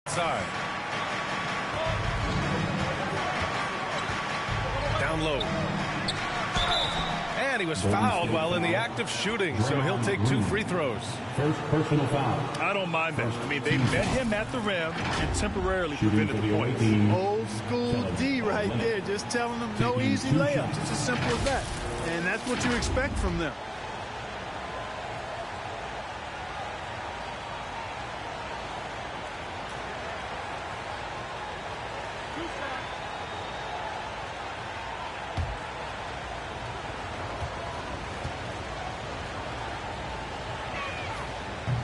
Side. Down low. And he was fouled while in the act of shooting, so he'll take 2 free throws. First personal foul. I don't mind that. I mean, they met him at the rim and temporarily prevented the points. Old school D right there, just telling them no easy layups. It's as simple as that. And that's what you expect from them.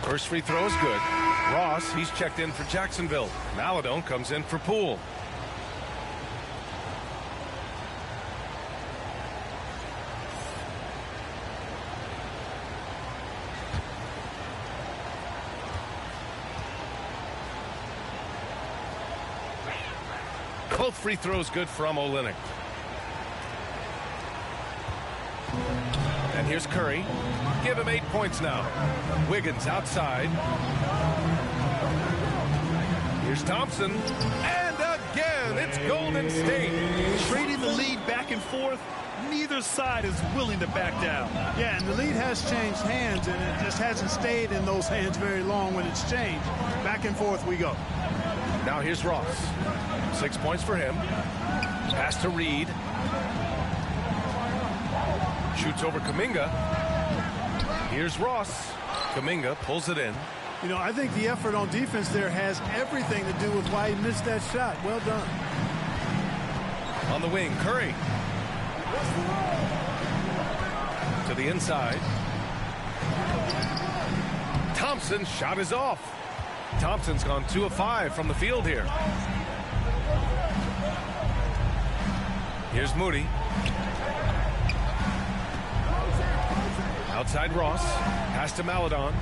First free throw is good. Ross, he's checked in for Jacksonville. Maladon comes in for Poole. Both free throws good from Olynyk. And here's Curry. Give him 8 points now. Wiggins outside. Here's Thompson. And again, it's Golden State. Trading the lead back and forth. Neither side is willing to back down. Yeah, and the lead has changed hands, and it just hasn't stayed in those hands very long when it's changed. Back and forth we go. Now here's Ross. 6 points for him. Pass to Reed. Shoots over Kuminga. Here's Ross. Kuminga pulls it in. You know, I think the effort on defense there has everything to do with why he missed that shot. Well done. On the wing, Curry. To the inside. Thompson's shot is off. Thompson's gone 2 of 5 from the field here. Here's Moody. Outside Ross. Pass to Maladon.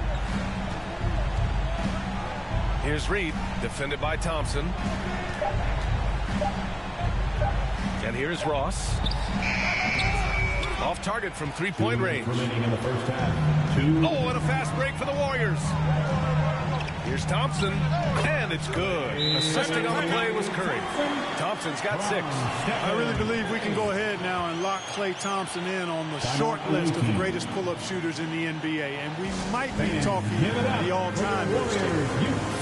Here's Reed. Defended by Thompson. And here's Ross. Off target from 3-point range. In the first half. 2. Oh, and a fast break for the Warriors. Here's Thompson, and it's good. Assisting on the play was Curry. Thompson's got 6. I really believe we can go ahead now and lock Klay Thompson in on the short list of the greatest pull-up shooters in the NBA, and we might be talking the all-time most.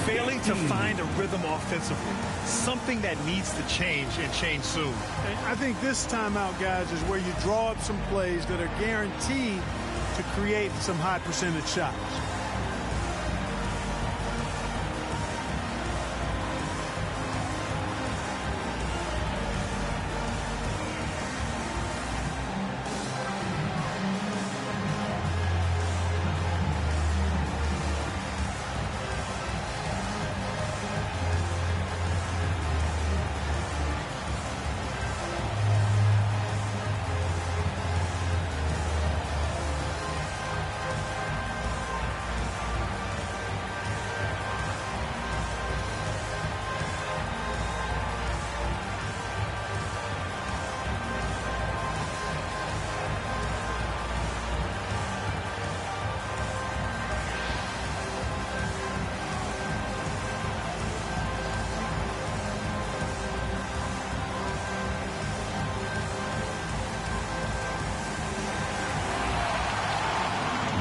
Failing to find a rhythm offensively, something that needs to change and change soon. And I think this timeout, guys, is where you draw up some plays that are guaranteed to create some high percentage shots.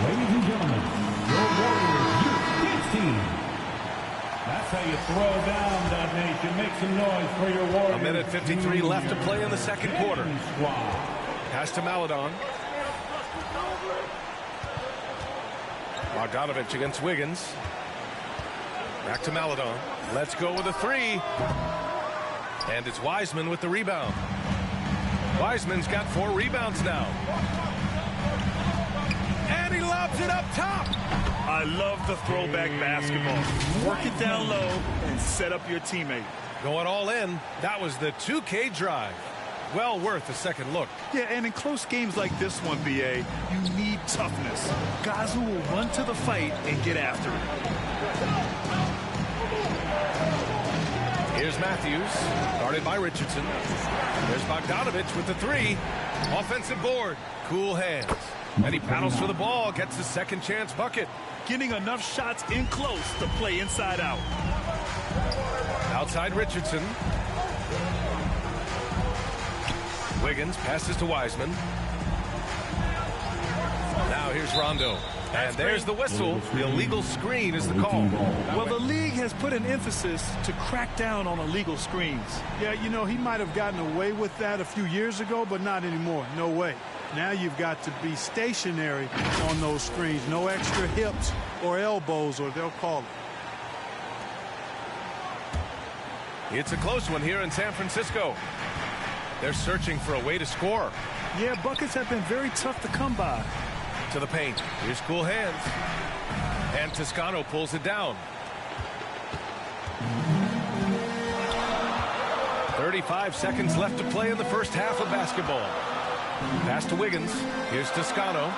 Ladies and gentlemen, your Warriors Youth Kids team. That's how you throw down, that nation. Make some noise for your Warriors. 1:53 left to play in the second quarter. Pass to Maladon. Bogdanovich against Wiggins. Back to Maladon. Let's go with a 3. And it's Wiseman with the rebound. Wiseman's got 4 rebounds now. And he lobs it up top. I love the throwback basketball. Work it down low and set up your teammate. Going all in. That was the 2K drive. Well worth a second look. Yeah, and in close games like this one, BA, you need toughness. Guys who will run to the fight and get after it. Here's Matthews, guarded by Richardson. There's Bogdanovich with the 3. Offensive board. Cool hands. And he paddles for the ball, gets the second chance bucket. Getting enough shots in close to play inside out. Outside Richardson. Wiggins passes to Wiseman. Now here's Rondo. And there's the whistle. The illegal screen is the call. Well, the league has put an emphasis to crack down on illegal screens. Yeah, you know, he might have gotten away with that a few years ago, but not anymore. No way. Now you've got to be stationary on those screens. No extra hips or elbows, or they'll call it. It's a close one here in San Francisco. They're searching for a way to score. Yeah, buckets have been very tough to come by. To the paint. Here's cool hands. And Toscano pulls it down. 35 seconds left to play in the first half of basketball. Pass to Wiggins. Here's Toscano.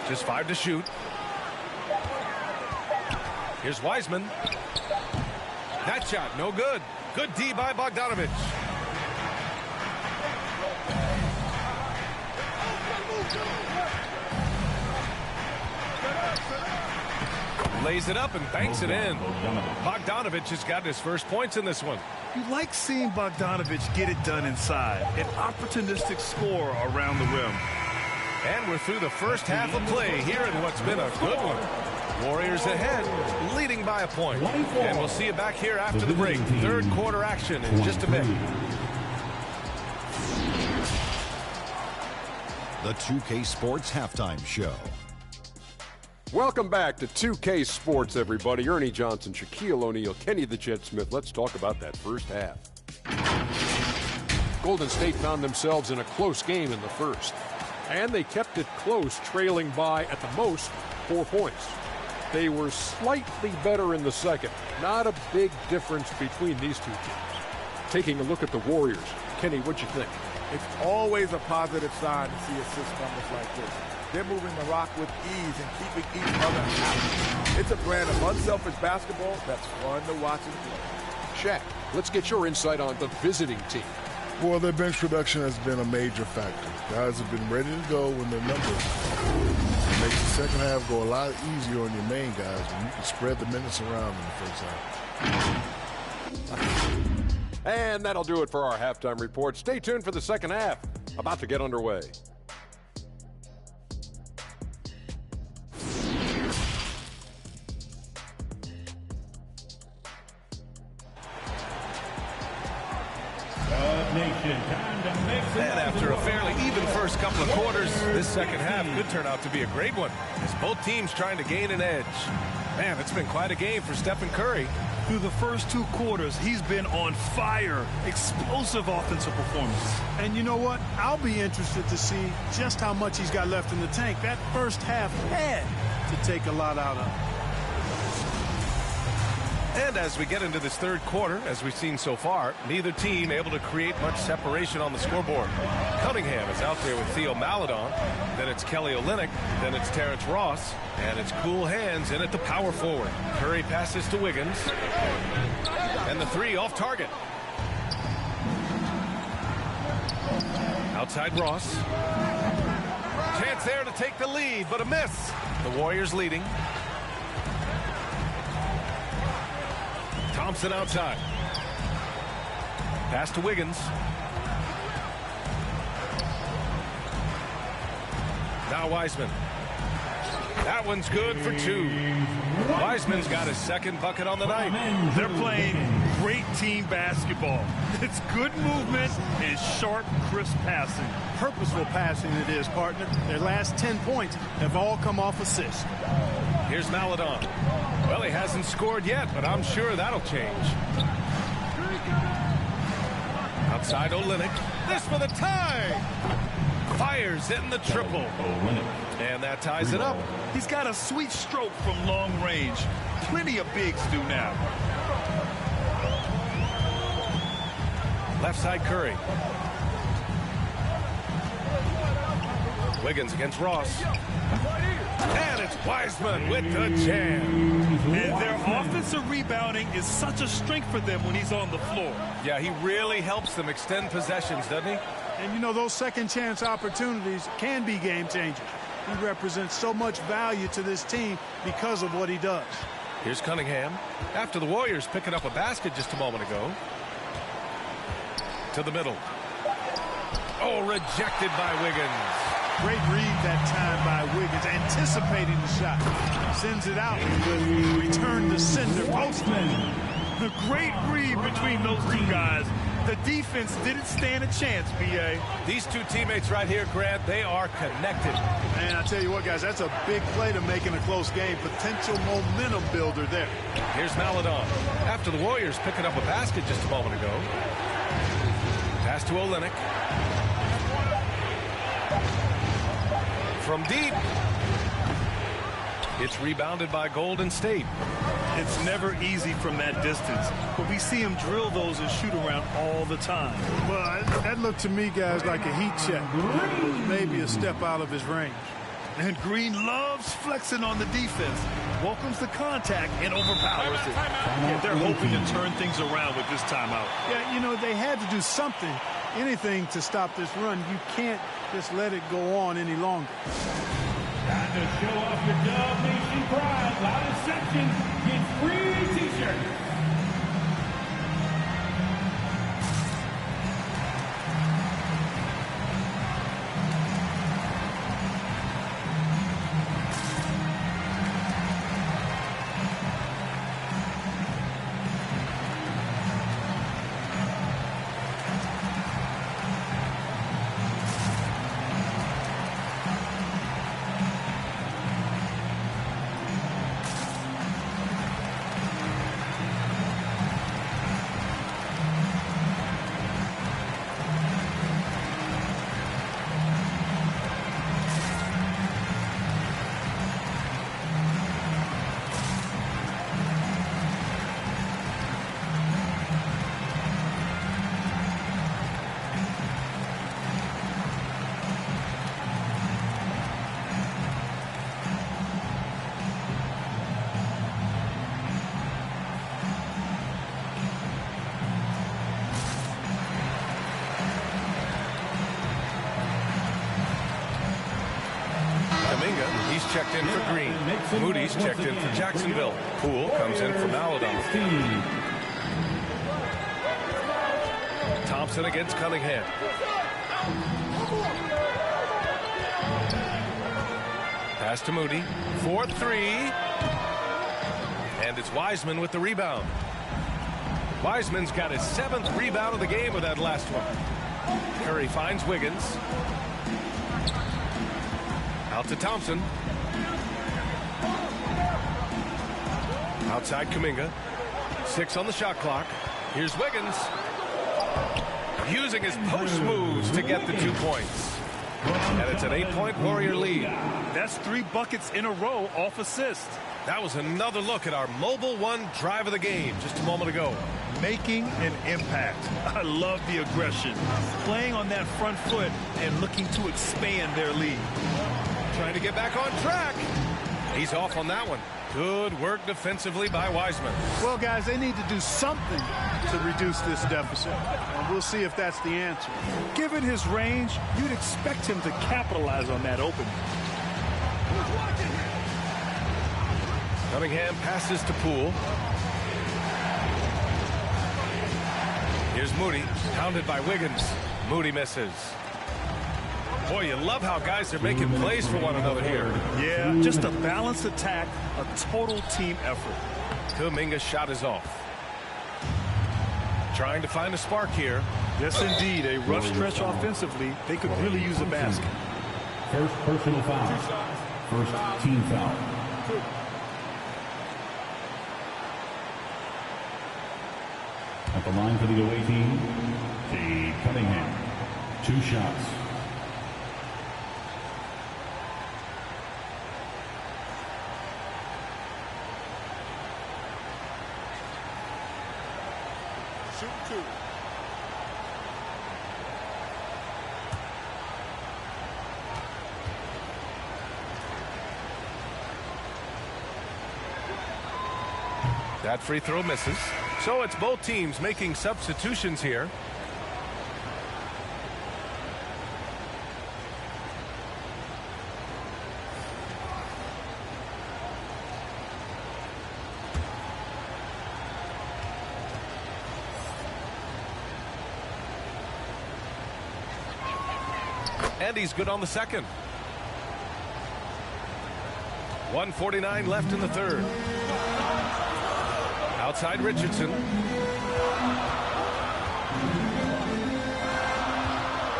Just 5 to shoot. Here's Wiseman. That shot, no good. Good D by Bogdanovic. Lays it up and banks it in. Bogdanovic has gotten his first points in this one. You like seeing Bogdanovic get it done inside. An opportunistic score around the rim. And we're through the first half of play here in what's been a good one. Warriors ahead, leading by a point. And we'll see you back here after the break. Third quarter action in just a bit. The 2K Sports Halftime Show. Welcome back to 2K Sports, everybody. Ernie Johnson, Shaquille O'Neal, Kenny the Jet Smith. Let's talk about that first half. Golden State found themselves in a close game in the first, and they kept it close, trailing by, at the most, 4 points. They were slightly better in the second. Not a big difference between these two teams. Taking a look at the Warriors, Kenny, what'd you think? It's always a positive sign to see assist numbers like this. They're moving the rock with ease and keeping each other happy. It's a brand of unselfish basketball that's fun to watch and play. Shaq, let's get your insight on the visiting team. Well, their bench production has been a major factor. Guys have been ready to go when their numbers come. It makes the second half go a lot easier on your main guys when you can spread the minutes around in the first half. And that'll do it for our halftime report. Stay tuned for the second half. About to get underway. And after a fairly even first couple of quarters, this second half could turn out to be a great one, as both teams trying to gain an edge. Man, it's been quite a game for Stephen Curry. Through the first 2 quarters, he's been on fire. Explosive offensive performance. And you know what? I'll be interested to see just how much he's got left in the tank. That first half had to take a lot out of him. And as we get into this third quarter, as we've seen so far, neither team able to create much separation on the scoreboard. Cunningham is out there with Theo Maledon. Then it's Kelly Olynyk. Then it's Terrence Ross. And it's cool hands in at the power forward. Curry passes to Wiggins. And the 3 off target. Outside Ross. Chance there to take the lead, but a miss. The Warriors leading. Thompson outside. Pass to Wiggins. Now Wiseman. That one's good for 2. Wiseman's got his second bucket on the night. They're playing great team basketball. It's good movement and sharp, crisp passing. Purposeful passing it is, partner. Their last 10 points have all come off assists. Here's Maledon. Well, he hasn't scored yet, but I'm sure that'll change. Outside Olynyk. This for the tie. Fires in the triple. And that ties it up. He's got a sweet stroke from long range. Plenty of bigs do now. Left side Curry. Wiggins against Ross. And it's Wiseman with the jam. And their offensive rebounding is such a strength for them when he's on the floor. Yeah, he really helps them extend possessions, doesn't he? And, you know, those second chance opportunities can be game changers. He represents so much value to this team because of what he does. Here's Cunningham. After the Warriors picking up a basket just a moment ago. To the middle. Oh, rejected by Wiggins. Great read that time by Wiggins, anticipating the shot. Sends it out. Return to sender. Postman. The great read between those two guys. The defense didn't stand a chance, B.A. These two teammates right here, Grant, they are connected. And I tell you what, guys, that's a big play to make in a close game. Potential momentum builder there. Here's Maledon. After the Warriors picking up a basket just a moment ago. Pass to Olynyk. From deep. It's rebounded by Golden State. It's never easy from that distance, but we see him drill those and shoot around all the time. Well, that looked to me, guys, like a heat check. Maybe a step out of his range. And Green loves flexing on the defense. Welcomes the contact and overpowers it. Yeah, they're hoping to turn things around with this timeout. Yeah, you know, they had to do something, anything to stop this run. You can't just let it go on any longer. Time to show off your Dub Nation pride. Loudest section gets free t-shirts. He's checked in for Green. Moody's checked in for Jacksonville. Poole comes in for Maledon. Thompson against Cunningham. Pass to Moody. 4-3. And it's Wiseman with the rebound. Wiseman's got his 7th rebound of the game with that last one. Curry finds Wiggins. Out to Thompson. Outside Kuminga. 6 on the shot clock. Here's Wiggins. Using his post moves to get the 2 points. And it's an 8-point Warrior lead. That's 3 buckets in a row off assist. That was another look at our Mobile One drive of the game just a moment ago. Making an impact. I love the aggression. Playing on that front foot and looking to expand their lead. Trying to get back on track. He's off on that one. Good work defensively by Wiseman. Well, guys, they need to do something to reduce this deficit. And we'll see if that's the answer. Given his range, you'd expect him to capitalize on that opening. Cunningham passes to Poole. Here's Moody, pounded by Wiggins. Moody misses. Boy, you love how guys are making plays for one another here. Yeah, just a balanced attack, a total team effort. Kuminga's shot is off. Trying to find a spark here. Yes, indeed. A rough stretch offensively. They could really use a basket. First personal foul. First team foul. At the line for the away team, Cade Cunningham. 2 shots. Shoot 2. That free throw misses. So it's both teams making substitutions here. And he's good on the second. 1:49 left in the third. Outside Richardson.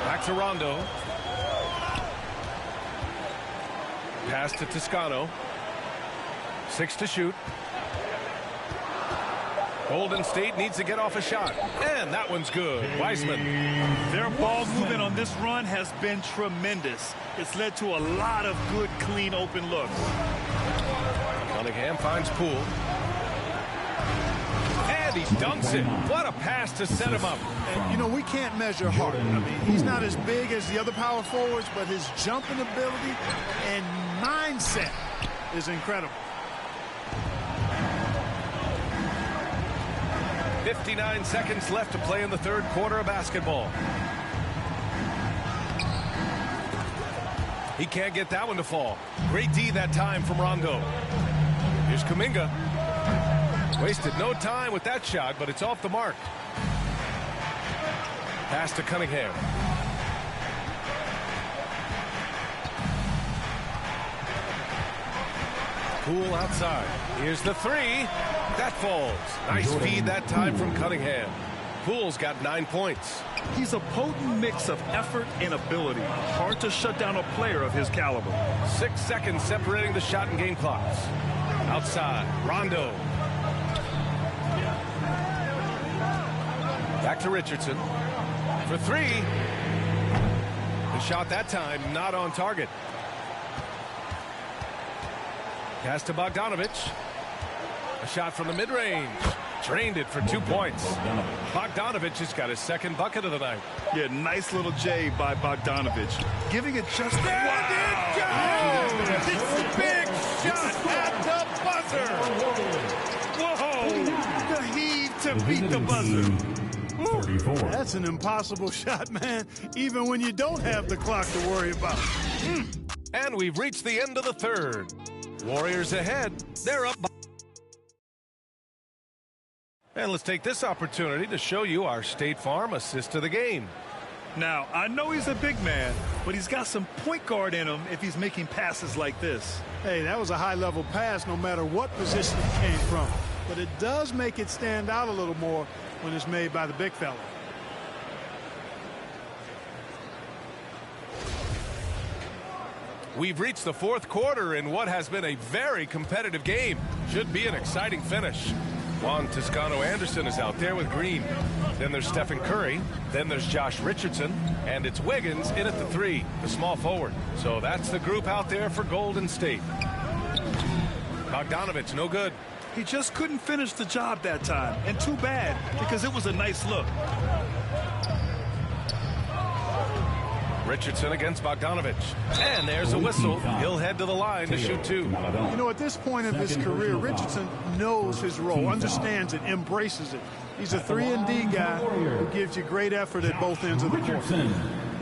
Back to Rondo. Pass to Toscano. 6 to shoot. Golden State needs to get off a shot. And that one's good. Wiseman. Their ball movement on this run has been tremendous. It's led to a lot of good, clean, open looks. Cunningham finds Poole. And he dunks it. What a pass to set him up. And, you know, we can't measure Harden. I mean, he's not as big as the other power forwards, but his jumping ability and mindset is incredible. 59 seconds left to play in the third quarter of basketball. He can't get that one to fall. Great D that time from Rondo. Here's Kuminga. Wasted no time with that shot, but it's off the mark. Pass to Cunningham. Poole outside. Here's the three. That falls. Nice feed that time from Cunningham. Poole's got 9 points. He's a potent mix of effort and ability. Hard to shut down a player of his caliber. 6 seconds separating the shot and game clocks. Outside, Rondo. Back to Richardson. For three. The shot that time not on target. Pass to Bogdanovich. A shot from the mid-range. Drained it for 2 points. Bogdanovich has got his second bucket of the night. Yeah, nice little J by Bogdanovich. Giving it just... There it goes! It's a big shot at the buzzer! Whoa! The heave to beat the buzzer. 34. That's an impossible shot, man, even when you don't have the clock to worry about. And we've reached the end of the third. Warriors ahead. They're up by... And let's take this opportunity to show you our State Farm assist of the game. Now, I know he's a big man, but he's got some point guard in him if he's making passes like this. Hey, that was a high-level pass no matter what position it came from. But it does make it stand out a little more when it's made by the big fella. We've reached the fourth quarter in what has been a very competitive game. Should be an exciting finish. Juan Toscano Anderson is out there with Green. Then there's Stephen Curry. Then there's Josh Richardson. And it's Wiggins in at the three, the small forward. So that's the group out there for Golden State. Bogdanovich, no good. He just couldn't finish the job that time. And too bad, because it was a nice look. Richardson against Bogdanovich. And there's a whistle. He'll head to the line to shoot two. You know, at this point of his career, Richardson knows his role, understands it, embraces it. He's a 3-and-D guy who gives you great effort at both ends of the court.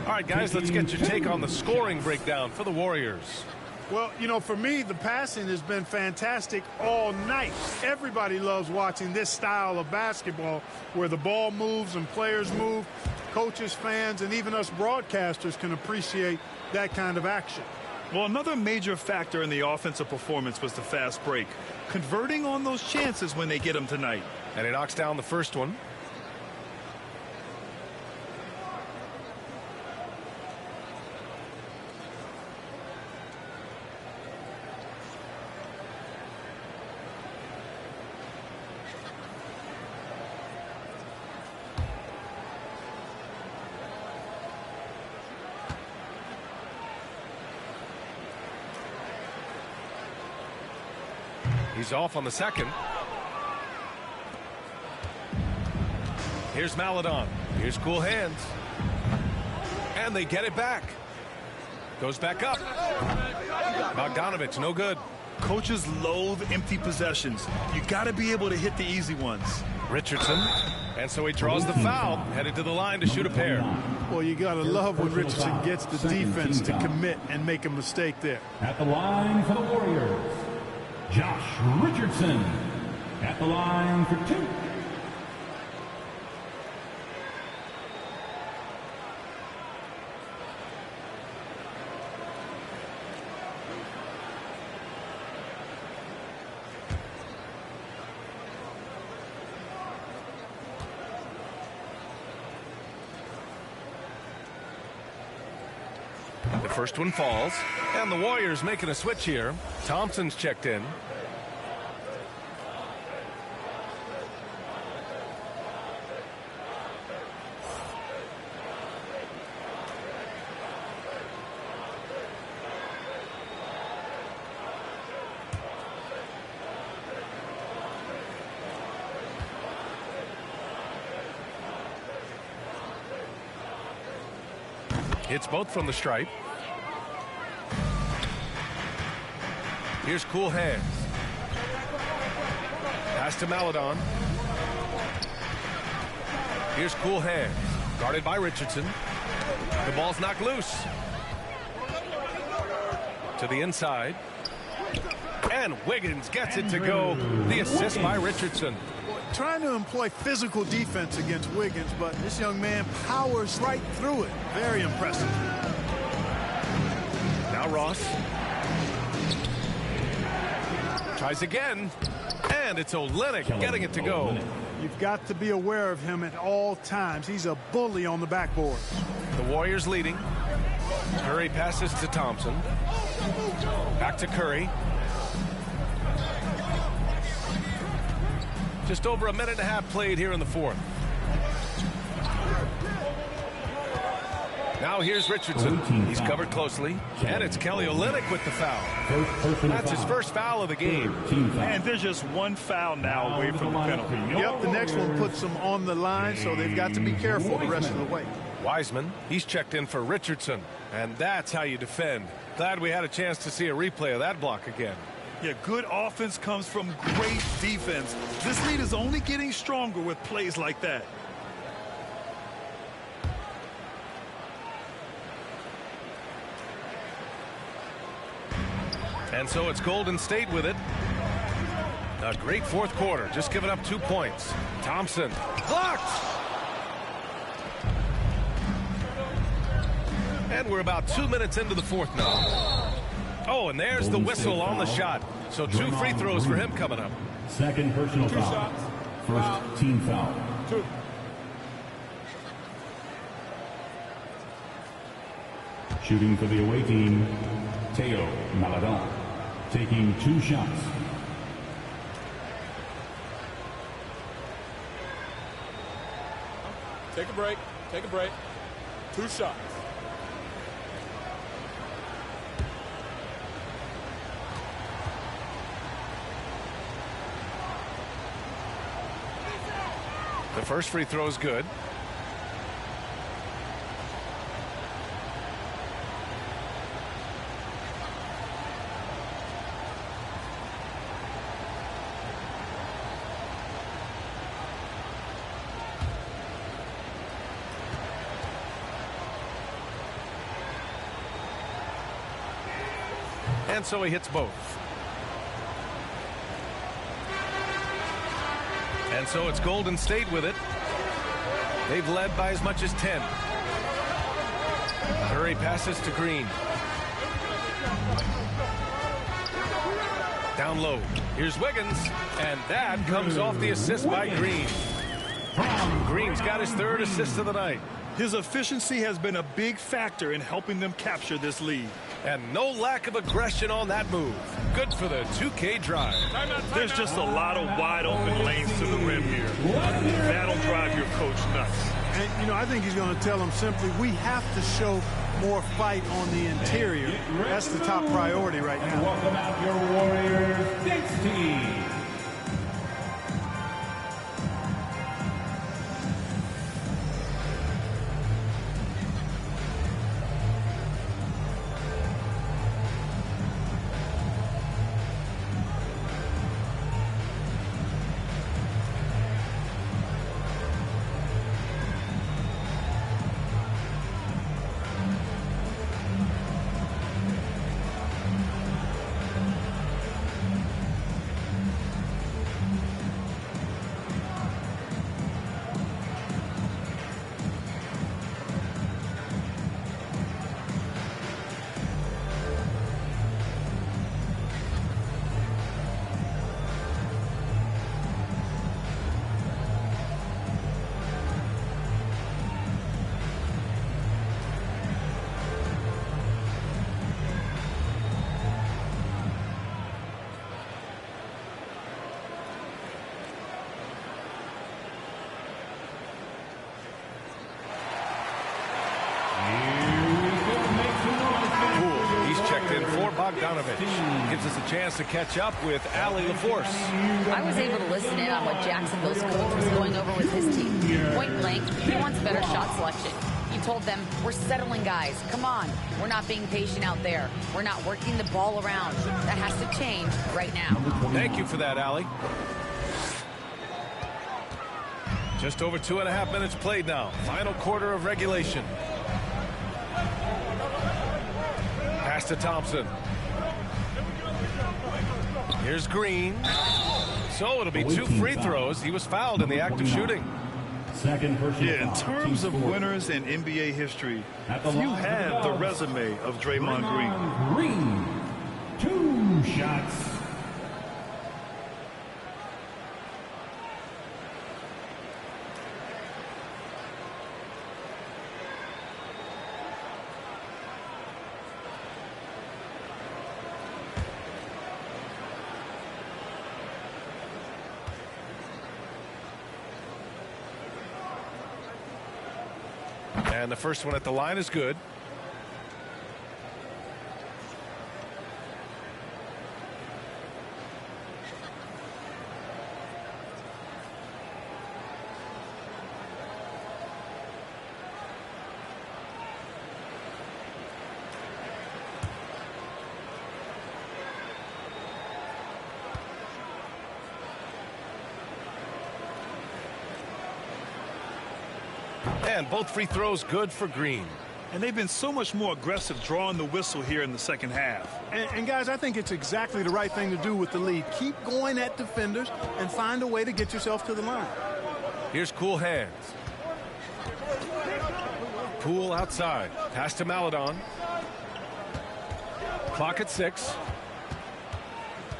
All right, guys, let's get your take on the scoring breakdown for the Warriors. Well, you know, for me, the passing has been fantastic all night. Everybody loves watching this style of basketball where the ball moves and players move. Coaches, fans, and even us broadcasters can appreciate that kind of action. Well, another major factor in the offensive performance was the fast break. Converting on those chances when they get them tonight. And he knocks down the first one. He's off on the second. Here's Maledon. Here's cool hands. And they get it back. Goes back up. Bogdanovich, no good. Coaches loathe empty possessions. You got to be able to hit the easy ones. Richardson. And so he draws the foul. Headed to the line to shoot a pair. Well, you got to love when Richardson gets the defense to commit and make a mistake there. At the line for the Warriors, Josh Richardson. At the line for two. First one falls, and the Warriors making a switch here. Thompson's checked in. Hits both from the stripe. Here's cool hands. Pass to Maledon. Here's cool hands. Guarded by Richardson. The ball's knocked loose. To the inside. And Wiggins gets it to go. The assist by Richardson. Trying to employ physical defense against Wiggins, but this young man powers right through it. Very impressive. Now Ross. Tries again. And it's Olynyk getting it to go. You've got to be aware of him at all times. He's a bully on the backboard. The Warriors leading. Curry passes to Thompson. Back to Curry. Just over a minute and a half played here in the fourth. Now here's Richardson. He's covered closely. And it's Kelly Olynyk with the foul. That's his first foul of the game. And there's just one foul now away from the penalty. Yep, the next one puts them on the line, so they've got to be careful the rest of the way. Wiseman, he's checked in for Richardson. And that's how you defend. Glad we had a chance to see a replay of that block again. Yeah, good offense comes from great defense. This lead is only getting stronger with plays like that. And so it's Golden State with it. A great fourth quarter. Just giving up 2 points. Thompson blocked. And we're about 2 minutes into the fourth now. Oh, and there's the whistle on the shot. So 2 free throws for him coming up. Second personal foul. First team foul. 2. Shooting for the away team, Theo Maledon. Taking 2 shots. Take a break. Take a break. 2 shots. The first free throw is good. And so he hits both. And so it's Golden State with it. They've led by as much as 10. Curry passes to Green. Down low. Here's Wiggins. And that comes off the assist by Green. Green's got his 3rd assist of the night. His efficiency has been a big factor in helping them capture this lead. And no lack of aggression on that move. Good for the 2K drive. There's just a lot of wide open lanes to the rim here. That'll drive your coach nuts. And, you know, I think he's going to tell them simply, we have to show more fight on the interior. That's the top priority right now. Welcome out your Warriors Knicks team. Bogdanovich. Gives us a chance to catch up with Allie LaForce. I was able to listen in on what Jacksonville's coach was going over with his team. Point blank, he wants better shot selection. He told them, we're settling guys. Come on. We're not being patient out there. We're not working the ball around. That has to change right now. Thank you for that, Allie. Just over 2.5 minutes played now. Final quarter of regulation. Pass to Thompson. Here's Green. So it'll be 2 free throws. He was fouled in the act of shooting. Yeah, in terms of winners in NBA history, you have the resume of Draymond Green. 2 shots. And the first one at the line is good. And both free throws good for Green. And they've been so much more aggressive drawing the whistle here in the second half. And guys, I think it's exactly the right thing to do with the lead. Keep going at defenders and find a way to get yourself to the line. Here's Cool Hands. Poole outside. Pass to Maledon. Clock at 6.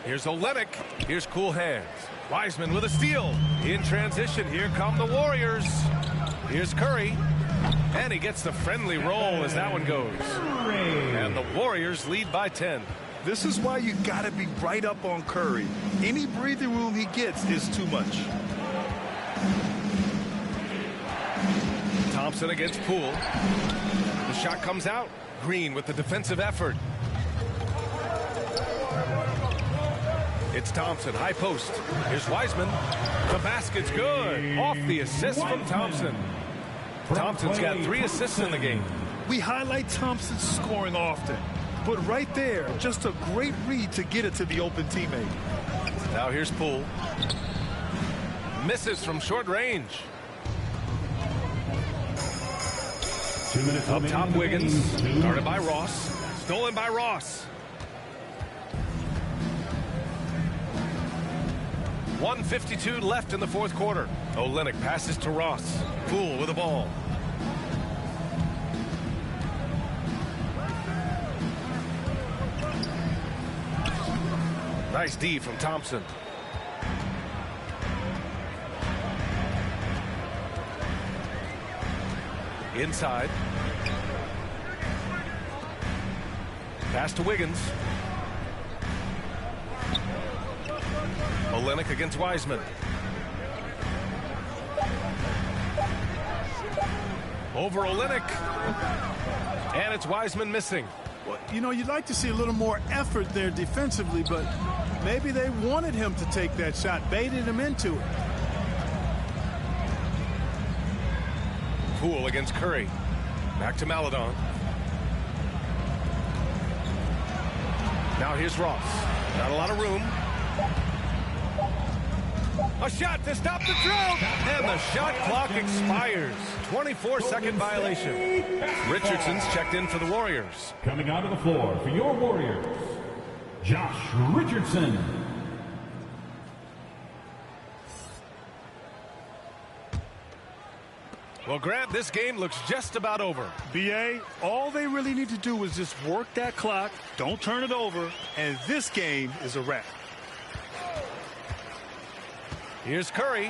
Here's Olynyk. Here's Cool Hands. Wiseman with a steal. In transition, here come the Warriors. Here's Curry. And he gets the friendly roll as that one goes. And the Warriors lead by 10. This is why you got to be right up on Curry. Any breathing room he gets is too much. Thompson against Poole. The shot comes out. Green with the defensive effort. It's Thompson, high post. Here's Wiseman. The basket's good. Off the assist from Thompson. Thompson's got 3 assists in the game. We highlight Thompson's scoring often, but right there, just a great read to get it to the open teammate. Now here's Poole. Misses from short range. 2 minutes Up top, Wiggins. Guarded by Ross. Stolen by Ross. 1:52 left in the fourth quarter. Olynyk passes to Ross. Poole with the ball. Nice D from Thompson. Inside. Pass to Wiggins. Olynyk against Wiseman. Over Olynyk. And it's Wiseman missing. Well, you know, you'd like to see a little more effort there defensively, but maybe they wanted him to take that shot, baited him into it. Poole against Curry. Back to Maledon. Now here's Ross. Not a lot of room. A shot to stop the drought. And the shot clock expires. 24-second violation. Richardson's checked in for the Warriors. Coming out of the floor for your Warriors, Josh Richardson. Well, Grant, this game looks just about over. BA, all they really need to do is just work that clock, don't turn it over, and this game is a wrap. Here's Curry.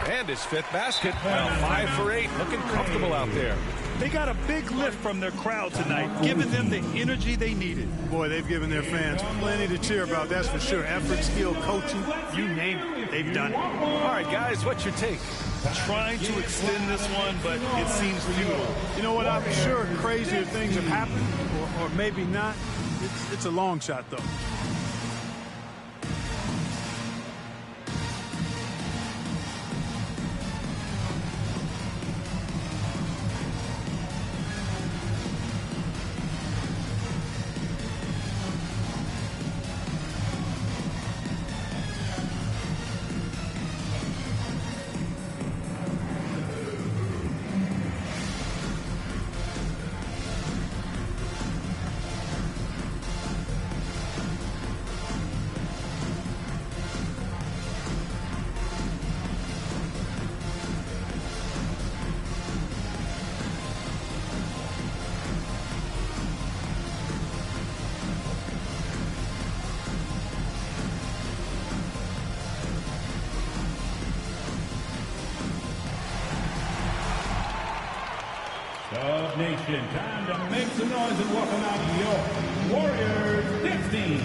And his 5th basket. Well, 5 for 8. Looking comfortable out there. They got a big lift from their crowd tonight, giving them the energy they needed. Boy, they've given their fans plenty to cheer about, that's for sure. Effort, skill, coaching, You name it, they've done it. All right, guys, what's your take? Trying to extend this one, but it seems futile. You know what? I'm sure crazier things have happened, or maybe not. It's a long shot, though. Dub Nation, time to make some noise and welcome out your Warriors 15.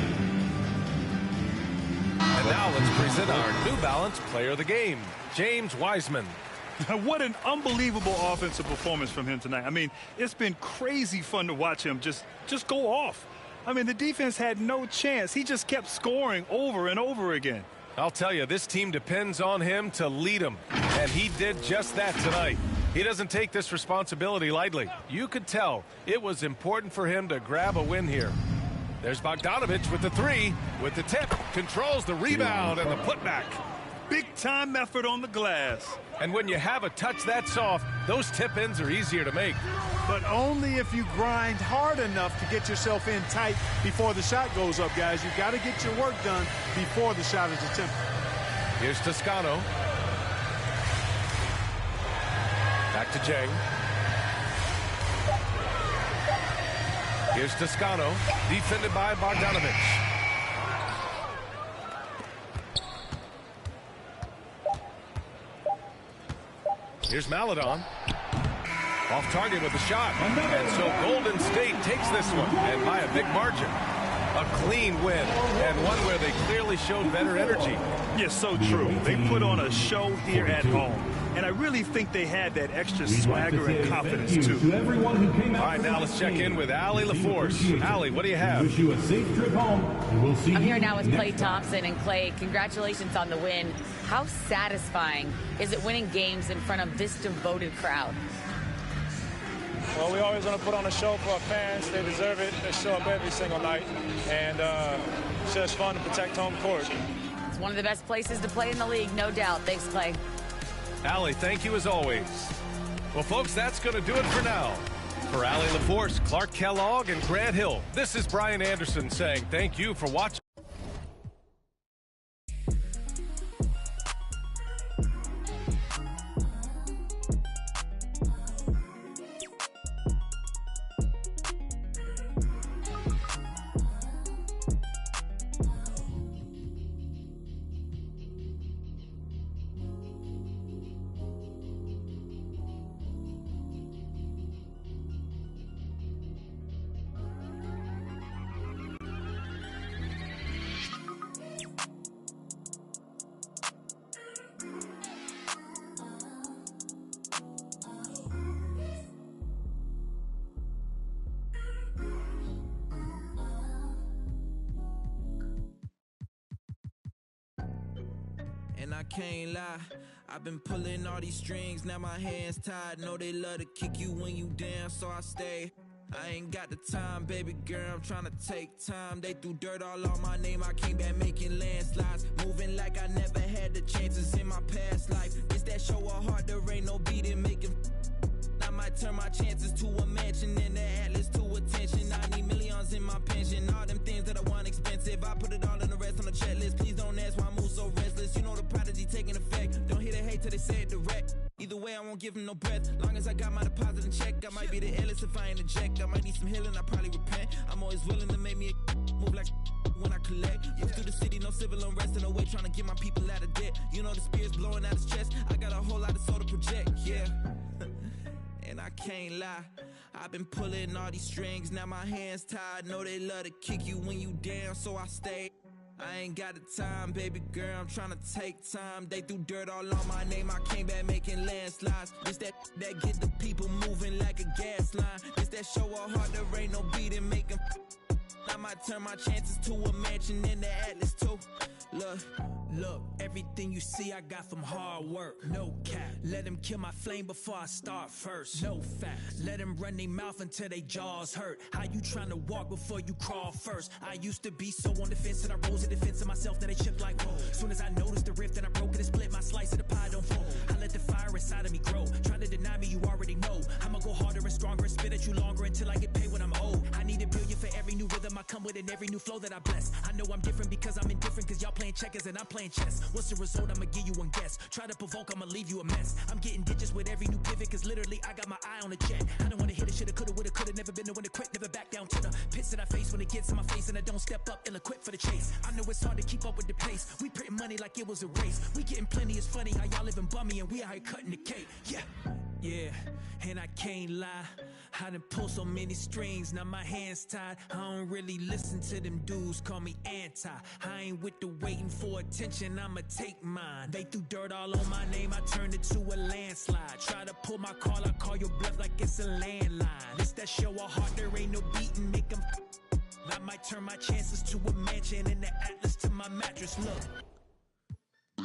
And now let's present our New Balance Player of the Game, James Wiseman. What an unbelievable offensive performance from him tonight. I mean, it's been crazy fun to watch him just go off. I mean, the defense had no chance. He just kept scoring over and over again. I'll tell you, this team depends on him to lead them, and he did just that tonight. He doesn't take this responsibility lightly. You could tell it was important for him to grab a win here. There's Bogdanović with the three, with the tip, controls the rebound and the putback. Big-time effort on the glass. And when you have a touch that soft, those tip-ins are easier to make. But only if you grind hard enough to get yourself in tight before the shot goes up, guys. You've got to get your work done before the shot is attempted. Here's Toscano. Back to Jang. Here's Toscano, defended by Bogdanović. Here's Maledon. Off target with the shot. And so Golden State takes this one, and by a big margin. A clean win, and one where they clearly showed better energy. Yes, so true. They put on a show here at home. And I really think they had that extra swagger and confidence, too. All right, now let's check in with Allie LaForce. Allie, what do you have? Wish you a safe trip home, and we'll see I'm you here now with Klay next time. Thompson. And Klay, congratulations on the win. How satisfying is it winning games in front of this devoted crowd? Well, we always want to put on a show for our fans. They deserve it. They show up every single night. And it's just fun to protect home court. It's one of the best places to play in the league, no doubt. Thanks, Klay. Allie, thank you as always. Well, folks, that's going to do it for now. For Allie LaForce, Clark Kellogg, and Grant Hill, this is Brian Anderson saying thank you for watching. And I can't lie, I've been pulling all these strings, now my hands tied. Know they love to kick you when you down, so I stay. I ain't got the time, baby girl, I'm tryna take time. They threw dirt all on my name, I came back making landslides. Moving like I never had the chances in my past life. It's that show of heart, there ain't no beating, making. I might turn my chances to a mansion and the Atlas to attention. I need millions in my pension, all them things that I want expensive. I put it all in the rest on the checklist. Please don't ask why I move so restless. You know the prodigy taking effect. Don't hear the hate till they say it direct. Either way, I won't give him no breath. Long as I got my deposit in check, I might be the illest if I interject. I might need some healing, I probably repent. I'm always willing to make me a move like when I collect. Move through the city, no civil unrest in the way, trying to get my people out of debt. You know the spirit's blowing out his chest. I got a whole lot of soul to project, yeah. And I can't lie, I've been pulling all these strings, now my hands tied. Know they love to kick you when you down, so I stay. I ain't got the time, baby girl, I'm tryna take time. They threw dirt all on my name, I came back making landslides. This that get the people moving like a gas line. This that show of heart, there ain't no beating, making. I might might turn my chances to a mansion in the Atlas too. Look, everything you see I got from hard work. No cap. Let them kill my flame before I start first. No facts. Let them run their mouth until they jaws hurt. How you trying to walk before you crawl first? I used to be so on the fence that I rose in defense of myself that I shook like whoa. Soon as I noticed the rift and I broke it and split, my slice of the pie don't fold. I let the fire inside of me grow. Trying to deny me, you already know. I'ma go harder and stronger and spit at you longer until I get paid when I'm old. I need $1 billion for every new rhythm I come with and every new flow that I bless. I know I'm different because I'm indifferent, cause y'all playing checkers and I'm playing chess. What's the result? I'ma give you one guess. Try to provoke, I'ma leave you a mess. I'm getting digits with every new pivot, cause literally I got my eye on the jet. I don't wanna hit it, shoulda, coulda, woulda, coulda. Never been the one to quit, never back down to the pits that I face when it gets in my face and I don't step up, ill-equipped for the chase. I know it's hard to keep up with the pace. We printing money like it was a race. We getting plenty, it's funny how y'all living bummy and we out here cutting the cake. Yeah, and I can't lie. I done pulled so many strings, now my hands tied. I don't really listen to them dudes, call me anti. I ain't with the waiting for attention, I'ma take mine. They threw dirt all on my name, I turned it to a landslide. Try to pull my call, I call your bluff like it's a landline. It's that show a heart, there ain't no beating, make them. I might turn my chances to a mansion and the Atlas to my mattress, look. I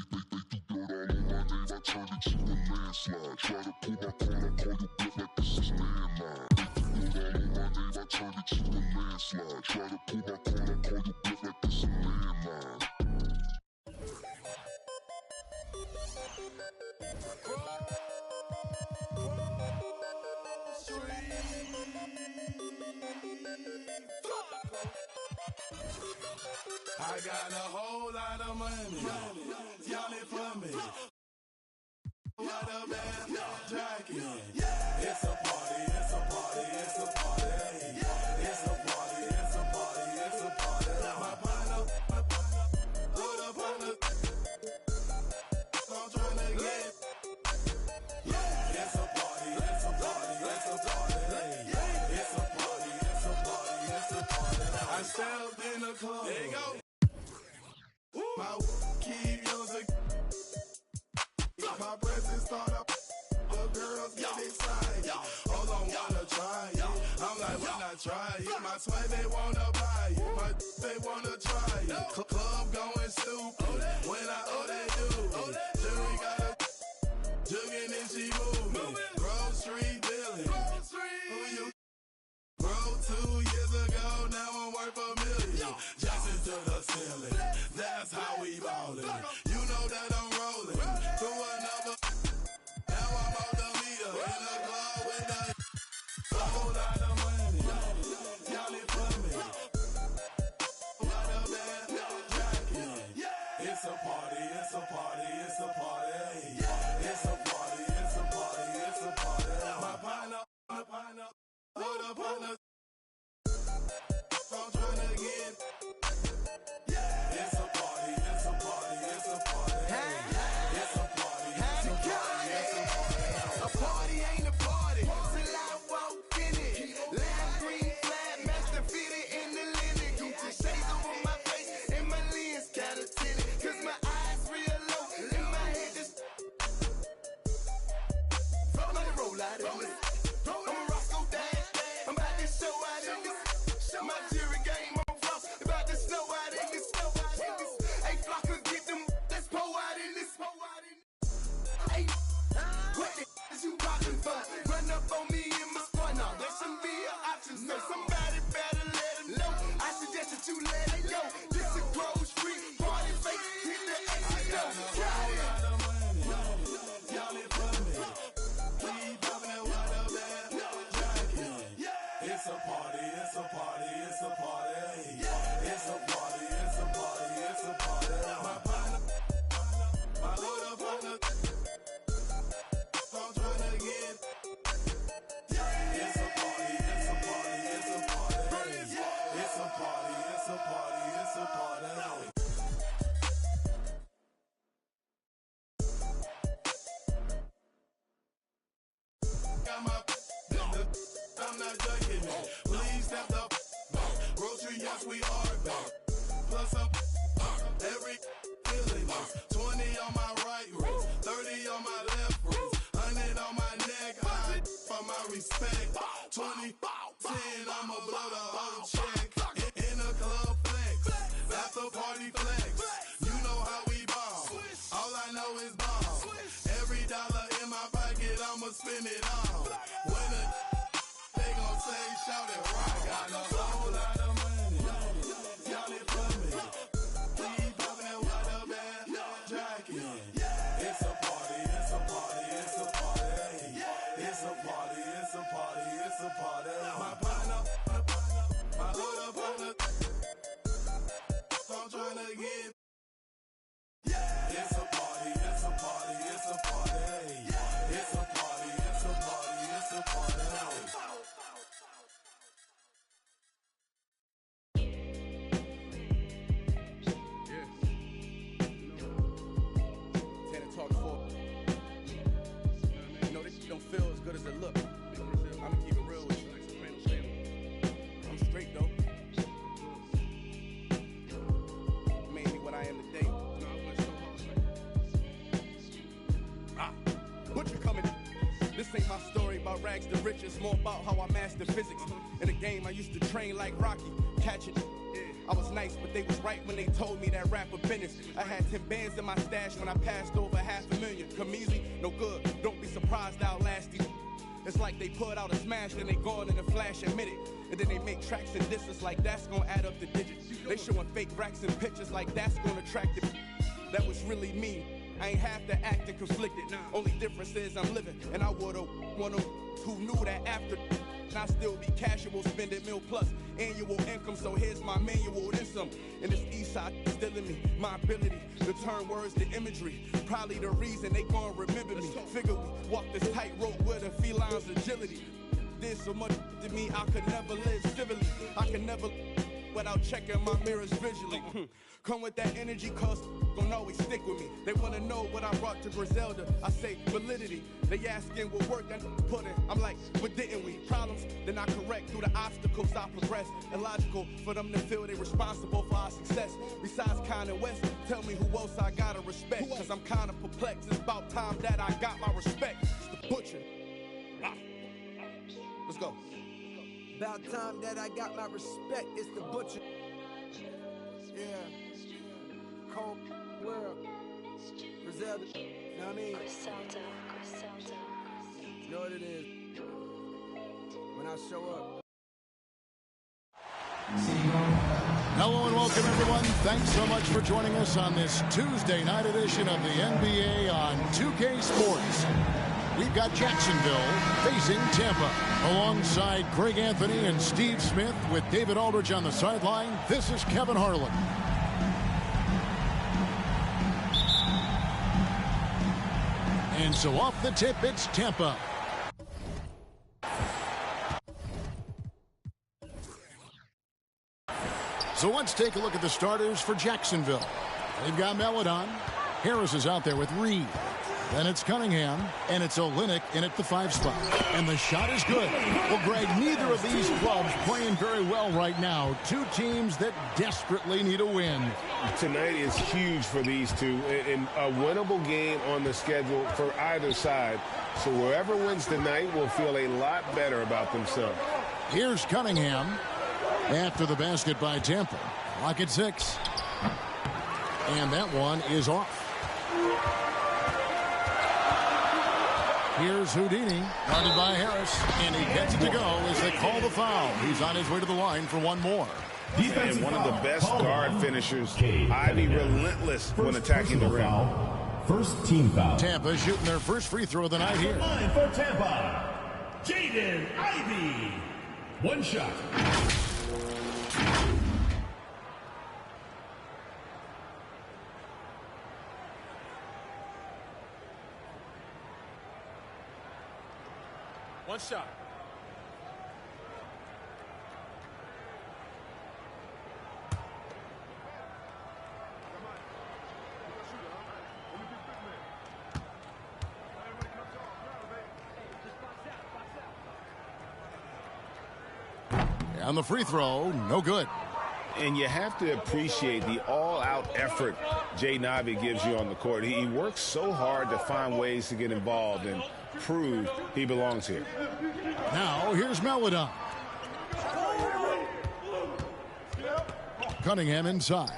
turned it to a landslide. Try to pull my call, I call you bluff like this is landline. I turned it to a landslide. Try to pull my call, I call you bluff like this is landline. I got a whole lot of money. Y'all it for me. What a bad jacket. It's a party, it's a party, it's a party. It's a party, it's a party, it's a party. My partner, load up on the. I'm trying to get. It's a party, it's a party, it's a party. It's a party, it's a party, it's a party. I stepped in the club. There you go. My keep using. My presence start up. The girls get excited. Hold on, wanna try it. I'm like, why not try it? My twin, they wanna buy it. My they wanna try it. Club going stupid. When they do. Jury got a jugging and she moving. Grocery dealing. Who you? Bro, 2 years ago, now I'm worth $1 million. Jackson to the ceiling. That's how we ballin'. You know that I'm rolling through another. Now I'm on the meter in the club with a whole lot of money. Y'all it for me. What a bad jacket. It's a party, it's a party, it's a party. It's a party, it's a party, it's a party. My partner, load up on the. I'm trying to get. It's a party, it's a party, it's a party. It's a party, it's a party, it's a party. A party ain't a party till I walk in it. Lime green flag, master fitted in the linen. Gucci shades over my face and my lens kinda tinted. Cause my eyes real low and my head just. Let me roll out of this. I'm a Roscoe Dash. I'm about to show out in this. My jury game on floss. About to snow out in this. Hey, Flocka, get them. Let's pour out in this. Hey, what the is you rockin' for? Run up on me in my squad. Now, there shouldn't be an option. So somebody better let them know. I suggest that you let it go. This is Grove Street. Party face. Hit the exit door. Got it. Y'all it for me. Keep talking about what a bad jacket. It's a party, it's a party, it's a party. It's a party, it's a party, it's a party. My partner, my load up on the. I'm trying to get. It's a party, it's a party, it's a party. It's a party, it's a party, it's a party. Got my. I'm not joking. Please step up. Grocery, yes, we are back. Plus up every feeling. 20 on my right wrist, 30 on my left wrist, 100 on my neck. High for my respect. 20, 10, I'ma blow the whole check. In the club flex. After party flex. You know how we ball. All I know is ball. Every dollar in my pocket, I'ma spend it all. When they gon' say, shout it rock. Got a whole lot of money. Y'all it for me. Keep poppin' with a bad jacket. It's a party, it's a party, it's a party. It's a party, it's a party, it's a party. My partner, my little partner, I'm tryna get. It's a party, it's a party, it's a party. It's a party, it's a party, it's a party. Tanner talks for. You know, this shit don't feel as good as it look. I'ma keep it real with you. I'm straight though. Made me what I am today. Butcher coming. This ain't my story about rags to riches, more about how I mastered physics. In the game, I used to train like Rocky, catch it. I was nice, but they was right when they told me that rapper business. I had 10 bands in my stash when I passed over $500,000. Come easy, no good. Don't be surprised I'll last these. It's like they put out a smash, then they gone in a flash, admit it. And then they make tracks and distance like that's gonna add up the digits. They showing fake racks and pictures like that's gonna attract the. That was really me. I ain't have to act and conflicted. Only difference is I'm living, and I would've one who knew that after. And I still be casual, spending mil plus annual income. So here's my manual, then some. And this east side still in me, my ability to turn words to imagery. Probably the reason they gon' remember me. Figure we walk this tightrope with a feline's agility. Did so much to me, I could never live civilly. I can never without checking my mirrors visually. Come with that energy, cause gon' always stick with me. They wanna know what I brought to Griselda. I say validity. They asking what work I put in. I'm like, but didn't we? Problems, then I correct. Through the obstacles I progress. Illogical for them to feel they responsible for our success. Besides Kanye West, tell me who else I gotta respect. Cause I'm kinda perplexed. It's about time that I got my respect. It's the Butcher. Let's go. About time that I got my respect. It's the Butcher. Yeah. Cold world. Griselda. You know what I mean? Griselda. You know what it is. When I show up. Hello and welcome, everyone. Thanks so much for joining us on this Tuesday night edition of the NBA on 2K Sports. We've got Jacksonville facing Tampa. Alongside Greg Anthony and Steve Smith with David Aldridge on the sideline, this is Kevin Harlan. And so off the tip, it's Tampa. So let's take a look at the starters for Jacksonville. They've got Melodon. Harris is out there with Reed. Then it's Cunningham, and it's Olynyk in at the 5 spot. And the shot is good. Well, Greg, neither of these clubs playing very well right now. Two teams that desperately need a win. Tonight is huge for these two, and a winnable game on the schedule for either side. So whoever wins tonight will feel a lot better about themselves. Here's Cunningham after the basket by Tampa. Clock at 6. And that one is off. Here's Houdini, guarded by Harris, and he gets it to go as they call the foul. He's on his way to the line for one more. And one of the best guard finishers, Ivy, relentless when attacking the rim. First team foul. Tampa shooting their first free throw of the night here. Line for Tampa, Jaden Ivey. One shot. One shot. On the free throw, no good. And you have to appreciate the all-out effort Jaden Ivey gives you on the court. He works so hard to find ways to get involved and prove he belongs here. Now, here's Melodon. Cunningham inside.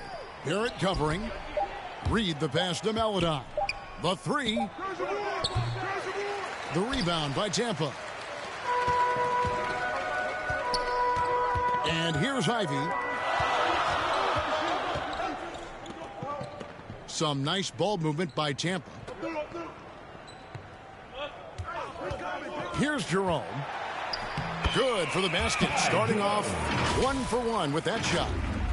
Barrett covering. Reed the pass to Maladon. The three. The rebound by Tampa. And here's Ivy. Some nice ball movement by Tampa. Here's Jerome. Good for the basket. Starting off 1-for-1 with that shot.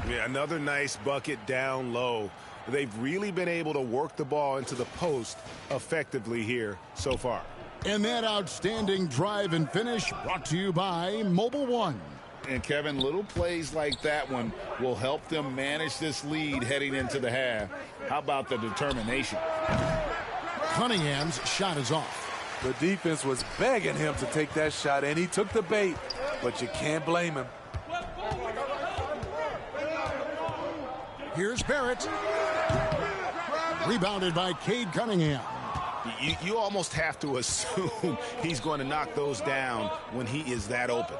Yeah, another nice bucket down low. They've really been able to work the ball into the post effectively here so far. And that outstanding drive and finish brought to you by Mobile One. And Kevin, little plays like that one will help them manage this lead heading into the half. How about the determination? Cunningham's shot is off. The defense was begging him to take that shot, and he took the bait, but you can't blame him. Here's Barrett. Rebounded by Cade Cunningham. You almost have to assume he's going to knock those down when he is that open.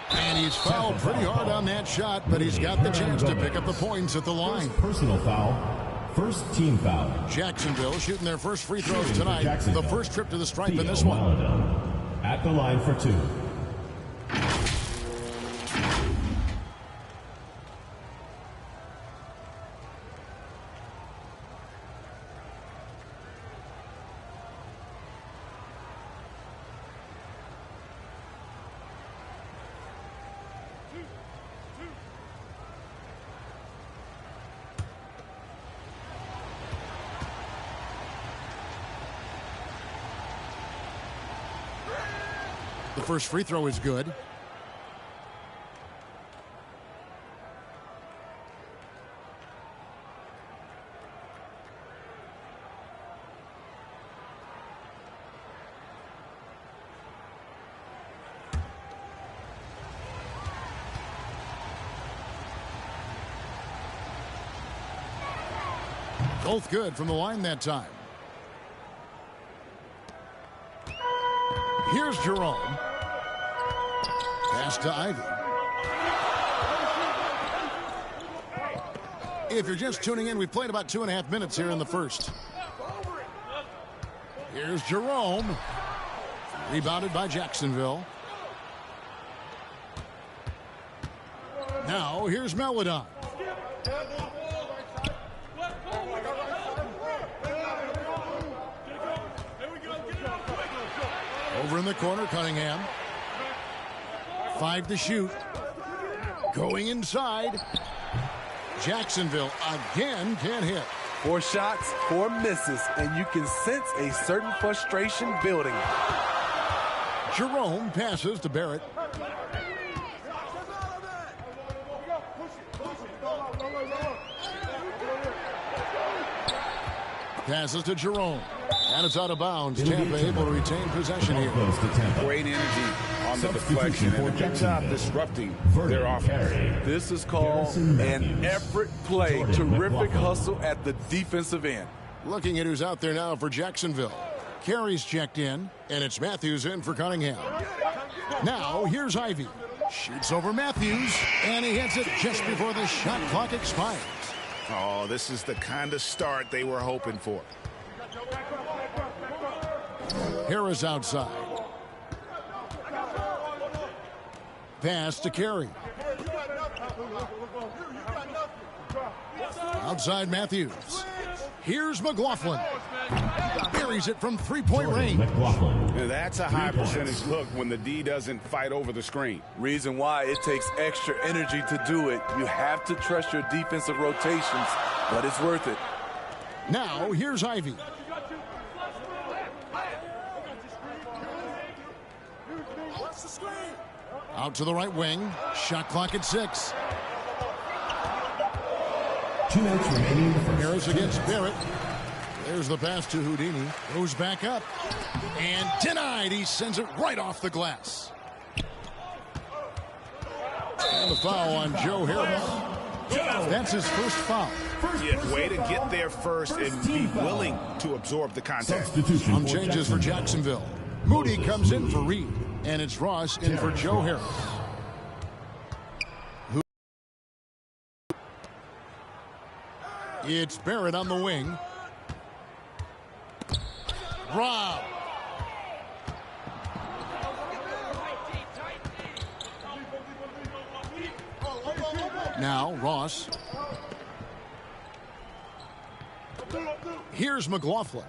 And he's fouled pretty hard on that shot, but he's got the chance to pick up the points at the line. Personal foul. First team foul. Jacksonville shooting their first free throws tonight. The first trip to the stripe in this one. At the line for two. The first free throw is good. Both good from the line that time. Here's Jerome. Pass to Ivy. If you're just tuning in, we've played about 2.5 minutes here in the first. Here's Jerome. Rebounded by Jacksonville. Now here's Maladon. Over in the corner, Cunningham. 5 to shoot. Going inside. Jacksonville again can't hit. 4 shots, 4 misses, and you can sense a certain frustration building. Jerome passes to Barrett. Passes to Jerome. And it's out of bounds. Tampa able to retain possession here. Great energy on the deflection and a good job disrupting their offense. This is called an effort play. Terrific hustle at the defensive end. Looking at who's out there now for Jacksonville. Carey's checked in, and it's Matthews in for Cunningham. Now here's Ivy. Shoots over Matthews, and he hits it just before the shot clock expires. Oh, this is the kind of start they were hoping for. Harris outside. Pass to Carey. Outside Matthews. Here's McLaughlin. Buries it from three-point range. Now that's a high percentage look when the D doesn't fight over the screen. Reason why it takes extra energy to do it. You have to trust your defensive rotations, but it's worth it. Now here's Ivy. Out to the right wing. Shot clock at 6. 2 minutes remaining in the first. Harris against Barrett. There's the pass to Houdini. Goes back up. And denied. He sends it right off the glass. And the foul on Joe Harris. That's his first foul. Yeah, way to get there first and be willing to absorb the contact. Some changes for Jacksonville. Moody comes in for Reed. And it's Ross in for Joe Harris. It's Barrett on the wing. Rob. Now Ross. Here's McLaughlin.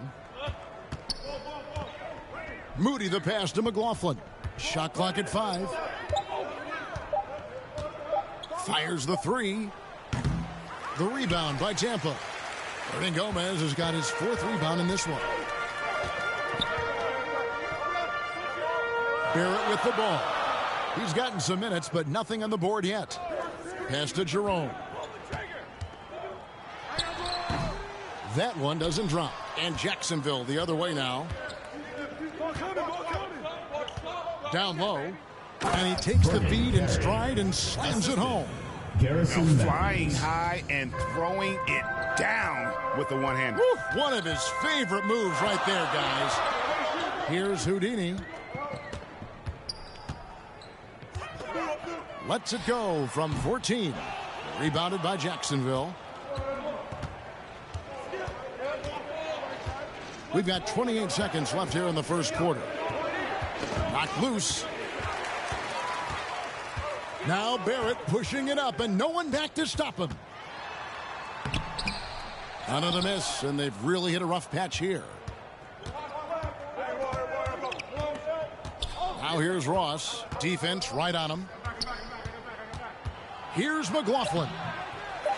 Moody the pass to McLaughlin. Shot clock at 5. Fires the 3. The rebound by Tampa. Hernangomez has got his 4th rebound in this one. Barrett with the ball. He's gotten some minutes, but nothing on the board yet. Pass to Jerome. That one doesn't drop. And Jacksonville the other way now. Down low. And he takes the feed in stride and slams it home. Flying high and throwing it down with the one-hander. One of his favorite moves right there, guys. Here's Houdini. Lets it go from 14. Rebounded by Jacksonville. We've got 28 seconds left here in the first quarter. Knocked loose. Now Barrett pushing it up, and no one back to stop him. Another miss, and they've really hit a rough patch here. Now here's Ross. Defense right on him. Here's McLaughlin.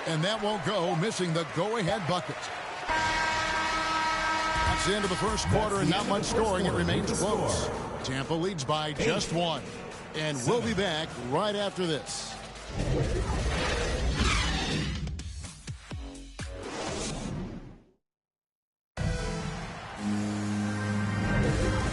And that won't go, missing the go-ahead bucket. That's the end of the first quarter, and not much scoring. It remains close. Tampa leads by just 1. And we'll be back right after this.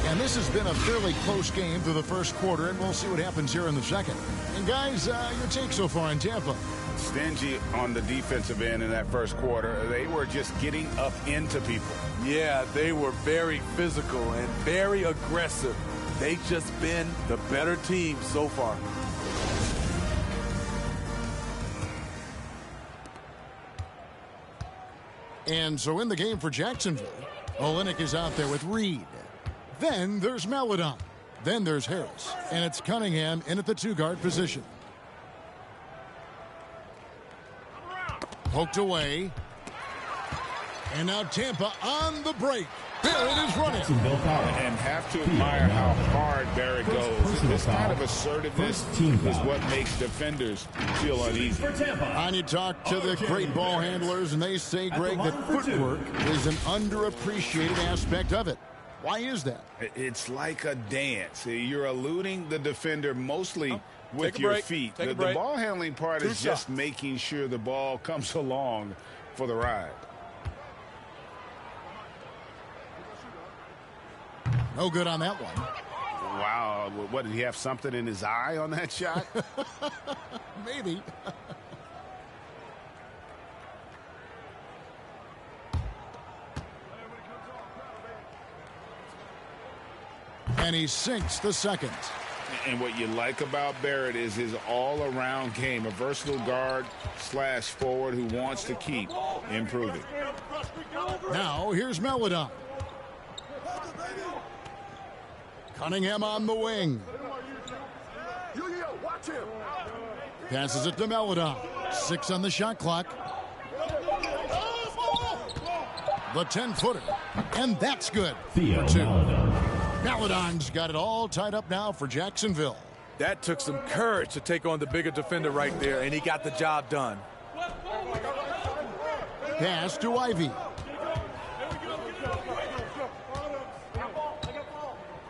And this has been a fairly close game through the first quarter, and we'll see what happens here in the second. And guys, your take so far in Tampa? Stingy on the defensive end in that first quarter. They were just getting up into people. Yeah, they were very physical and very aggressive. They've just been the better team so far. And so in the game for Jacksonville, Olynyk is out there with Reed. Then there's Maledon. Then there's Harris. And it's Cunningham in at the 2-guard position. Poked away. And now Tampa on the break. Barrett is running. And have to admire how hard Barrett goes. This kind of assertiveness is what makes defenders feel uneasy. And you talk to the great ball handlers, and they say, Greg, that footwork is an underappreciated aspect of it. Why is that? It's like a dance. You're eluding the defender mostly with your feet. The ball handling part is just making sure the ball comes along for the ride. No good on that one. Wow. What, did he have something in his eye on that shot? Maybe. And he sinks the second. And what you like about Barrett is his all-around game, a versatile guard / forward who wants to keep improving. Now here's Maledon. Cunningham on the wing. Passes it to Maledon. 6 on the shot clock. The 10-footer. And that's good for 2. Maledon's got it all tied up now for Jacksonville. That took some courage to take on the bigger defender right there, and he got the job done. Pass to Ivy.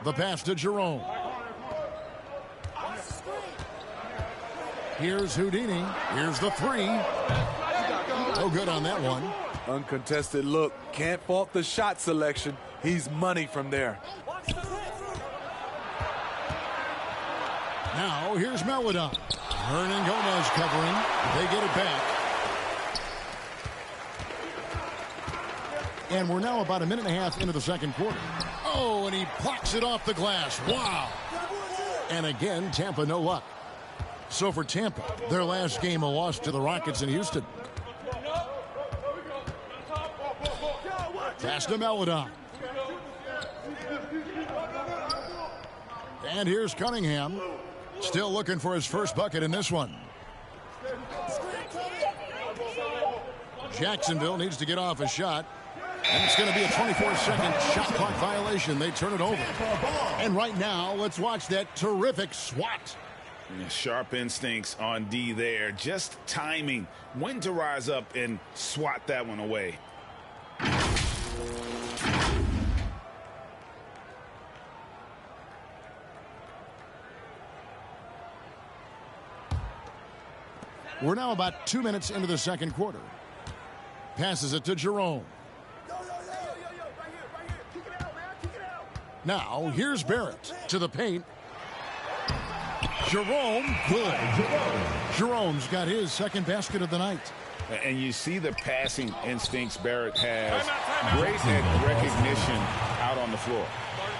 The pass to Jerome. Here's Houdini. Here's the 3. No good on that one. Uncontested look. Can't fault the shot selection. He's money from there. Now here's Maledon. Hernangomez covering. They get it back. And we're now about a minute and a half into the second quarter. Oh, and he blocks it off the glass. Wow. And again, Tampa no luck. So for Tampa, their last game a loss to the Rockets in Houston. Pass to Maledon. And here's Cunningham. Still looking for his first bucket in this one. Jacksonville needs to get off a shot. And it's going to be a 24-second shot clock violation. They turn it over. And right now, let's watch that terrific swat. Sharp instincts on D there. Just timing when to rise up and swat that one away. We're now about 2 minutes into the second quarter. Passes it to Jerome. Now, here's Barrett to the paint. Jerome, good. Jerome's got his second basket of the night. And you see the passing instincts Barrett has. Great at recognition out on the floor.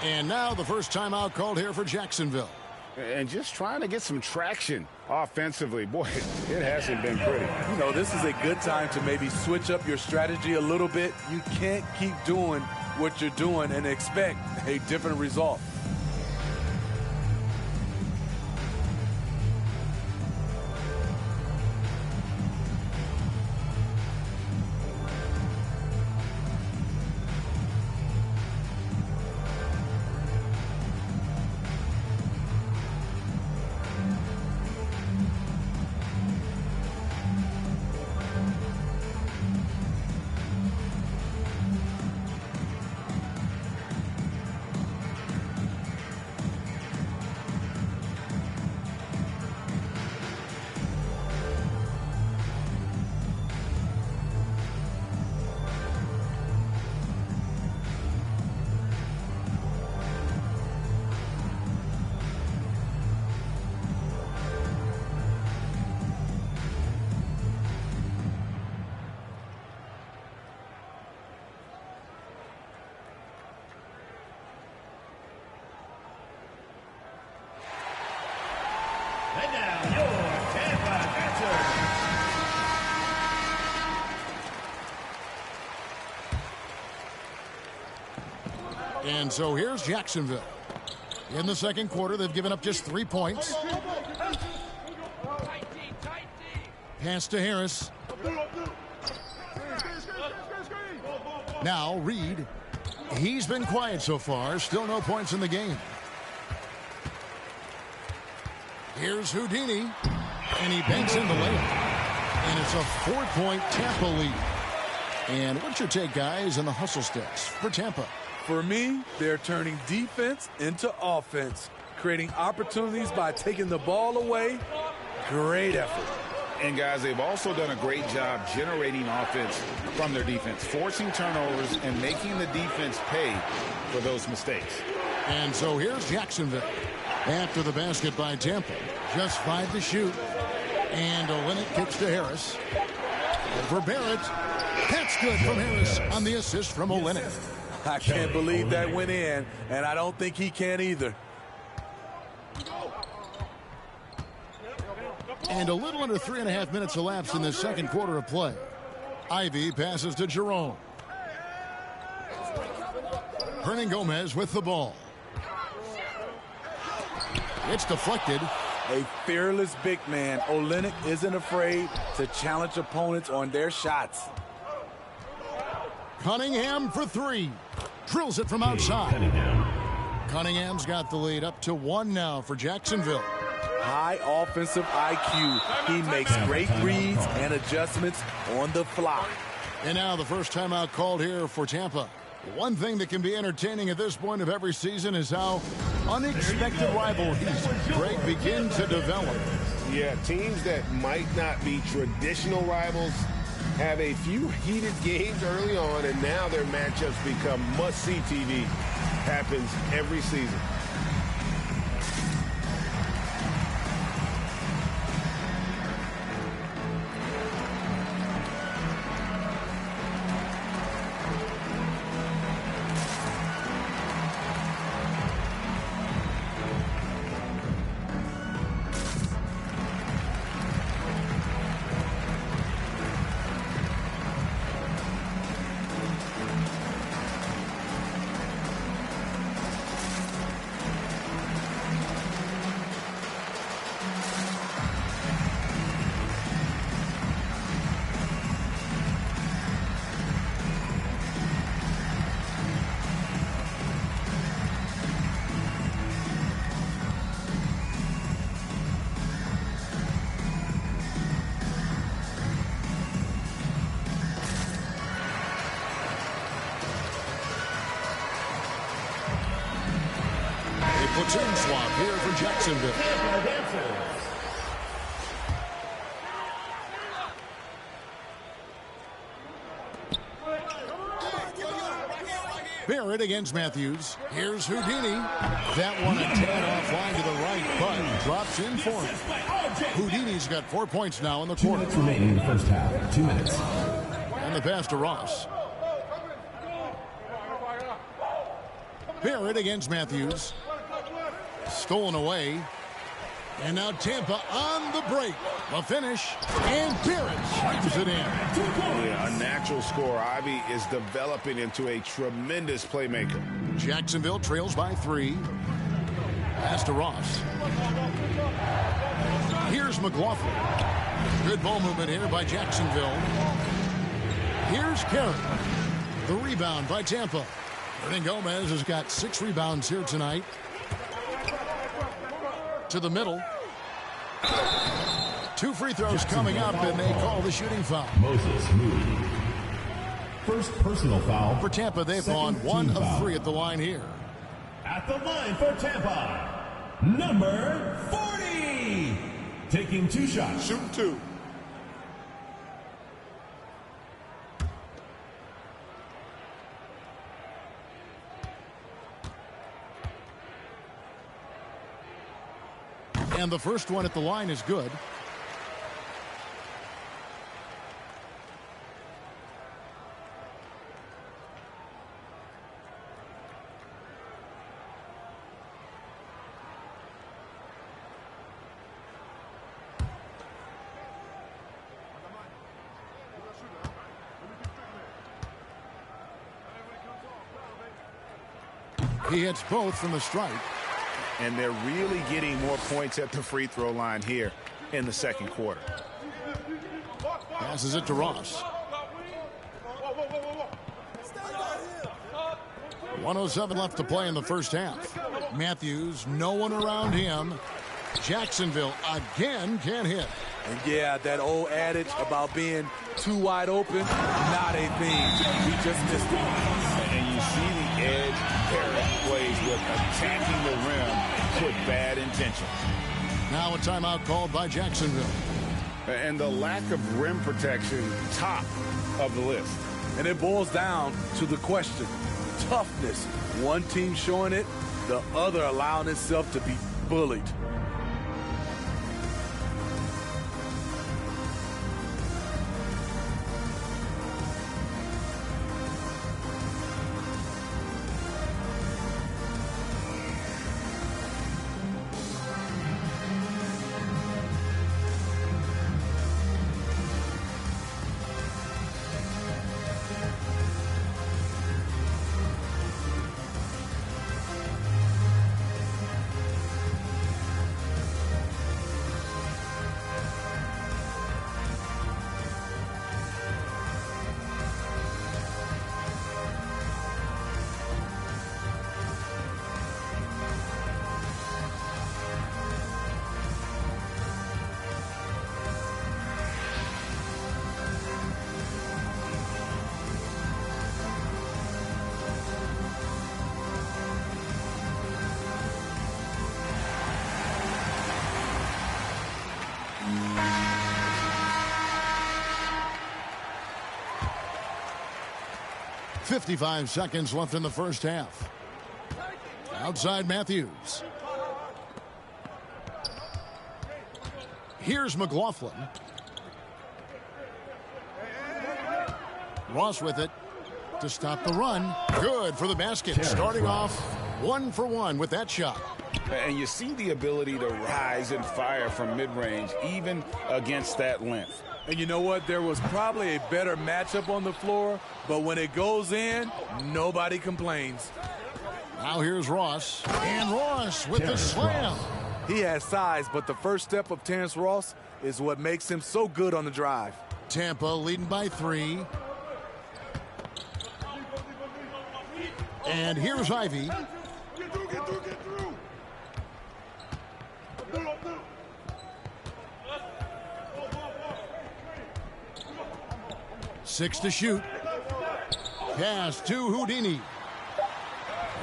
And now the first timeout called here for Jacksonville. And just trying to get some traction offensively. Boy, it hasn't been pretty. You know, this is a good time to maybe switch up your strategy a little bit. You can't keep doing what you're doing and expect a different result. And now, your Tampa answer. And so here's Jacksonville. In the second quarter, they've given up just 3 points. Pass to Harris. Now Reed. He's been quiet so far. Still no points in the game. Here's Houdini. And he banks in the layup. And it's a 4-point Tampa lead. And what's your take, guys, in the hustle sticks for Tampa? For me, they're turning defense into offense, creating opportunities by taking the ball away. Great effort. And, guys, they've also done a great job generating offense from their defense, forcing turnovers and making the defense pay for those mistakes. And so here's Jacksonville. After the basket by Tampa, just 5 to shoot. And Olynyk kicks to Harris. For Barrett, that's good from Harris on the assist from Olynyk. I can't believe that went in, and I don't think he can either. And a little under 3.5 minutes elapsed in the second quarter of play. Ivy passes to Jerome. Hernangomez with the ball. It's deflected. A fearless big man. Olynyk isn't afraid to challenge opponents on their shots. Cunningham for 3. Drills it from outside. Cunningham's got the lead up to 1 now for Jacksonville. High offensive IQ. He makes great reads and adjustments on the fly. And now the first timeout called here for Tampa. One thing that can be entertaining at this point of every season is how unexpected rivalries, Greg, begin to develop. Yeah, teams that might not be traditional rivals have a few heated games early on, and now their matchups become must-see TV. Happens every season. Team swap here for Jacksonville. Barrett against Matthews. Here's Houdini. That one a tad offline to the right, but drops in for him. Houdini's got 4 points now in the quarter. 2 minutes remaining in the first half. 2 minutes. And the pass to Ross. Barrett against Matthews. Stolen away. And now Tampa on the break. The finish. And Barrett slams it in. Yeah, a natural scorer. Ivy is developing into a tremendous playmaker. Jacksonville trails by 3. Pass to Ross. Here's McLaughlin. Good ball movement here by Jacksonville. Here's Carey. The rebound by Tampa. Hernangomez has got 6 rebounds here tonight. To the middle. 2 free throws coming up, and they call the shooting foul. Moses Moody. First personal foul. For Tampa, they've gone 1 of 3 at the line here. At the line for Tampa, number 40. Taking 2 shots. Shoot 2. And the first one at the line is good. He hits both from the stripe. And they're really getting more points at the free throw line here in the second quarter. Passes it to Ross. 1:07 left to play in the first half. Matthews, no one around him. Jacksonville again can't hit. And yeah, that old adage about being too wide open, not a thing. We just missed it. And you see the edge Barrett plays with attacking the rim with bad intention. Now a timeout called by Jacksonville. And the lack of rim protection, top of the list. And it boils down to the question. Toughness. One team showing it, the other allowing itself to be bullied. .55 seconds left in the first half. Outside Matthews. Here's McLaughlin. Ross with it to stop the run. Good for the basket. Starting off 1 for 1 with that shot. And you see the ability to rise and fire from mid-range, even against that length. And you know what? There was probably a better matchup on the floor, but when it goes in, nobody complains. Now here's Ross. And Ross with the slam. He has size, but the first step of Terrence Ross is what makes him so good on the drive. Tampa leading by 3. And here's Ivy. Get through. 6 to shoot. Pass to Houdini.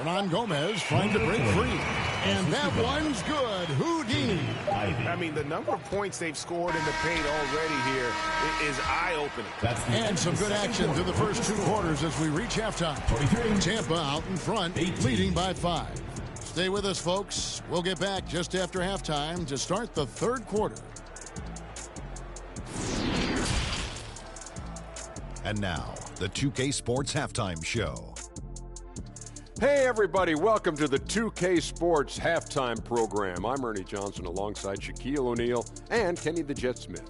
Hernangomez trying to break free. And that one's good. Houdini. I mean, the number of points they've scored in the paint already here is eye-opening. And some good action through the first 2 quarters as we reach halftime. Tampa out in front, leading by 5. Stay with us, folks. We'll get back just after halftime to start the 3rd quarter. And now, the 2K Sports Halftime Show. Hey, everybody. Welcome to the 2K Sports Halftime Program. I'm Ernie Johnson alongside Shaquille O'Neal and Kenny the Jet Smith.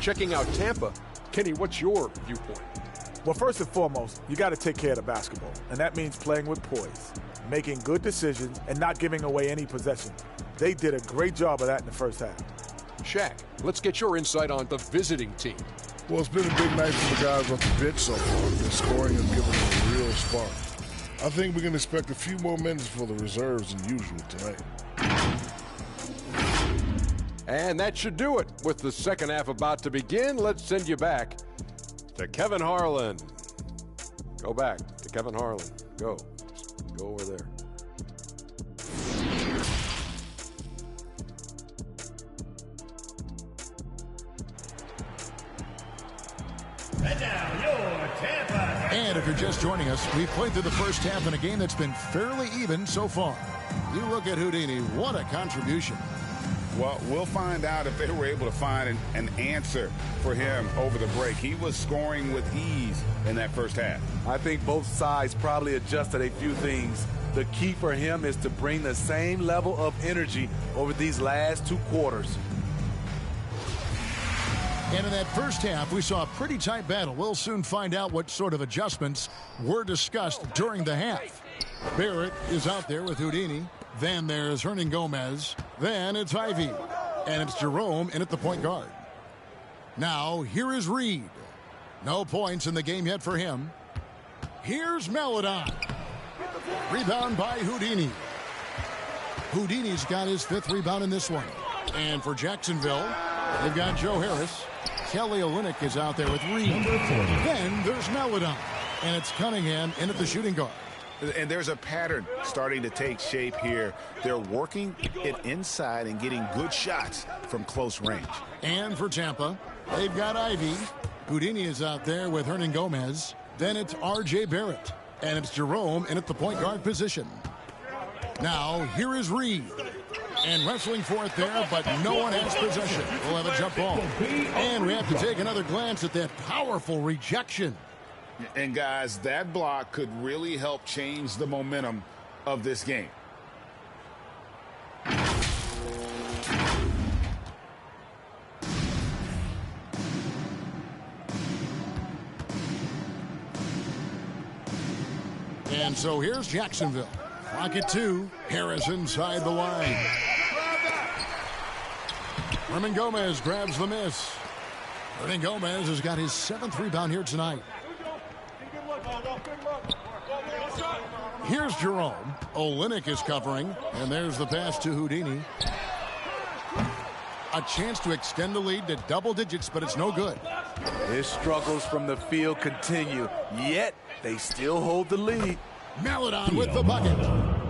Checking out Tampa. Kenny, what's your viewpoint? Well, first and foremost, you got to take care of the basketball, and that means playing with poise, making good decisions, and not giving away any possession. They did a great job of that in the first half. Shaq, let's get your insight on the visiting team. Well, it's been a big night for the guys off the bench so far. The scoring has given them a real spark. I think we can expect a few more minutes for the reserves than usual tonight. And that should do it. With the second half about to begin, let's send you back to Kevin Harlan. Go back to Kevin Harlan. Go over there. And if you're just joining us, we've played through the first half in a game that's been fairly even so far. You look at Houdini, what a contribution. Well, we'll find out if they were able to find an answer for him over the break. He was scoring with ease in that first half. I think both sides probably adjusted a few things. The key for him is to bring the same level of energy over these last 2 quarters. And in that first half, we saw a pretty tight battle. We'll soon find out what sort of adjustments were discussed during the half. Barrett is out there with Houdini. Then there's Hernangomez. Then it's Ivy. And it's Jerome in at the point guard. Now, here is Reed. No points in the game yet for him. Here's Maledon. Rebound by Houdini. Houdini's got his 5th rebound in this one. And for Jacksonville, they've got Joe Harris. Kelly Olynyk is out there with Reed. Then there's Maledon. And it's Cunningham in at the shooting guard. And there's a pattern starting to take shape here. They're working it inside and getting good shots from close range. And for Tampa, they've got Ivy. Houdini is out there with Hernangomez. Then it's R.J. Barrett. And it's Jerome in at the point guard position. Now, here is Reed. And wrestling for it there, but no one has possession. We'll have a jump ball. And we have to take another glance at that powerful rejection. And, guys, that block could really help change the momentum of this game. And so here's Jacksonville. Clock at 2. Harris inside the line. Hernangomez grabs the miss. Hernangomez has got his 7th rebound here tonight. Here's Jerome. Olynyk is covering. And there's the pass to Houdini. A chance to extend the lead to double digits, but it's no good. His struggles from the field continue, yet they still hold the lead. Maledon with the bucket.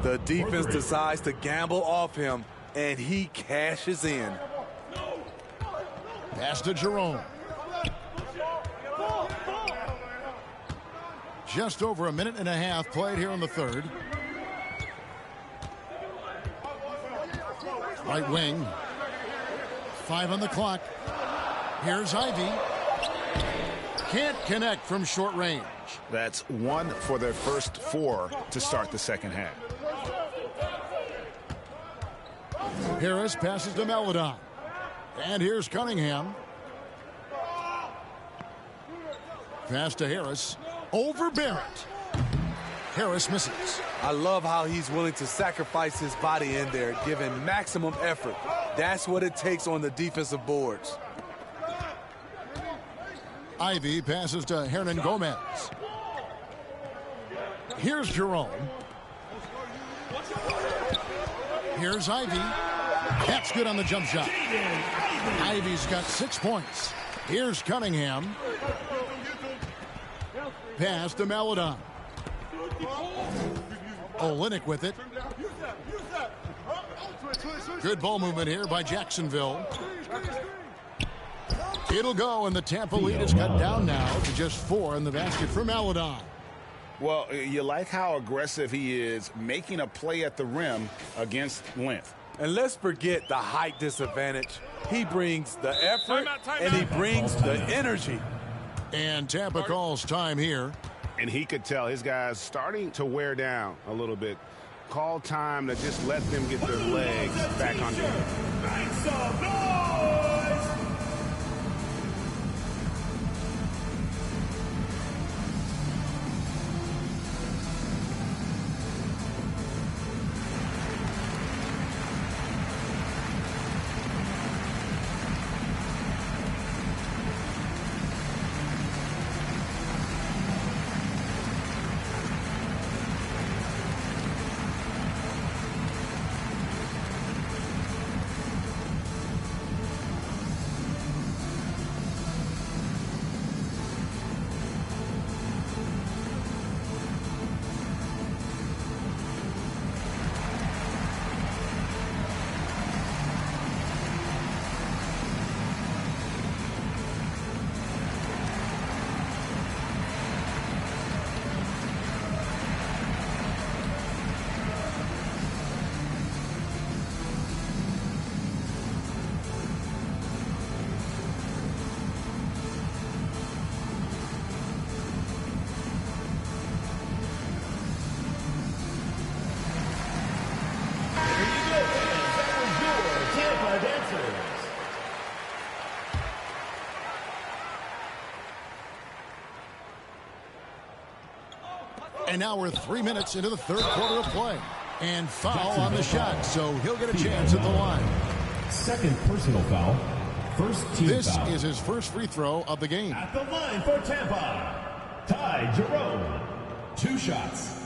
The defense decides to gamble off him, and he cashes in. Pass to Jerome. Just over a minute and a half played here in the 3rd. Right wing. 5 on the clock. Here's Ivy. Can't connect from short range. That's 1 for their first 4 to start the second half. Harris passes to Maledon. And here's Cunningham. Pass to Harris. Over Barrett. Harris misses. I love how he's willing to sacrifice his body in there, giving maximum effort. That's what it takes on the defensive boards. Ivy passes to Hernangomez. Here's Jerome. Here's Ivy. That's good on the jump shot. Ivy's got 6 points. Here's Cunningham. Pass to Maledon. Olynyk with it. Good ball movement here by Jacksonville. It'll go, and the Tampa lead is cut down now to just 4 in the basket for Maledon. Well, you like how aggressive he is, making a play at the rim against length. And let's forget the height disadvantage. He brings the effort, and he brings the energy. And Tampa calls time here. And he could tell his guys starting to wear down a little bit. Call time to just let them get their legs back on them. Make some noise! And now we're 3 minutes into the third quarter of play. And foul on the shot, so he'll get a chance at the line. Second personal foul. First team this foul. Is his first free throw of the game. At the line for Tampa, Ty Jerome. 2 shots.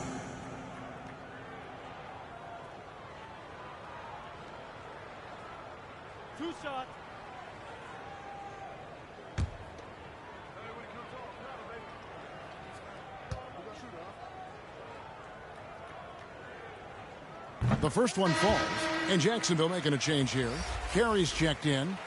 The first one falls, and Jacksonville making a change here. Carey's checked in.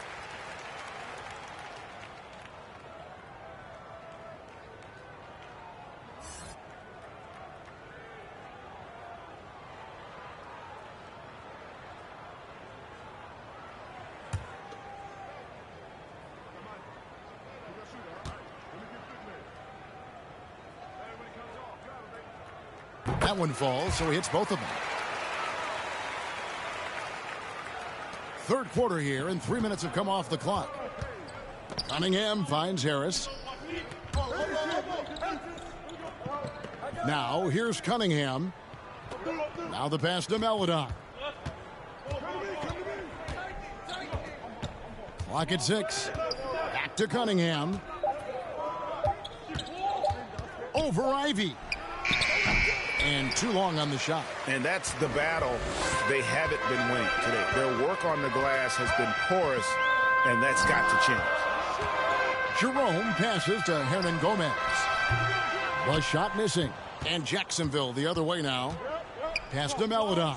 That one falls, so he hits both of them. Third quarter here, and 3 minutes have come off the clock. Cunningham finds Harris. Now, here's Cunningham. Now the pass to Maledon. Clock at 6. Back to Cunningham. Over Ivy. And too long on the shot. And that's the battle they haven't been winning today. Their work on the glass has been porous, and that's got to change. Jerome passes to Hernan Gomez. The shot missing. And Jacksonville the other way now. Pass to Maledon.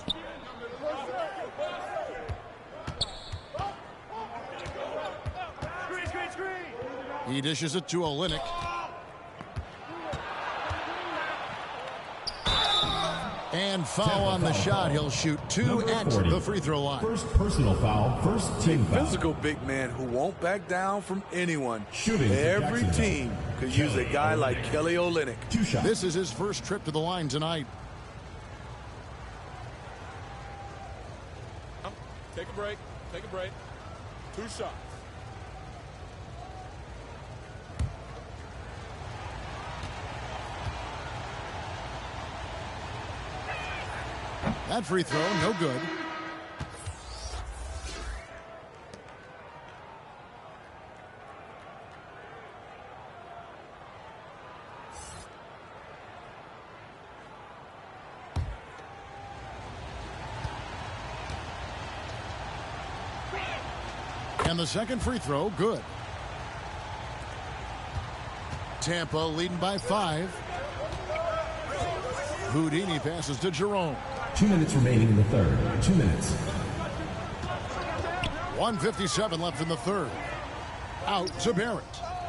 He dishes it to Olynyk. And foul on the shot. He'll shoot 2 at the free throw line. First personal foul, first team foul. Physical big man who won't back down from anyone. Shooting Every team could use a guy like Kelly Olynyk. 2 shots. This is his first trip to the line tonight. Take a break. Take a break. 2 shots. That free throw, no good. And the second free throw, good. Tampa leading by 5. Houdini passes to Jerome. 2 minutes remaining in the third. 2 minutes. 1:57 left in the third. Out to Barrett.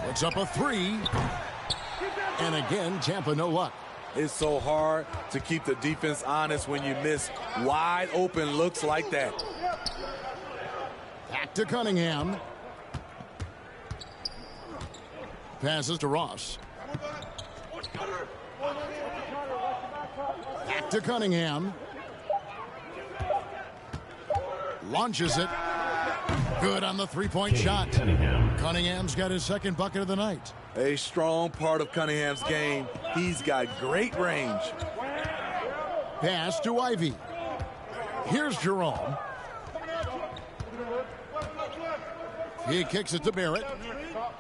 Puts up a three. And again, Tampa no luck. It's so hard to keep the defense honest when you miss wide open looks like that. Back to Cunningham. Passes to Ross. Back to Cunningham. Launches it. Good on the three-point shot. Cunningham's got his second bucket of the night. A strong part of Cunningham's game. He's got great range. Pass to Ivy. Here's Jerome. He kicks it to Barrett.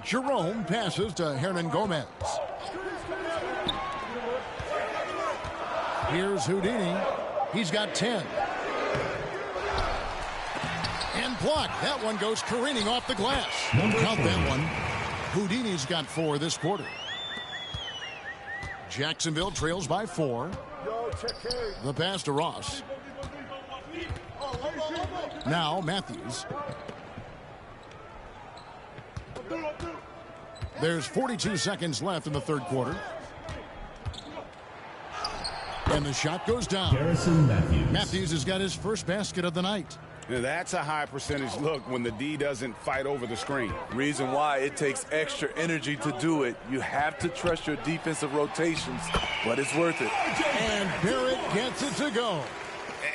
Jerome passes to Hernan Gomez. Here's Houdini. He's got 10. And blocked. That one goes careening off the glass. Count that one. Houdini's got 4 this quarter. Jacksonville trails by 4. The pass to Ross. Now Matthews. There's 42 seconds left in the third quarter. And the shot goes down. Garrison Matthews. Matthews has got his first basket of the night. That's a high percentage look when the D doesn't fight over the screen. Reason why it takes extra energy to do it. You have to trust your defensive rotations, but it's worth it. And Barrett gets it to go.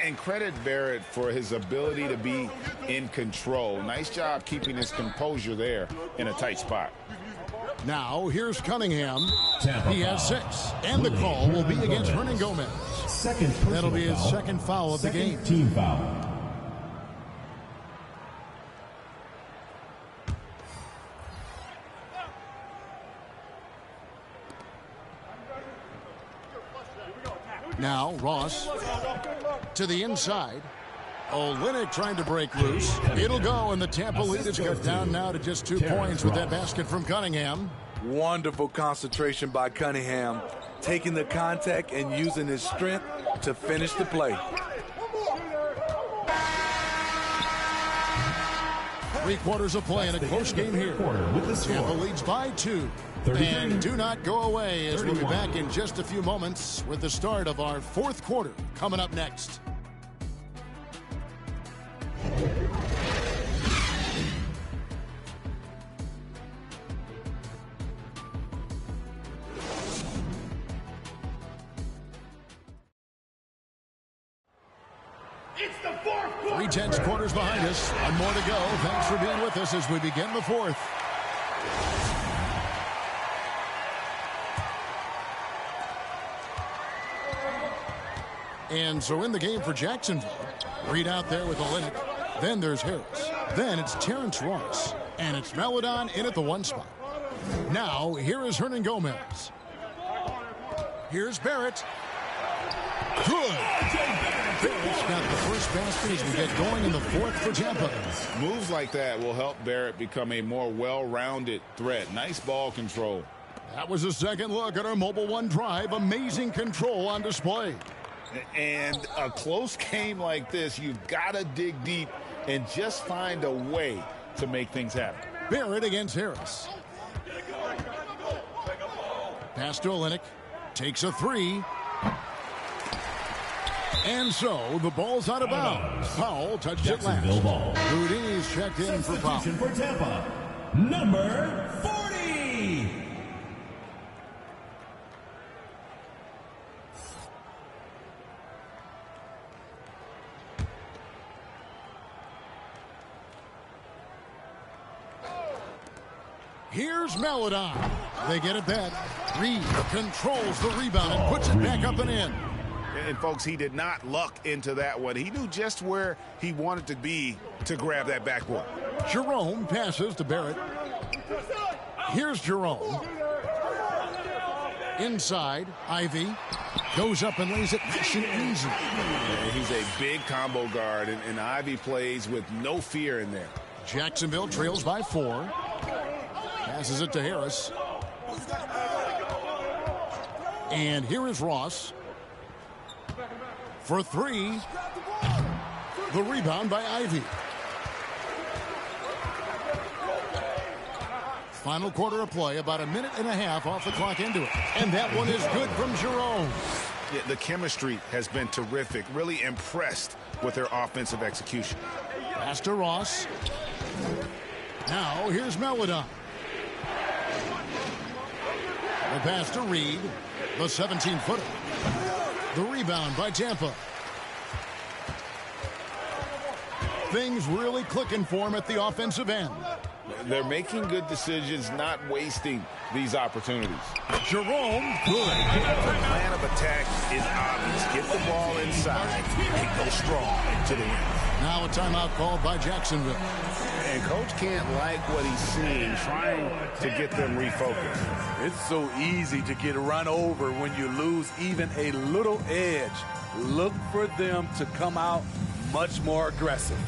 And credit Barrett for his ability to be in control. Nice job keeping his composure there in a tight spot. Now here's Cunningham. He has 6. And the call will be against Hernan Gomez. That'll be his second foul of the game. Team foul. Now Ross to the inside. Olynyk trying to break loose. It'll go, and the Tampa lead is cut down now to just 2 points with that basket from Cunningham. Wonderful concentration by Cunningham, taking the contact and using his strength to finish the play. 3 quarters of play in a close game here. Tampa leads by 2. And do not go away, as we'll be back in just a few moments with the start of our fourth quarter coming up next. It's the fourth quarter. 3 tense quarters behind us. One more to go. Thanks for being with us as we begin the fourth. And so in the game for Jacksonville, Reed out there with Olynyk. Then there's Harris. Then it's Terrence Ross. And it's Maledon in at the 1 spot. Now, here is Hernan Gomez. Here's Barrett. Good. Barrett's got the first basket as we get going in the fourth for Tampa. Moves like that will help Barrett become a more well-rounded threat. Nice ball control. That was a second look at our Mobile One drive. Amazing control on display. And a close game like this, you've got to dig deep and just find a way to make things happen. Barrett against Harris. Pass to Olynyk. Takes a 3. And so the ball's out of bounds. Powell touched it last. Houdini's checked in for foul. For Tampa, number 40. Here's Maledon. They get it back. Reed controls the rebound and puts it back up and in. And, folks, he did not luck into that one. He knew just where he wanted to be to grab that backboard. Jerome passes to Barrett. Here's Jerome. Inside, Ivy goes up and lays it nice and easy. And he's a big combo guard, and Ivy plays with no fear in there. Jacksonville trails by 4. Passes it to Harris. And here is Ross. For 3. The rebound by Ivy. Final quarter of play, about a minute and a half off the clock into it. And that one is good from Jerome. Yeah, the chemistry has been terrific. Really impressed with their offensive execution. Pass to Ross. Now here's Melodon. The pass to Reed. The 17-footer. The rebound by Tampa. Things really clicking for him at the offensive end. They're making good decisions, not wasting these opportunities. Jerome, good. The plan of attack is obvious. Get the ball inside and go strong to the end. Now a timeout called by Jacksonville. And Coach can't like what he's seeing, trying to get them refocused. It's so easy to get run over when you lose even a little edge. Look for them to come out much more aggressive.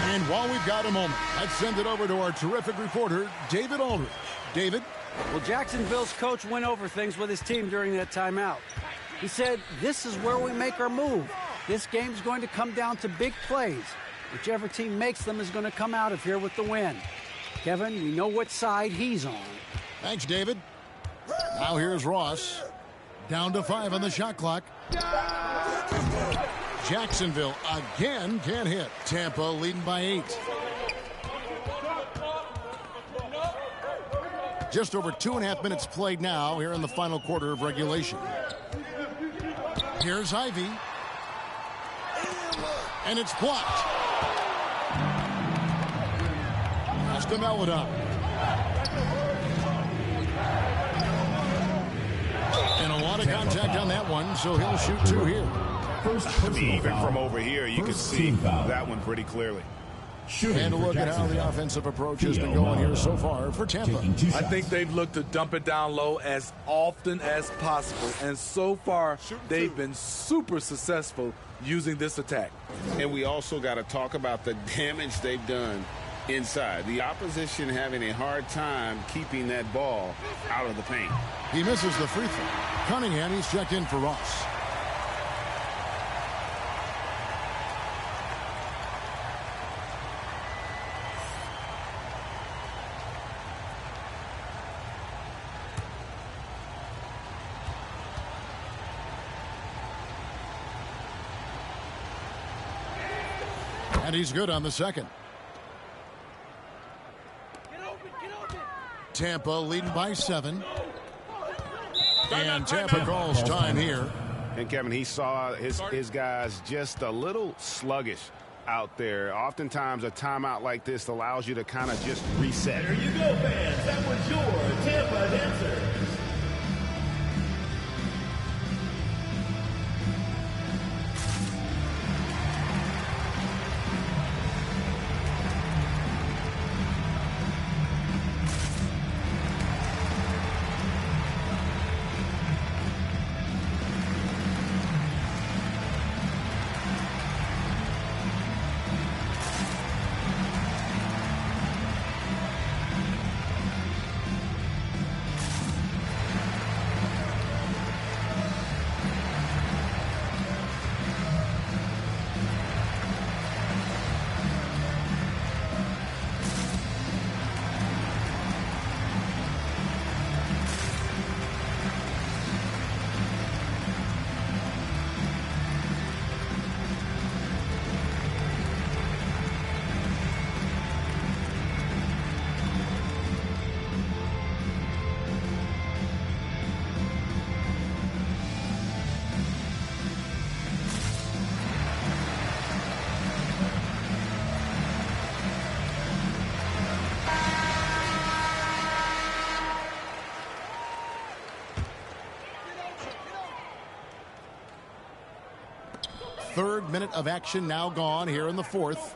And while we've got a moment, let's send it over to our terrific reporter, David Aldridge. David? Well, Jacksonville's coach went over things with his team during that timeout. He said, this is where we make our move. This game's going to come down to big plays. Whichever team makes them is going to come out of here with the win. Kevin, we know what side he's on. Thanks, David. Now here's Ross. Down to 5 on the shot clock. Jacksonville again can't hit. Tampa leading by 8. Just over 2.5 minutes played now here in the final quarter of regulation. Here's Ivy. And it's blocked. Pass to Melodon. And a lot of contact on that one, so he'll shoot 2 here. Even from over here, you can see that one pretty clearly. And a look at how the offensive approach has been going here so far for Tampa. I think they've looked to dump it down low as often as possible. And so far, they've been super successful using this attack. And we also got to talk about the damage they've done inside. The opposition having a hard time keeping that ball out of the paint. He misses the free throw. Cunningham, he's checked in for Ross. And he's good on the second. Tampa leading by 7. And Tampa calls time here. And Kevin, he saw his guys just a little sluggish out there. Oftentimes a timeout like this allows you to kind of just reset. There you go, fans. That was your Tampa Dancers. third minute of action now gone here in the fourth.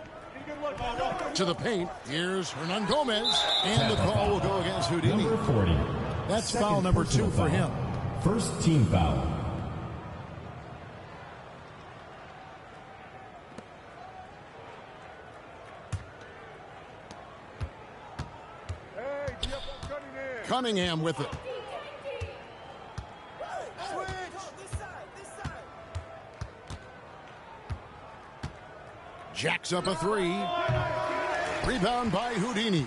To the paint. Here's Hernan Gomez. And the call will go against Houdini. Number 40. That's foul number 2 for him. First team foul. Cunningham with it. Jacks up a three. Rebound by Houdini.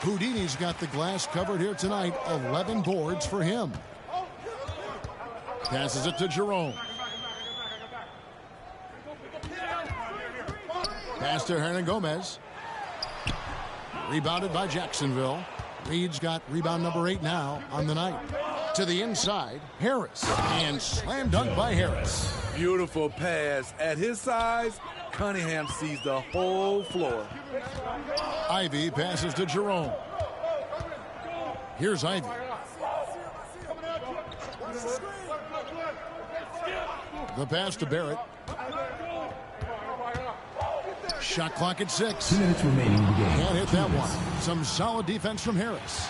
Houdini's got the glass covered here tonight. 11 boards for him. Passes it to Jerome. Pass to Hernan Gomez. Rebounded by Jacksonville. Reed's got rebound number 8 now on the night. To the inside, Harris. And slam dunk by Harris. Beautiful pass. At his size, Cunningham sees the whole floor. Ivy passes to Jerome. Here's Ivy. The pass to Barrett. Shot clock at 6. 2 minutes remaining in the game. Can't hit that one. Some solid defense from Harris.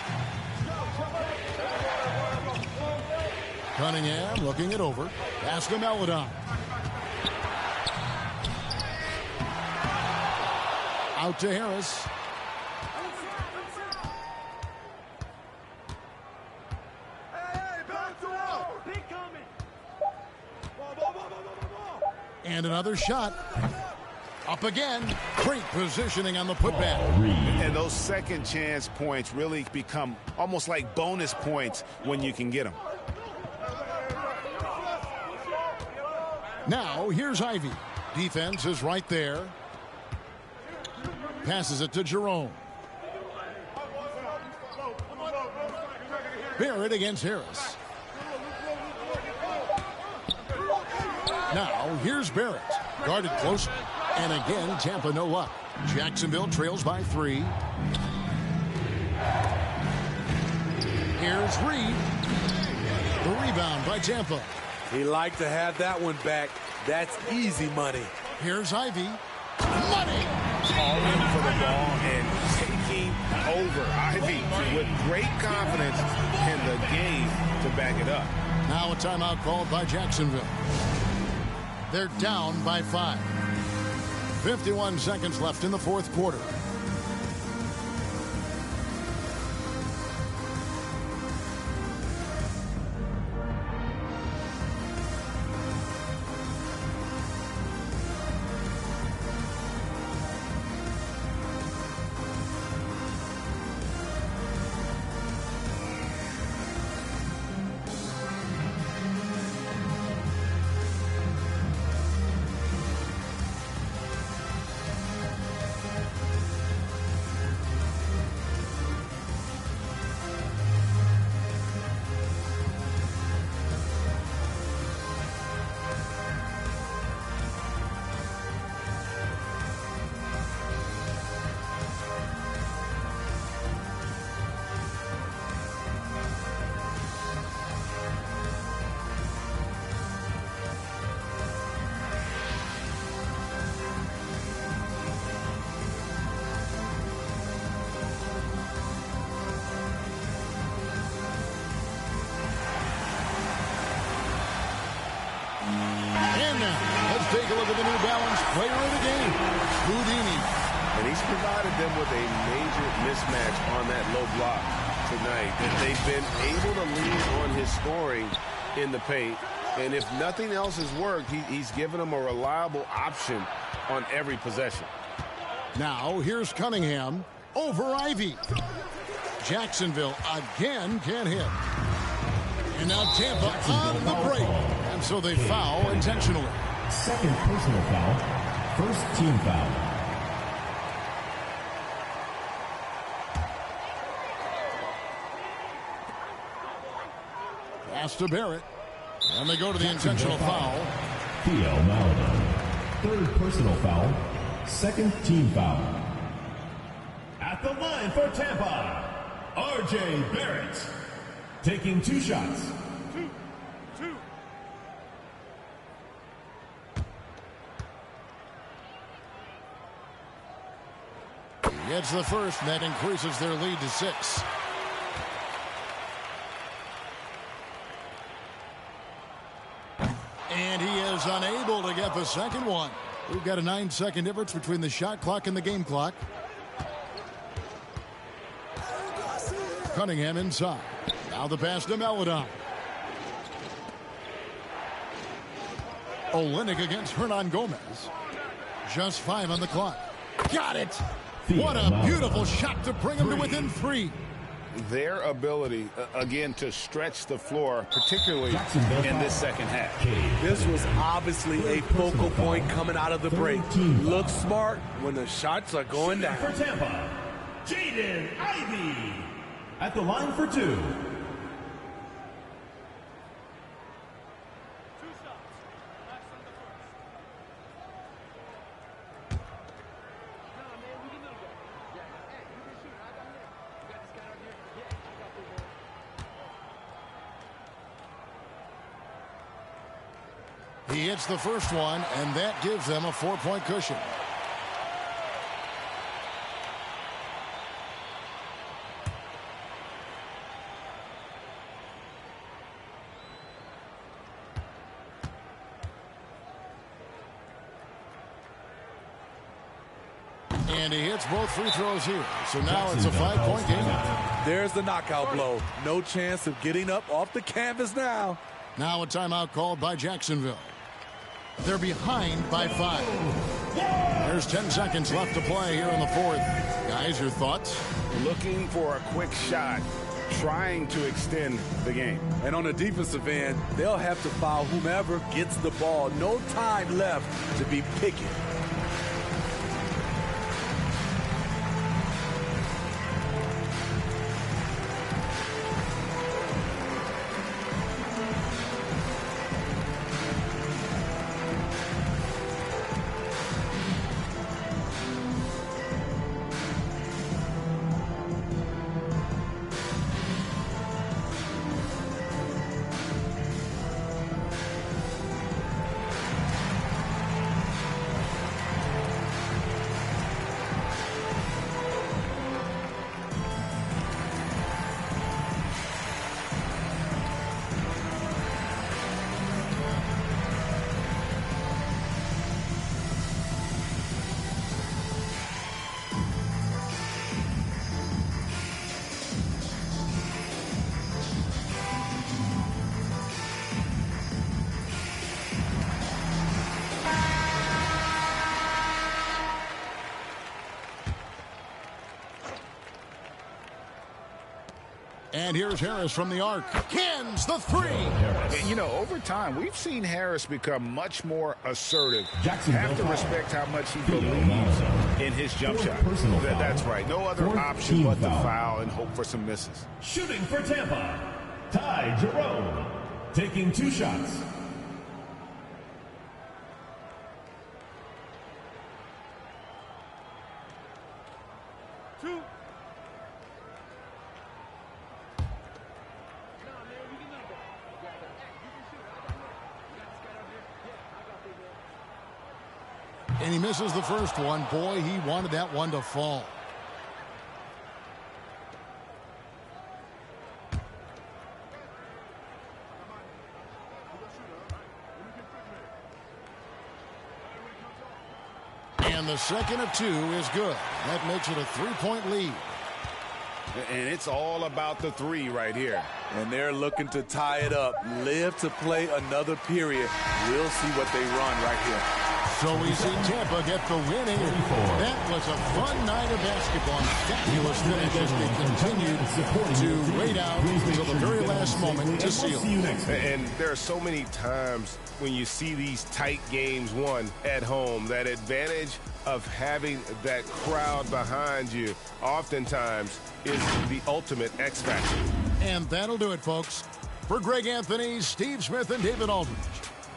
Cunningham looking it over. Pass to Maladon. Out to Harris. And another shot. Up again. Great positioning on the putback. And those second chance points really become almost like bonus points when you can get them. Now, here's Ivy. Defense is right there. Passes it to Jerome. Barrett against Harris. Now, here's Barrett. Guarded closely. And again, Tampa no luck. Jacksonville trails by 3. Here's Reed. The rebound by Tampa. He liked to have that one back. That's easy money. Here's Ivy. Money! All in for the ball and taking over. Ivy with great confidence in the game to back it up. Now a timeout called by Jacksonville. They're down by 5. 51 seconds left in the fourth quarter. Take a look at the New Balance player of the game, Houdini. And he's provided them with a major mismatch on that low block tonight. And they've been able to lean on his scoring in the paint. And if nothing else has worked, he's given them a reliable option on every possession. Now, here's Cunningham over Ivy. Jacksonville again can't hit. And now Tampa on the break. And so they foul intentionally. Second personal foul. First team foul. Pass to Barrett. And they go to the intentional foul. Theo Maladon. Third personal foul. Second team foul. At the line for Tampa, R.J. Barrett. Taking 2 shots. He gets the first, and that increases their lead to 6. And he is unable to get the second one. We've got a 9-second difference between the shot clock and the game clock. Cunningham inside. Now the pass to Maledon. Olynyk against Hernan Gomez. Just 5 on the clock. Got it! What a beautiful shot to bring him to within 3. Their ability, again, to stretch the floor, particularly in this second half. This was obviously a focal point coming out of the break. Look smart when the shots are going down. For Tampa, Jaden Ivey at the line for 2. He hits the first one, and that gives them a 4-point cushion. And he hits both free throws here. So now it's a 5-point game. There's the knockout blow. No chance of getting up off the canvas now. Now a timeout called by Jacksonville. They're behind by 5. There's 10 seconds left to play here in the 4th. Guys, your thoughts? Looking for a quick shot, trying to extend the game. And on the defensive end, they'll have to foul whomever gets the ball. No time left to be picky. And here's Harris from the arc. Cans the 3. You know, over time, we've seen Harris become much more assertive. Have to respect how much he believes in his jump shot. That's right. No other option but to foul and hope for some misses. Shooting for Tampa, Ty Jerome, taking 2 shots. And he misses the first one. Boy, he wanted that one to fall. And the second of 2 is good. That makes it a 3-point lead. And it's all about the 3 right here. And they're looking to tie it up. Live to play another period. We'll see what they run right here. So we see Tampa get the win here. That was a fun night of basketball. Fabulous finish as they continued to wait out until the very last moment to seal. And there are so many times when you see these tight games won at home, that advantage of having that crowd behind you oftentimes is the ultimate X factor. And that'll do it, folks. For Greg Anthony, Steve Smith, and David Aldridge,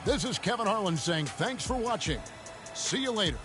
this is Kevin Harlan saying thanks for watching. See you later.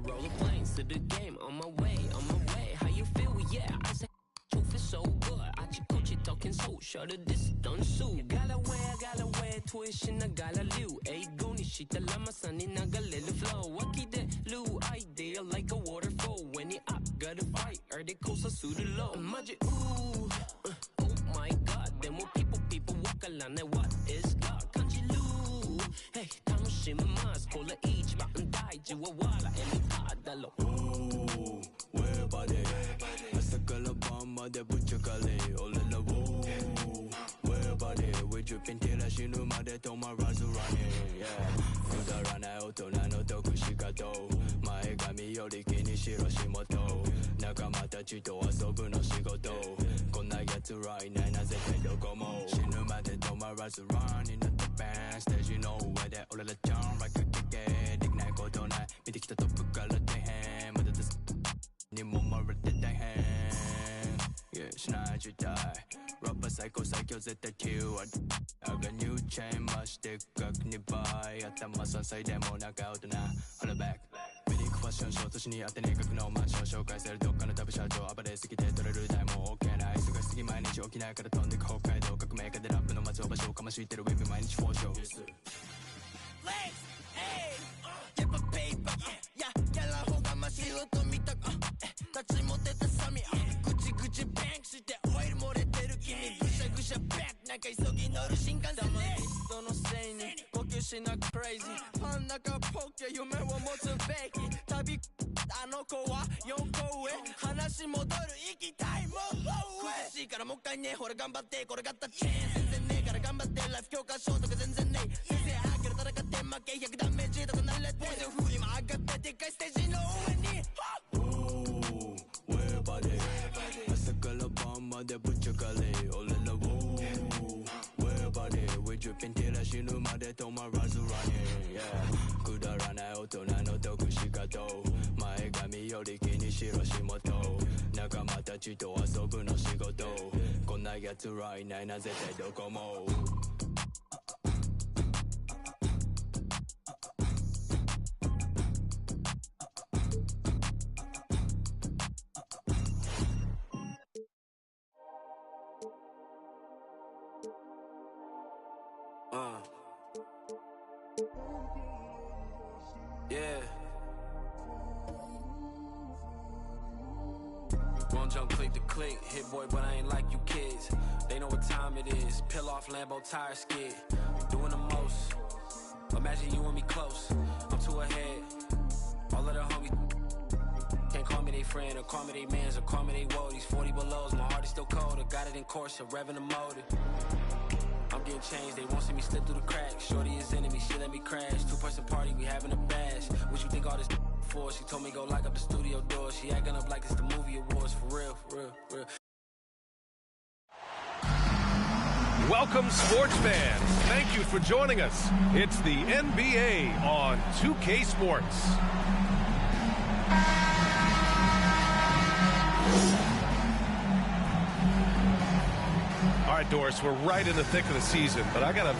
Rollerblades to the game, on my way. How you feel? Yeah, I say truth is so good. talking so shut the distance su Galaway tuition na galaliw Ay guni shita lama sani na galil flow Waki de lu idea like a waterfall When it up gotta fight or they coast a suit low Magic ooh oh my god then more people walk along what is God kanji lu Hey tanoshimasu kola each mountain dai jiwawala and kadalo Ooh where body Asakala bama de buchakale olala woo Where body we dripping till I shinu made to my razu running yeah Kudarana otona no tokushikato Mae gami yori kini shirashimoto Nakamata chito asobu no shigoto Konna yatsu right now na zete dokomo Shinu made to my razu running at the band stage you know where that all of the jump like a kick it Ignite go don't I Miti kita topu kala te ham Mada this Ni mama rete te ham Yeah, snide you die Rubber psycho zeta Q I got new chain much stick up nearby At the muscle side demo knock out na on the back Many questions short to shini at the neck of no man show guys they're dog on the double shot about a sticky to the demo okay I so got sticky mind joke in I got a ton the coke I don't make it up no matter what show come sweet with me mind for show Legs hey get a paper yeah yalla hoga mashiroto mita tatsimote tasami gucci bank shite oil moreteru kimi gusha back naka isogi noru shinkansen ne Damagisto no sei ni kokyu shina crazy fan naka poke yume wo motsu fake tabi anoko wa yonko ue hanashi modoru ikitai mo kushii kara mokkai ne hora ganbatte koregatta chance zenzen ne kara ganbatte life kyoka shotoka zenzen nei sensei akeru tarakatte make 100 damage とかなれて振りも上がってでかいステージの上にWhere body Asakala bama de buchakale olala woo Where body we dripping till I shinu made to my razu running yeah Kudarana otona no tokushikato Mae gami yori kini shirashimoto Nakamata chito asobu no shigoto Konna yatsu right now na zete dokomo Yeah. Won't jump click to click, hit boy, but I ain't like you kids. They know what time it is. Peel off Lambo tire skid. Doing the most. Imagine you and me close. I'm too ahead. All of the homies can't call me they friend or call me they mans or call me they woadies. 40 belows, my heart is still cold. I got it in course, revving the motor. I'm getting changed, they won't see me slip through the cracks. Shorty is enemy, she let me crash. Two-person party, we having a bash. What you think all this for? She told me go lock up the studio door. She acting up like it's the movie awards. For real, for real, for real. Welcome, sports fans. Thank you for joining us. It's the NBA on 2K Sports. All right, Doris, we're right in the thick of the season, but I got a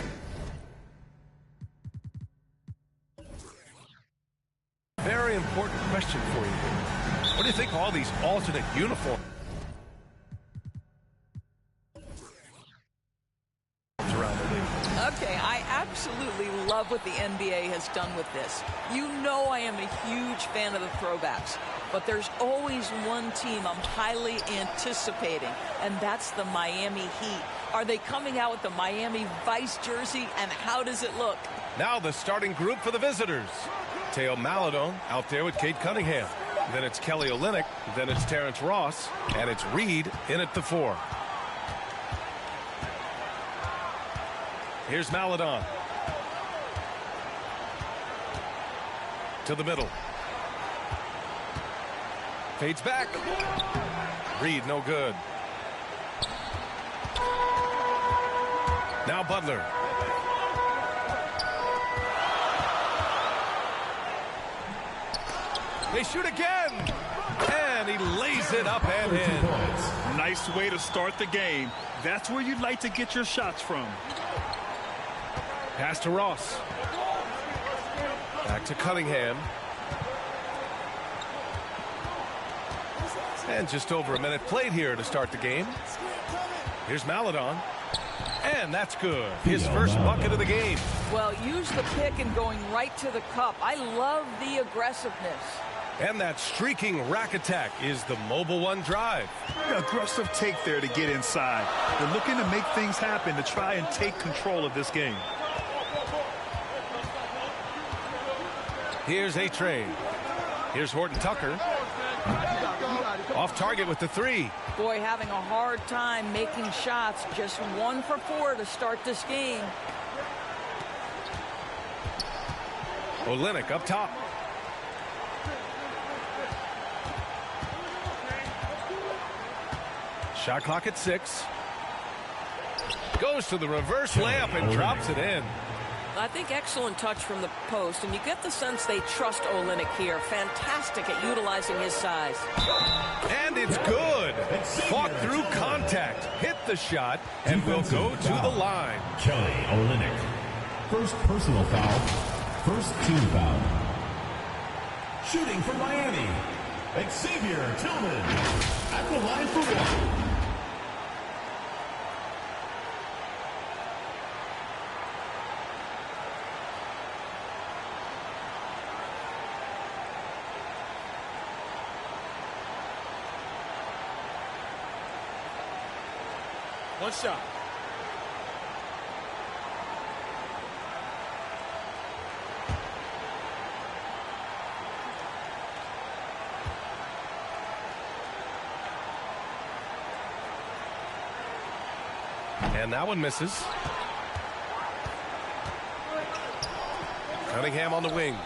very important question for you. What do you think of all these alternate uniforms around the league? Okay, I absolutely love what the NBA has done with this. You know I am a huge fan of the throwbacks, but there's always one team I'm highly anticipating, and that's the Miami Heat. Are they coming out with the Miami Vice jersey, and how does it look? Now the starting group for the visitors. Theo Maledon out there with Cade Cunningham. Then it's Kelly Olynyk. Then it's Terrence Ross. And it's Reed in at the 4. Here's Maladon. To the middle. Fades back. Reed, no good. Now Butler. They shoot again. And he lays it up and in. Nice way to start the game. That's where you'd like to get your shots from. Pass to Ross. Back to Cunningham. And just over a minute played here to start the game. Here's Maladon. And that's good. His first bucket of the game. Well, use the pick and going right to the cup. I love the aggressiveness. And that streaking rack attack is the Mobile One drive. Aggressive take there to get inside. They're looking to make things happen to try and take control of this game. Here's A-Train. Here's Horton Tucker. Off target with the three. Boy, having a hard time making shots. Just 1 for 4 to start this game. Olynyk up top. Shot clock at 6. Goes to the reverse layup and drops it in. I think excellent touch from the post, and you get the sense they trust Olynyk here. Fantastic at utilizing his size. And it's good. Fought through contact, hit the shot, and will go to the line. Kelly Olynyk. First personal foul. First team foul. Shooting for Miami, Xavier Tillman. At the line for one. One shot. And that one misses. Cunningham on the wing.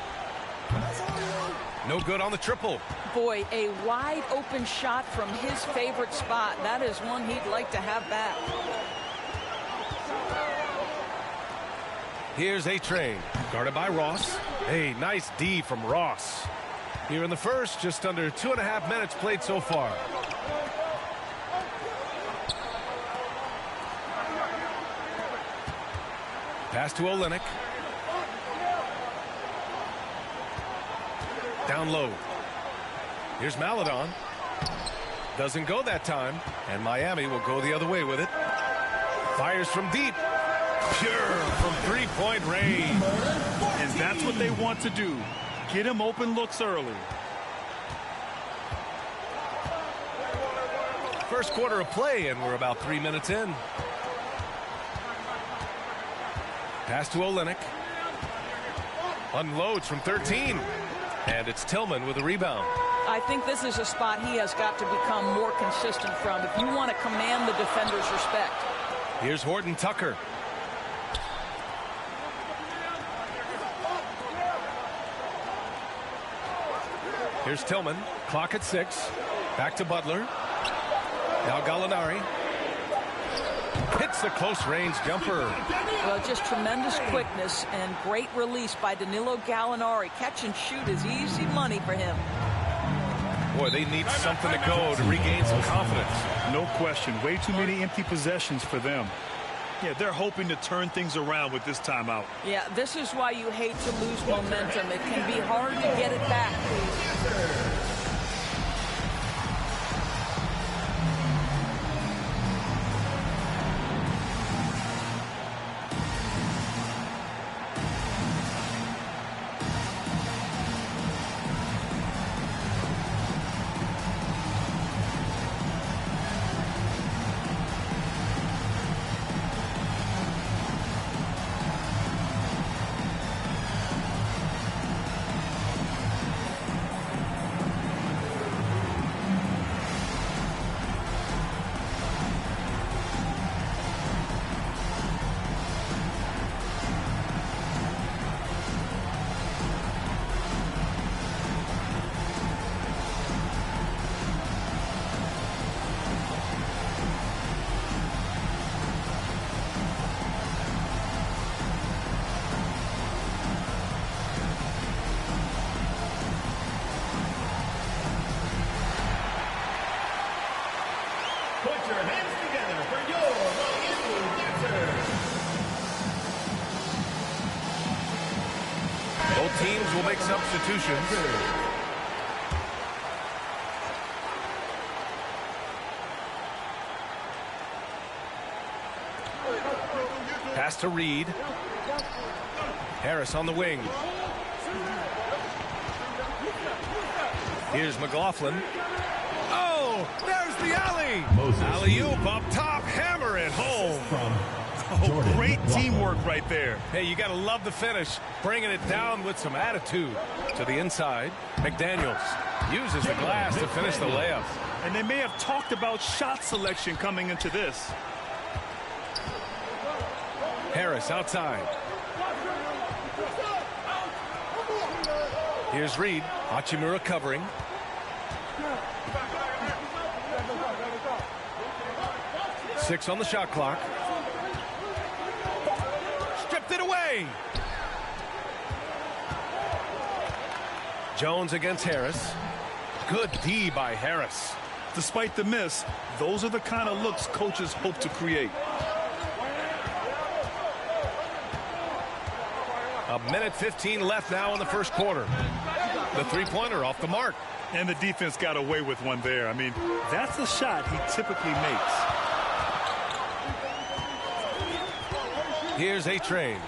No good on the triple. Boy, a wide open shot from his favorite spot. That is one he'd like to have back. Here's A-Train, guarded by Ross. A nice D from Ross. Here in the first, just under 2.5 minutes played so far. Pass to Olynyk. Down low. Here's Maladon. Doesn't go that time, and Miami will go the other way with it. Fires from deep. Pure from three-point range. And that's what they want to do. Get him open looks early. First quarter of play, and we're about 3 minutes in. Pass to Olynyk. Unloads from 13. And it's Tillman with a rebound. I think this is a spot he has got to become more consistent from if you want to command the defender's respect. Here's Horton Tucker. Here's Tillman. Clock at 6. Back to Butler. Now Gallinari. Hits the close-range jumper. Well, just tremendous quickness and great release by Danilo Gallinari. Catch and shoot is easy money for him. Boy, they need something to go to regain some confidence. No question. Way too many empty possessions for them. Yeah, they're hoping to turn things around with this timeout. Yeah, this is why you hate to lose momentum. It can be hard to get it back. will make substitutions. Pass to Reed. Harris on the wing. Here's McLaughlin. Oh, there's the alley. Alley-oop up top, hammer it home. Oh, great teamwork right there. Hey, you got to love the finish. Bringing it down with some attitude. To the inside, McDaniels uses the glass to finish the layup. And they may have talked about shot selection coming into this. Harris outside. Here's Reed. Hachimura covering. Six on the shot clock. Stripped it away. Jones against Harris. Good D by Harris. Despite the miss, those are the kind of looks coaches hope to create. A minute 15 left now in the first quarter. The three-pointer off the mark. And the defense got away with one there. I mean, that's a shot he typically makes. Here's A-Train.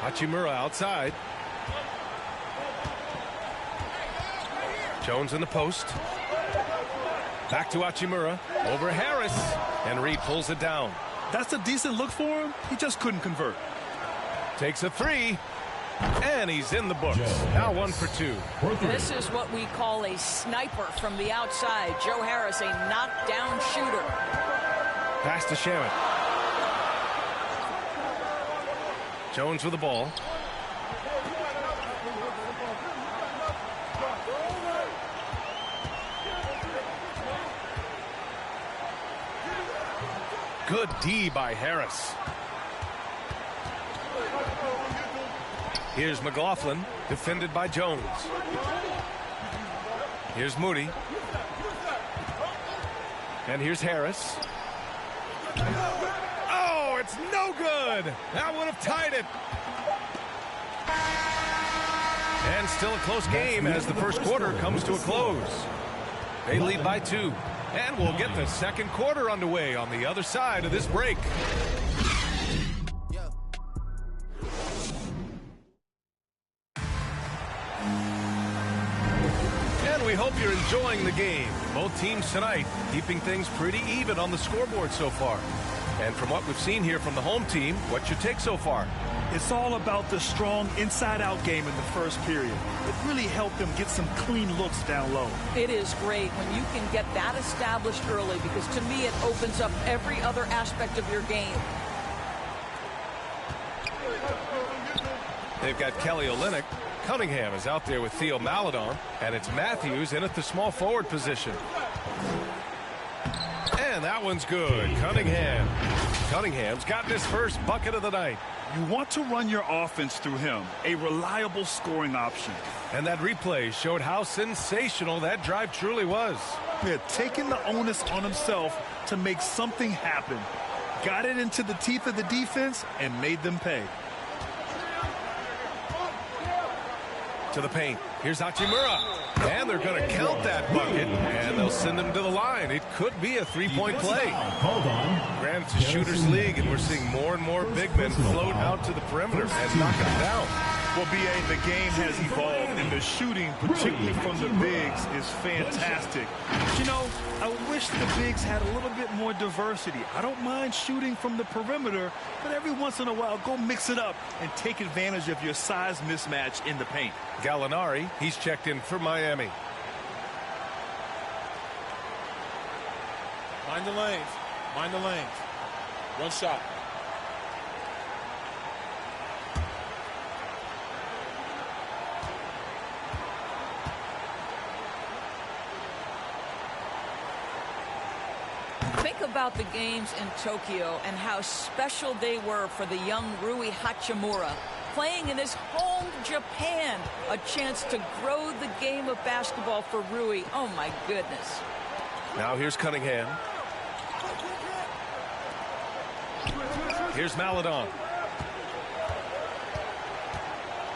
Hachimura outside. Jones in the post. Back to Hachimura. Over Harris. And Reed pulls it down. That's a decent look for him. He just couldn't convert. Takes a three. And he's in the books. Now 1 for 2. This is what we call a sniper from the outside. Joe Harris, a knockdown shooter. Pass to Shamet. Jones with the ball. Good D by Harris. Here's McLaughlin, defended by Jones. Here's Moody. And here's Harris. Oh, it's no good. That would have tied it. And still a close game as the first quarter comes to a close. They lead by 2. And we'll get the second quarter underway on the other side of this break. And we hope you're enjoying the game. Both teams tonight keeping things pretty even on the scoreboard so far. And from what we've seen here from the home team, what's your take so far? It's all about the strong inside-out game in the first period. It really helped them get some clean looks down low. It is great when you can get that established early because to me it opens up every other aspect of your game. They've got Kelly Olynyk. Cunningham is out there with Theo Maledon, and it's Matthews in at the small forward position. And that one's good. Cunningham's gotten his first bucket of the night. You want to run your offense through him, a reliable scoring option. And that replay showed how sensational that drive truly was. Yeah, taking the onus on himself to make something happen. Got it into the teeth of the defense and made them pay. To the paint. Here's Hachimura. And they're going to count that bucket, and they'll send him to the line. It could be a three-point play. Granted, it's a shooter's league, and we're seeing more and more big men float out to the perimeter and knock them down. Well, B.A., the game has evolved, and the shooting, particularly from the bigs, is fantastic. You know, I wish the bigs had a little bit more diversity. I don't mind shooting from the perimeter, but every once in a while, go mix it up and take advantage of your size mismatch in the paint. Gallinari, he's checked in for Miami. Mind the lanes. Mind the lanes. One shot. Think about the games in Tokyo and how special they were for the young Rui Hachimura. Playing in his home Japan, a chance to grow the game of basketball for Rui. Oh, my goodness. Now here's Cunningham. Here's Maledon.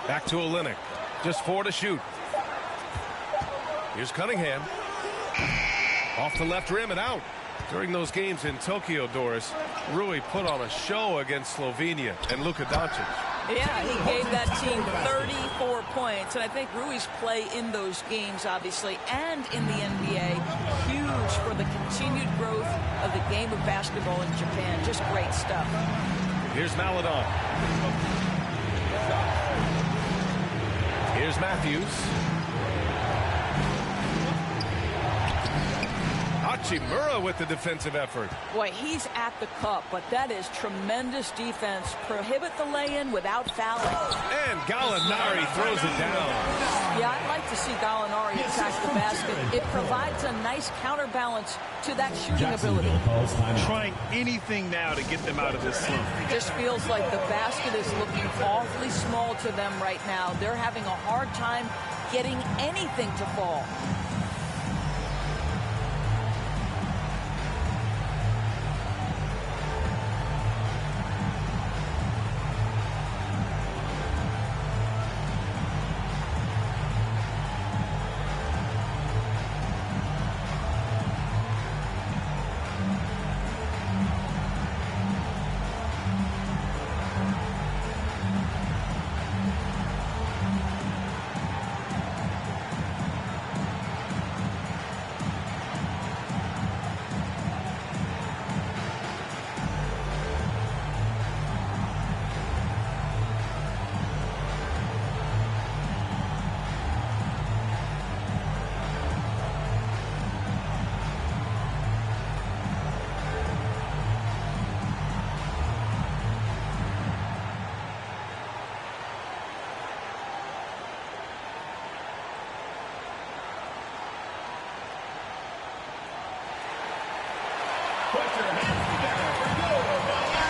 Back to Olynyk. Just 4 to shoot. Here's Cunningham. Off the left rim and out. During those games in Tokyo, Doris, Rui put on a show against Slovenia and Luka Doncic. Yeah, he gave that team 34 points. And I think Rui's play in those games, obviously, and in the NBA, huge for the continued growth of the game of basketball in Japan. Just great stuff. Here's Maledon. Here's Matthews. Hachimura with the defensive effort. Boy, he's at the cup, but that is tremendous defense. Prohibit the lay-in without fouling. And Gallinari throws it down. Yeah, I'd like to see Gallinari attack the basket. It provides a nice counterbalance to that shooting ability. Trying anything now to get them out of this slump. It just feels like the basket is looking awfully small to them right now. They're having a hard time getting anything to fall.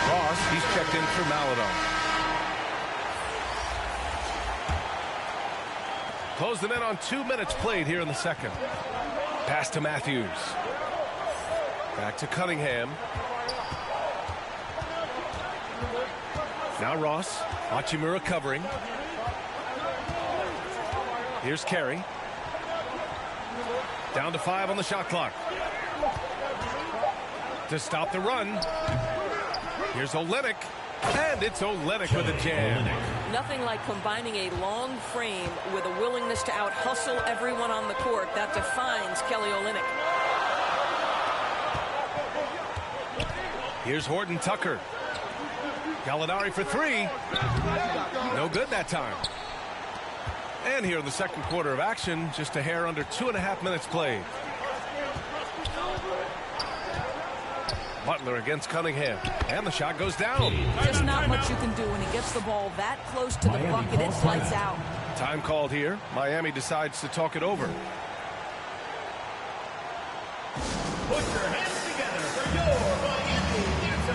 Ross, he's checked in for Maledon. Close them in on 2 minutes played here in the second. Pass to Matthews. Back to Cunningham. Now Ross. Hachimura covering. Here's Carey. Down to 5 on the shot clock. To stop the run. Here's Olynyk. And it's Olynyk with a jam. Nothing like combining a long frame with a willingness to out-hustle everyone on the court. That defines Kelly Olynyk. Here's Horton Tucker. Gallinari for 3. No good that time. And here in the second quarter of action, just a hair under 2.5 minutes played. Butler against Cunningham. And the shot goes down. Just not much you can do when he gets the ball that close to the bucket. It's lights out. Time called here. Miami decides to talk it over. Put your hands together for your Miami answer.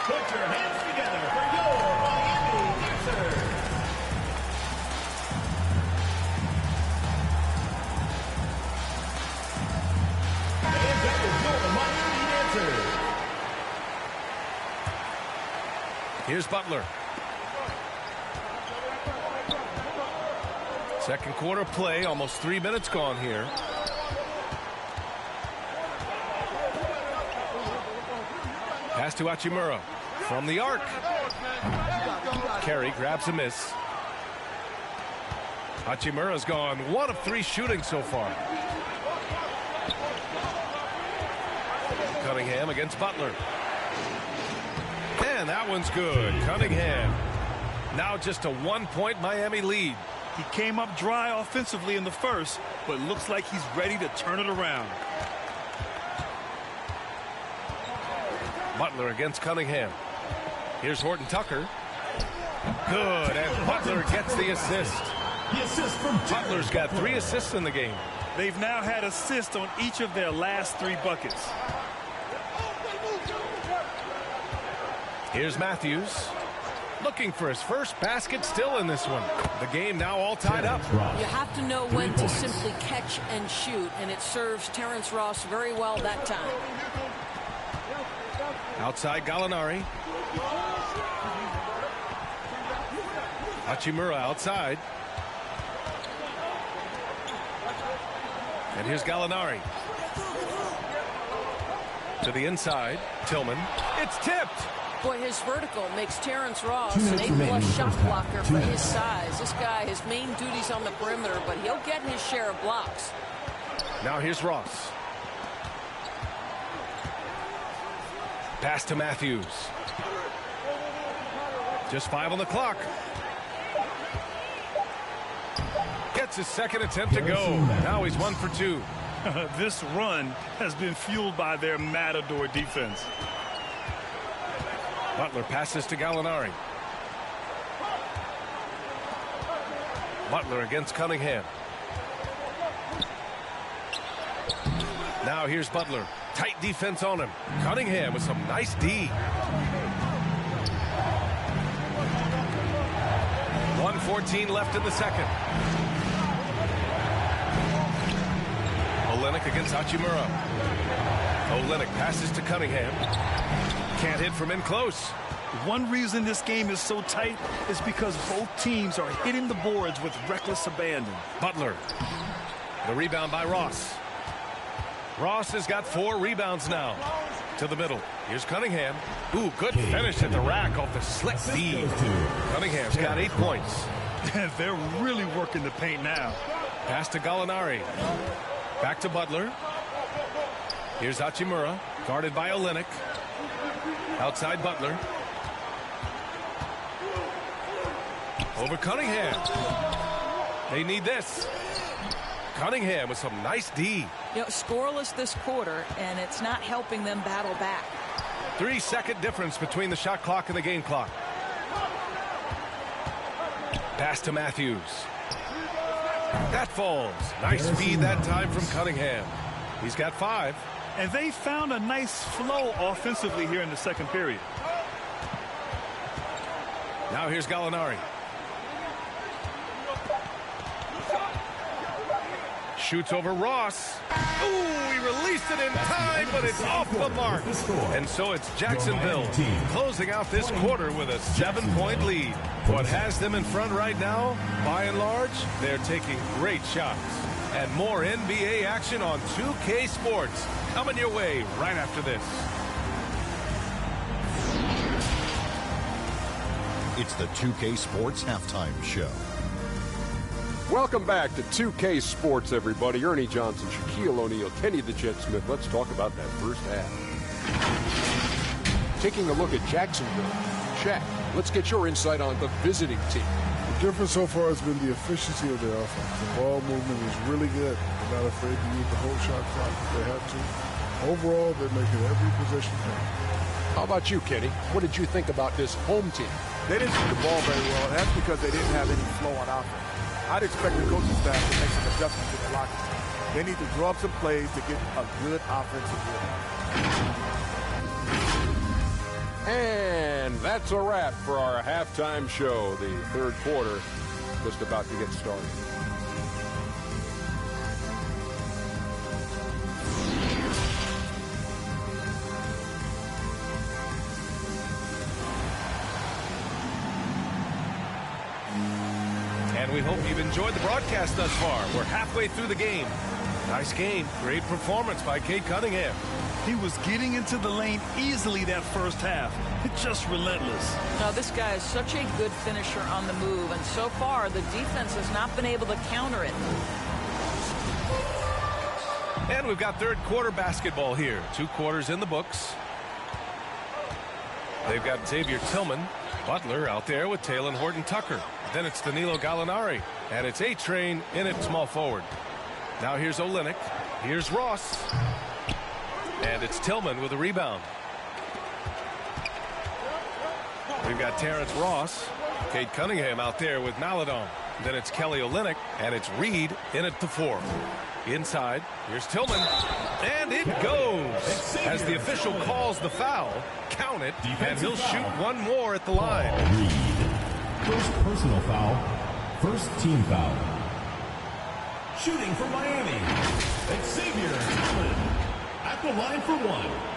Put your hands together for your Miami answer. And that is your Miami answer. Here's Butler. Second quarter play, almost 3 minutes gone here. Pass to Hachimura from the arc. Carey grabs a miss. Hachimura's gone 1 of 3 shooting so far. Cunningham against Butler. And that one's good. Cunningham. Now just a 1-point Miami lead. He came up dry offensively in the first, but looks like he's ready to turn it around. Butler against Cunningham. Here's Horton Tucker. Good, and Butler gets the assist. Butler's got 3 assists in the game. They've now had assists on each of their last 3 buckets. Here's Matthews. Looking for his first basket, still in this one. The game now all tied up. You have to know when to simply catch and shoot, and it serves Terrence Ross very well that time. Outside Gallinari. Hachimura outside. And here's Gallinari. To the inside. Tillman. It's tipped. Boy, his vertical makes Terrence Ross an A+ shot blocker for his size. This guy, his main duty's on the perimeter, but he'll get his share of blocks. Now here's Ross. Pass to Matthews. Just 5 on the clock. Gets his second attempt to go. Now he's 1 for 2. This run has been fueled by their Matador defense. Butler passes to Gallinari. Butler against Cunningham. Now here's Butler. Tight defense on him. Cunningham with some nice D. 1:14 left in the second. Olynyk against Hachimura. Olynyk passes to Cunningham. Can't hit from in close. One reason this game is so tight is because both teams are hitting the boards with reckless abandon. Butler. The rebound by Ross. Ross has got 4 rebounds now. To the middle. Here's Cunningham. Ooh, good finish at the rack off the slick D. Cunningham's got 8 points. They're really working the paint now. Pass to Gallinari. Back to Butler. Here's Hachimura. Guarded by Olynyk. Outside Butler. Over Cunningham. They need this. Cunningham with some nice D. You know, scoreless this quarter, and it's not helping them battle back. 3-second difference between the shot clock and the game clock. Pass to Matthews. That falls. Nice feed that time from Cunningham. He's got 5. And they found a nice flow offensively here in the second period. Now here's Gallinari. Shoots over Ross. Ooh, he released it in time, but it's off the mark. And so it's Jacksonville closing out this quarter with a 7-point lead. What has them in front right now, by and large, they're taking great shots. And more NBA action on 2K Sports coming your way right after this. It's the 2K Sports Halftime Show. Welcome back to 2K Sports, everybody. Ernie Johnson, Shaquille O'Neal, Kenny the Jet Smith. Let's talk about that first half. Taking a look at Jacksonville. Shaq, let's get your insight on the visiting team. The difference so far has been the efficiency of their offense. The ball movement is really good. They're not afraid to use the whole shot clock if they have to. Overall, they're making every possession count. How about you, Kenny? What did you think about this home team? They didn't shoot the ball very well, and that's because they didn't have any flow on offense. I'd expect the coaching staff to make some adjustments in the locker room. They need to draw up some plays to get a good offensive rhythm. And that's a wrap for our halftime show. The third quarter just about to get started. And we hope you've enjoyed the broadcast thus far. We're halfway through the game. Nice game. Great performance by Cade Cunningham. He was getting into the lane easily that first half. Just relentless. Now, this guy is such a good finisher on the move, and so far the defense has not been able to counter it. And we've got third quarter basketball here. 2 quarters in the books. They've got Xavier Tillman. Butler out there with Talen Horton-Tucker. Then it's Danilo Gallinari. And it's A-Train in at small forward. Now here's Olynyk. Here's Ross. And it's Tillman with a rebound. We've got Terrence Ross. Cade Cunningham out there with Maledon. Then it's Kelly Olynyk. And it's Reed in at the 4. Inside, here's Tillman. And it goes. As the official calls the foul, count it, and he'll shoot one more at the line. Reed. First personal foul. First team foul. Shooting for Miami. Xavier Tillman at the line for 1.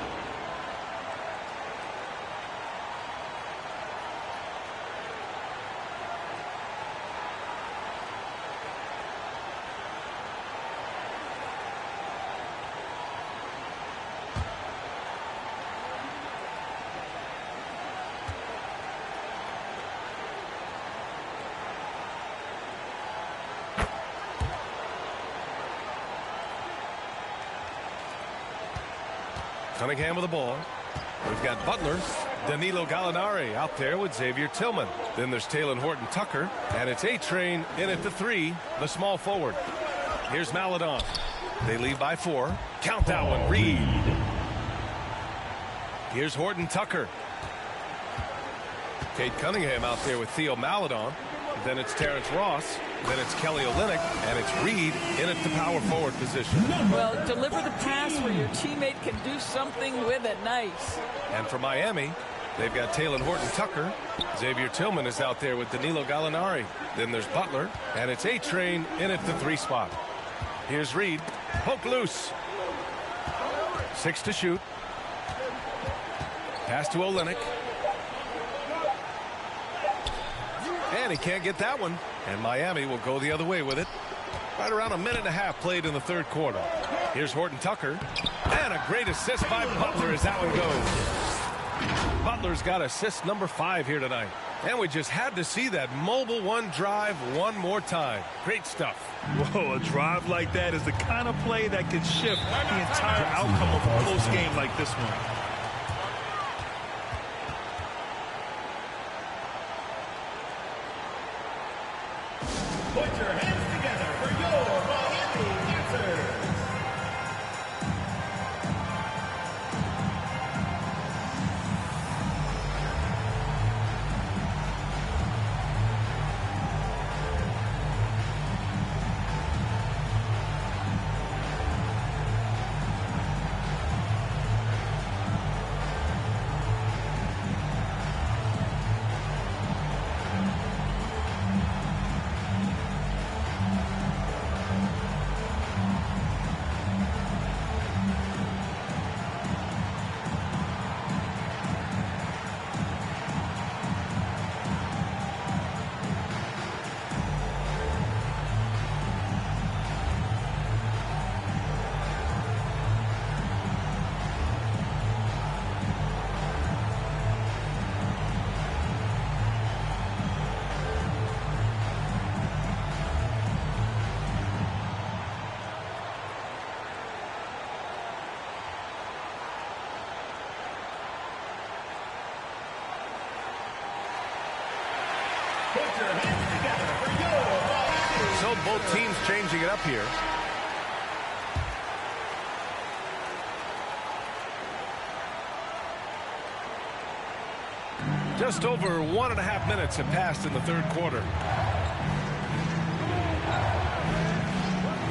Cunningham with the ball. We've got Butler. Danilo Gallinari out there with Xavier Tillman. Then there's Talen Horton-Tucker. And it's A-Train in at the 3, the small forward. Here's Maledon. They lead by 4. Count that one, Reed. Here's Horton-Tucker. Cade Cunningham out there with Theo Maledon. Then it's Terrence Ross. Then it's Kelly Olynyk. And it's Reed in at the power forward position. Well, deliver the pass where your teammate can do something with it. Nice. And for Miami, they've got Talen Horton-Tucker. Xavier Tillman is out there with Danilo Gallinari. Then there's Butler. And it's A-Train in at the 3 spot. Here's Reed. Poke loose. 6 to shoot. Pass to Olynyk. And he can't get that one. And Miami will go the other way with it. Right around a minute and a half played in the third quarter. Here's Horton-Tucker. And a great assist by Butler as that one goes. Butler's got assist number 5 here tonight. And we just had to see that mobile 1 drive one more time. Great stuff. Whoa, a drive like that is the kind of play that can shift the entire outcome of a close game like this one. Put your hands together for your Miami answers. So both teams changing it up here. Just over 1.5 minutes have passed in the third quarter.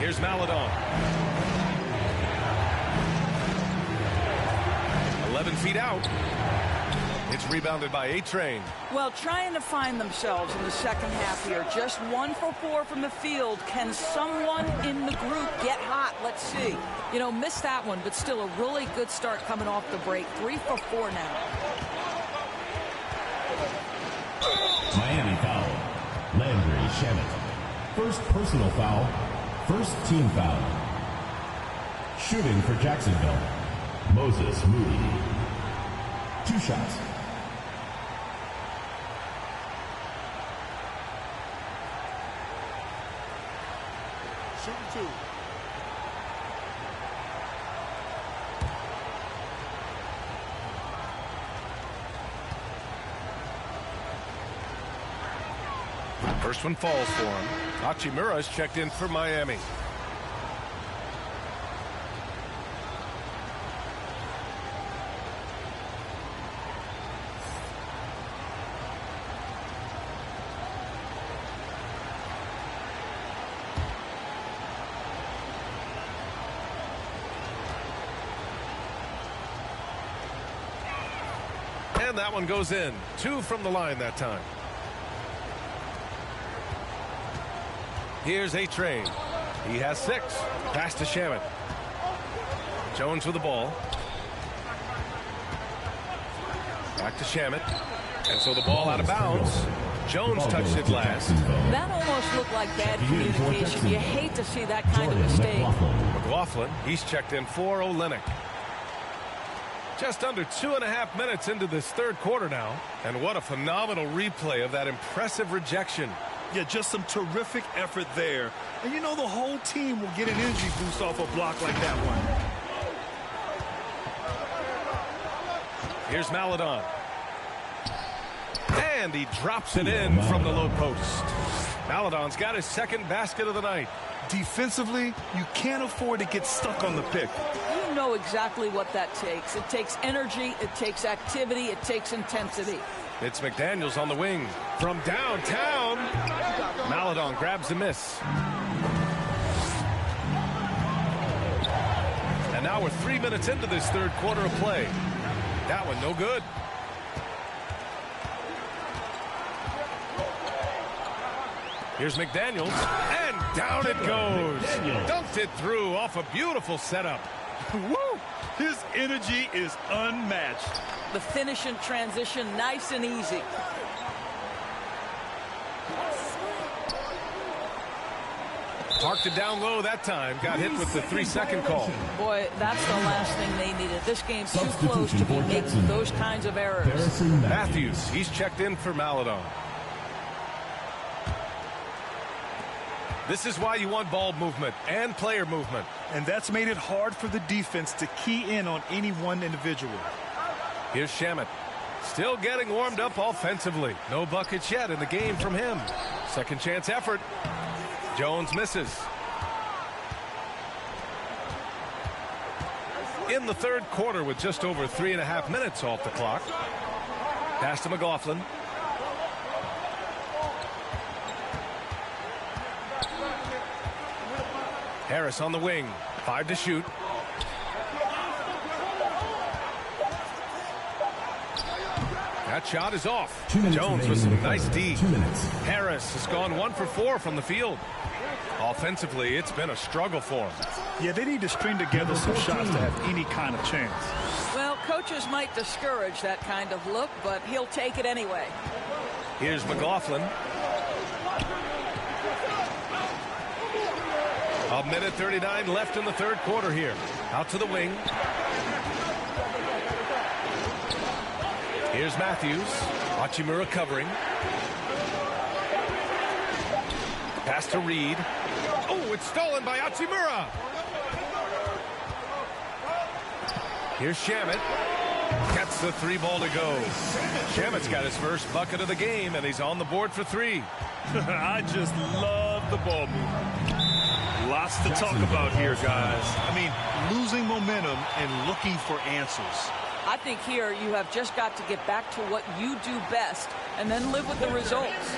Here's Maledon. 11 feet out. It's rebounded by A-Train. Well, trying to find themselves in the second half here. Just 1 for 4 from the field. Can someone in the group get hot? Let's see. You know, missed that one, but still a really good start coming off the break. 3 for 4 now. Miami foul. Landry Shamet. First personal foul. First team foul. Shooting for Jacksonville, Moses Moody. 2 shots. Shooting 2. First one falls for him. Hachimura's checked in for Miami. And that one goes in. 2 from the line that time. Here's A-Train. He has 6. Pass to Shamet. Jones with the ball. Back to Shamet. And so the ball out of bounds. Jones touched it last. That almost looked like bad communication. You hate to see that kind of mistake. McLaughlin, he's checked in for Olynyk. Just under 2.5 minutes into this third quarter now. And what a phenomenal replay of that impressive rejection. Yeah, just some terrific effort there. And you know the whole team will get an energy boost off a block like that one. Here's Maledon. And he drops it in from the low post. Maledon's got his second basket of the night. Defensively, you can't afford to get stuck on the pick. You know exactly what that takes. It takes energy, it takes activity, it takes intensity. It's McDaniels on the wing from downtown. Maledon grabs the miss. And now we're 3 minutes into this third quarter of play. That one no good. Here's McDaniels, and down it goes. Dunked it through off a beautiful setup. Woo! His energy is unmatched. The finish in transition, nice and easy. Parked it down low that time. Got hit with the 3-second call. Boy, that's the last thing they needed. This game's too close to be making those kinds of errors. Matthews, he's checked in for Maledon. This is why you want ball movement and player movement. And that's made it hard for the defense to key in on any one individual. Here's Shamet. Still getting warmed up offensively. No buckets yet in the game from him. Second chance effort. Jones misses. In the third quarter with just over 3.5 minutes off the clock. Pass to McLaughlin. Harris on the wing. 5 to shoot. That shot is off. Jones with some nice D. Harris has gone 1 for 4 from the field. Offensively, it's been a struggle for him. Yeah, they need to string together some shots to have any kind of chance. Well, coaches might discourage that kind of look, but he'll take it anyway. Here's McLaughlin. A minute 39 left in the third quarter here. Out to the wing. Here's Matthews. Hachimura covering. Pass to Reed. Oh, it's stolen by Hachimura. Here's Shamet. Gets the 3 ball to go. Shamet's got his first bucket of the game, and he's on the board for 3. I just love the ball movement. Lots to talk about here, guys. I mean, losing momentum and looking for answers. I think here you have just got to get back to what you do best and then live with the results.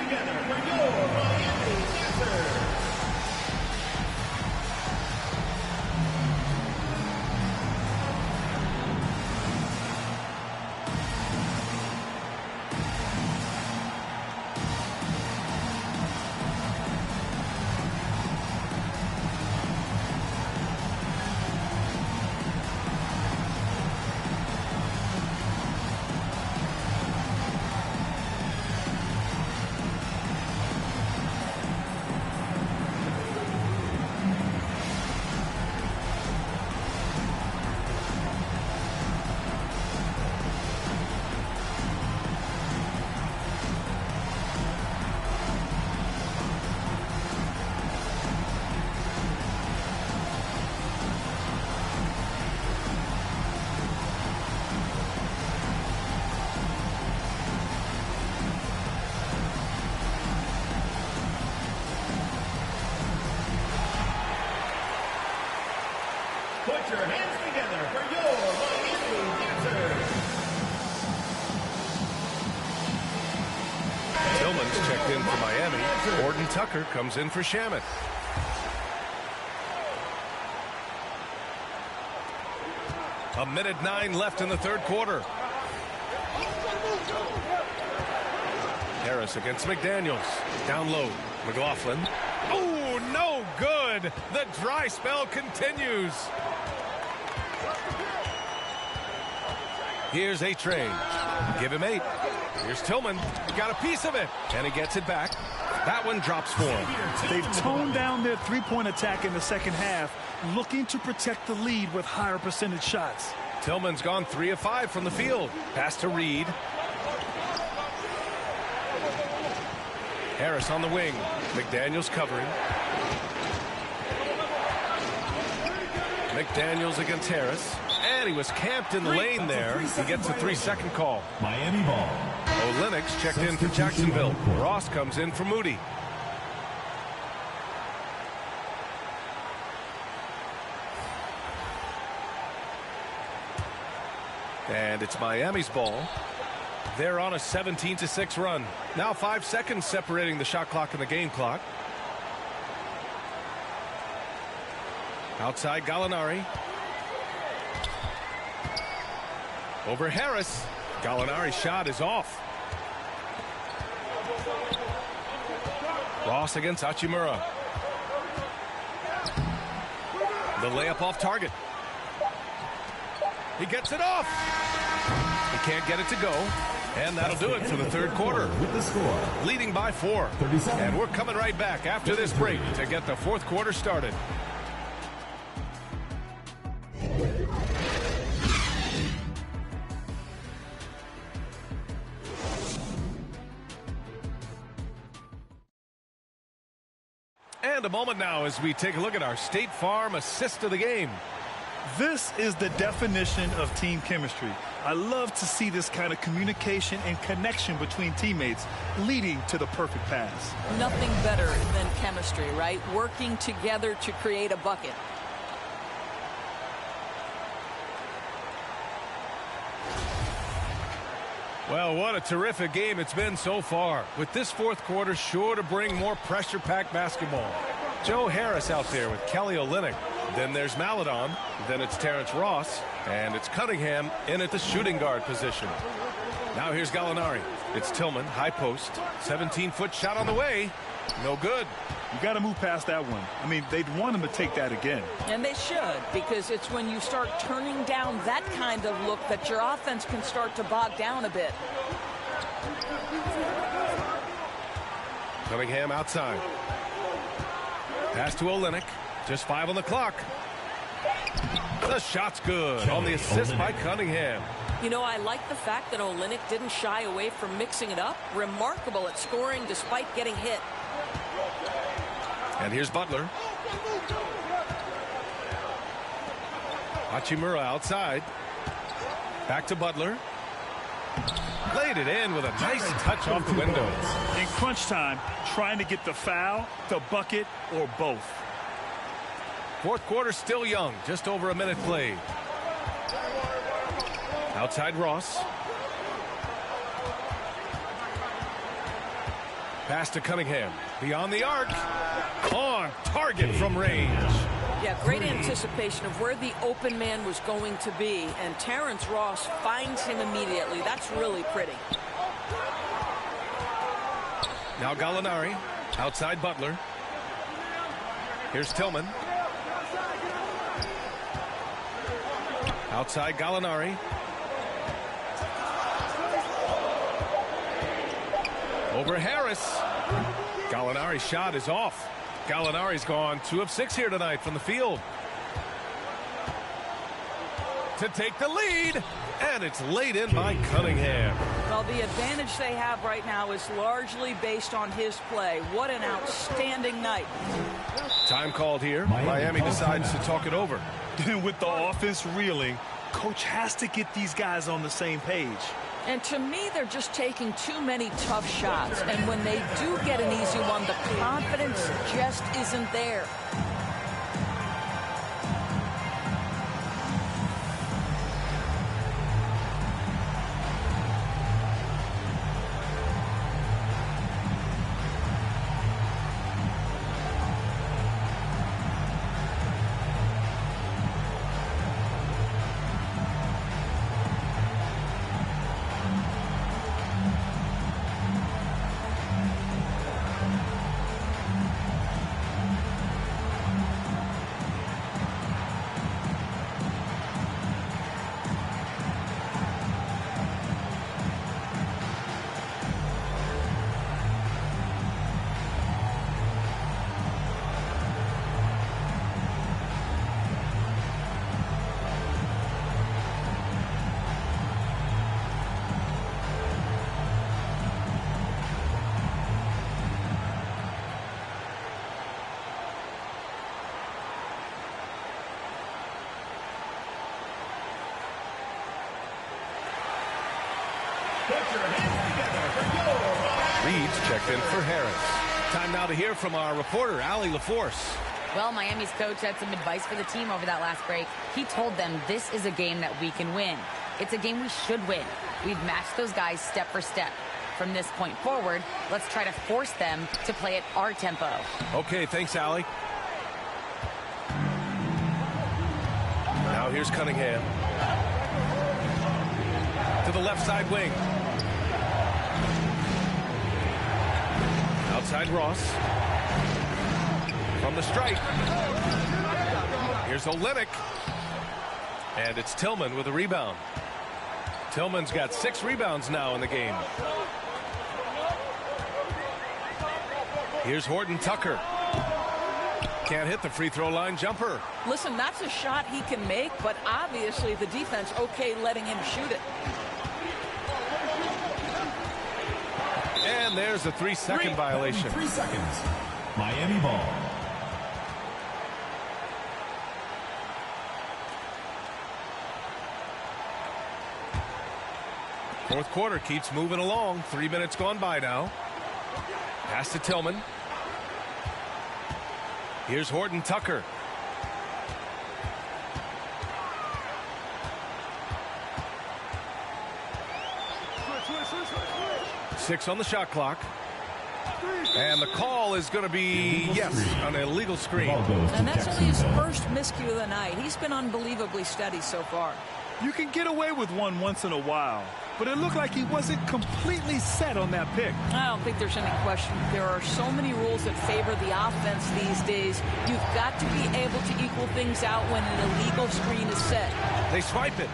Put your hands together for your Miami Dancers. Tillman's checked in for Miami. Gordon Tucker comes in for Shamet. A minute 9 left in the third quarter. Harris against McDaniels. Down low. McLaughlin. Oh, no good. The dry spell continues. Here's A-Train. Give him 8. Here's Tillman. He got a piece of it. And he gets it back. That one drops for him. They've toned down their three-point attack in the second half, looking to protect the lead with higher percentage shots. Tillman's gone 3 of 5 from the field. Pass to Reed. Harris on the wing. McDaniels covering. McDaniels against Harris. And he was camped in the lane there. He gets a 3-second call. Miami ball. Olynyk checked in for Jacksonville. Ross comes in for Moody. And it's Miami's ball. They're on a 17-6 run. Now 5 seconds separating the shot clock and the game clock. Outside Gallinari. Over Harris. Gallinari's shot is off. Ross against Hachimura. The layup off target. He gets it off. He can't get it to go. And that'll do it for the third quarter. With the score. Leading by 4. 37. And we're coming right back after this break to get the fourth quarter started. And a moment now as we take a look at our State Farm assist of the game. This is the definition of team chemistry. I love to see this kind of communication and connection between teammates leading to the perfect pass. Nothing better than chemistry, right? Working together to create a bucket. Well, what a terrific game it's been so far. With this fourth quarter sure to bring more pressure-packed basketball. Joe Harris out there with Kelly Olynyk. Then there's Maledon. Then it's Terrence Ross. And it's Cunningham in at the shooting guard position. Now here's Gallinari. It's Tillman, high post. 17-foot shot on the way. No good. You got to move past that one. I mean, they'd want him to take that again. And they should, because it's when you start turning down that kind of look that your offense can start to bog down a bit. Cunningham outside. Pass to Olynyk. Just 5 on the clock. The shot's good on the assist by Cunningham. You know, I like the fact that Olynyk didn't shy away from mixing it up. Remarkable at scoring despite getting hit. And here's Butler. Hachimura outside. Back to Butler. Laid it in with a nice touch off the window. In crunch time, trying to get the foul, the bucket, or both. Fourth quarter still young. Just over a minute played. Outside Ross. Pass to Cunningham. Beyond the arc. On target from range. Yeah, great anticipation of where the open man was going to be. And Terrence Ross finds him immediately. That's really pretty. Now Gallinari. Outside Butler. Here's Tillman. Outside Gallinari. Over Harris. Gallinari's shot is off. Gallinari's gone 2 of 6 here tonight from the field. To take the lead. And it's laid in by Cunningham. Well, the advantage they have right now is largely based on his play. What an outstanding night. Time called here. Miami decides to talk it over. With the offense reeling, coach has to get these guys on the same page. And to me, they're just taking too many tough shots. And when they do get an easy one, the confidence just isn't there. Reed's checked in for Harris. Time now to hear from our reporter, Allie LaForce. Well, Miami's coach had some advice for the team over that last break. He told them this is a game that we can win. It's a game we should win. We've matched those guys step for step. From this point forward, let's try to force them to play at our tempo. Okay, thanks, Allie. Now here's Cunningham. To the left side wing. Outside Ross. From the strike. Here's Olynyk. And it's Tillman with a rebound. Tillman's got 6 rebounds now in the game. Here's Horton Tucker. Can't hit the free throw line jumper. Listen, that's a shot he can make, but obviously the defense okay letting him shoot it. And there's a 3-second violation. 3 seconds. Miami ball. Fourth quarter keeps moving along. 3 minutes gone by now. Pass to Tillman. Here's Horton Tucker. Six on the shot clock. And the call is going to be, yes, an illegal screen. And that's only his first miscue of the night. He's been unbelievably steady so far. You can get away with one once in a while, but it looked like he wasn't completely set on that pick. I don't think there's any question. There are so many rules that favor the offense these days. You've got to be able to equal things out when an illegal screen is set. They swipe it.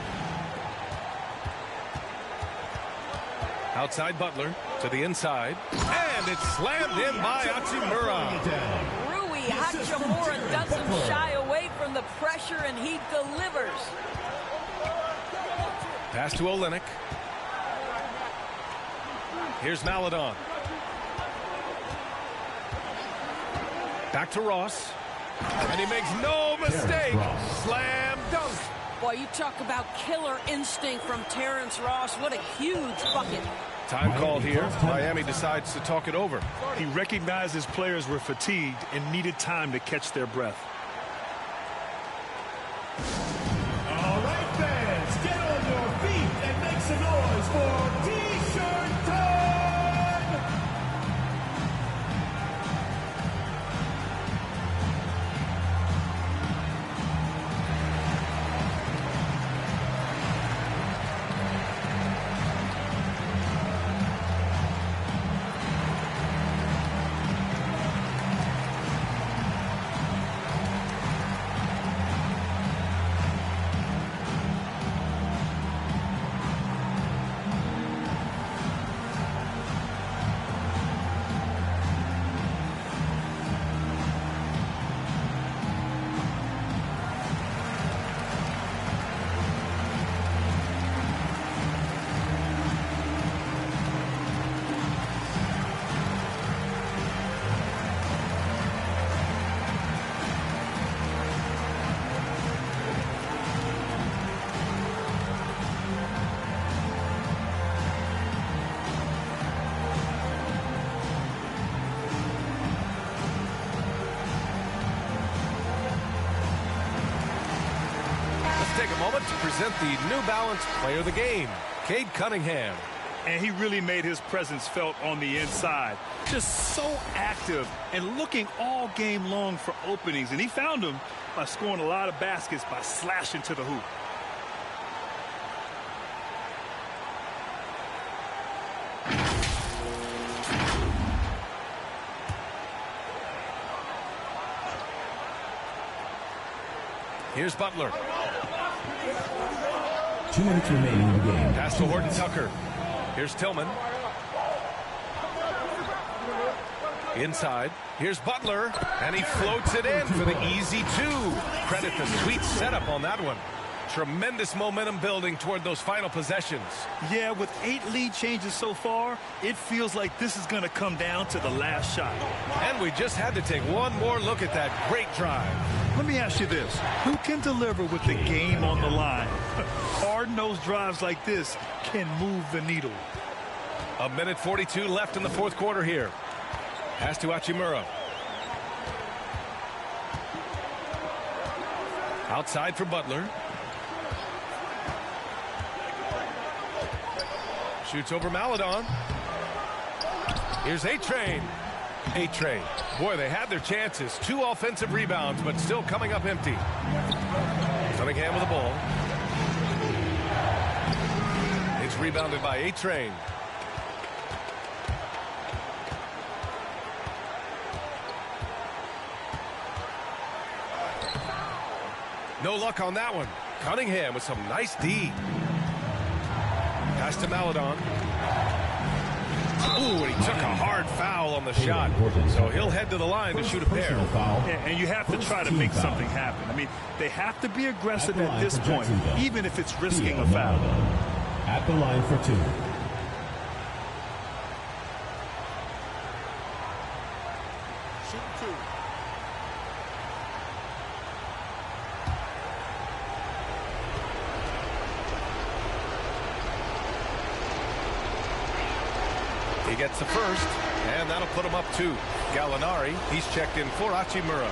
Outside Butler to the inside. And it's slammed in by Hachimura. Rui Hachimura doesn't shy away from the pressure, and he delivers. Pass to Olynyk. Here's Maledon. Back to Ross. And he makes no mistake. Slam dunk. Boy, you talk about killer instinct from Terrence Ross. What a huge bucket. Time called here. Miami decides to talk it over. He recognized his players were fatigued and needed time to catch their breath. All right, fans, get on your feet and make some noise for T-shirt time! Take a moment to present the New Balance Player of the Game, Cade Cunningham. And he really made his presence felt on the inside. Just so active and looking all game long for openings. And he found them by scoring a lot of baskets by slashing to the hoop. Here's Butler. 2 minutes remaining in the game. Pass to Horton Tucker. Here's Tillman. Inside. Here's Butler. And he floats it in for the easy 2. Credit the sweet setup on that one. Tremendous momentum building toward those final possessions. Yeah, with 8 lead changes so far, it feels like this is going to come down to the last shot. And we just had to take one more look at that great drive. Let me ask you this. Who can deliver with the game on the line? Hard-nosed drives like this can move the needle. A minute 42 left in the fourth quarter here. Pass to Hachimura. Outside for Butler. Shoots over Maledon. Here's A-Train. A-Train. Boy, they had their chances. 2 offensive rebounds, but still coming up empty. Cunningham with the ball. It's rebounded by A-Train. No luck on that one. Cunningham with some nice D. Pass to Maledon. Ooh, and he took a hard foul on the shot. So he'll head to the line to shoot a pair. And you have to try to make something happen. I mean, they have to be aggressive at this point, even if it's risking a foul. At the line for 2. He gets the first, and that'll put him up 2. Gallinari, he's checked in for Hachimura.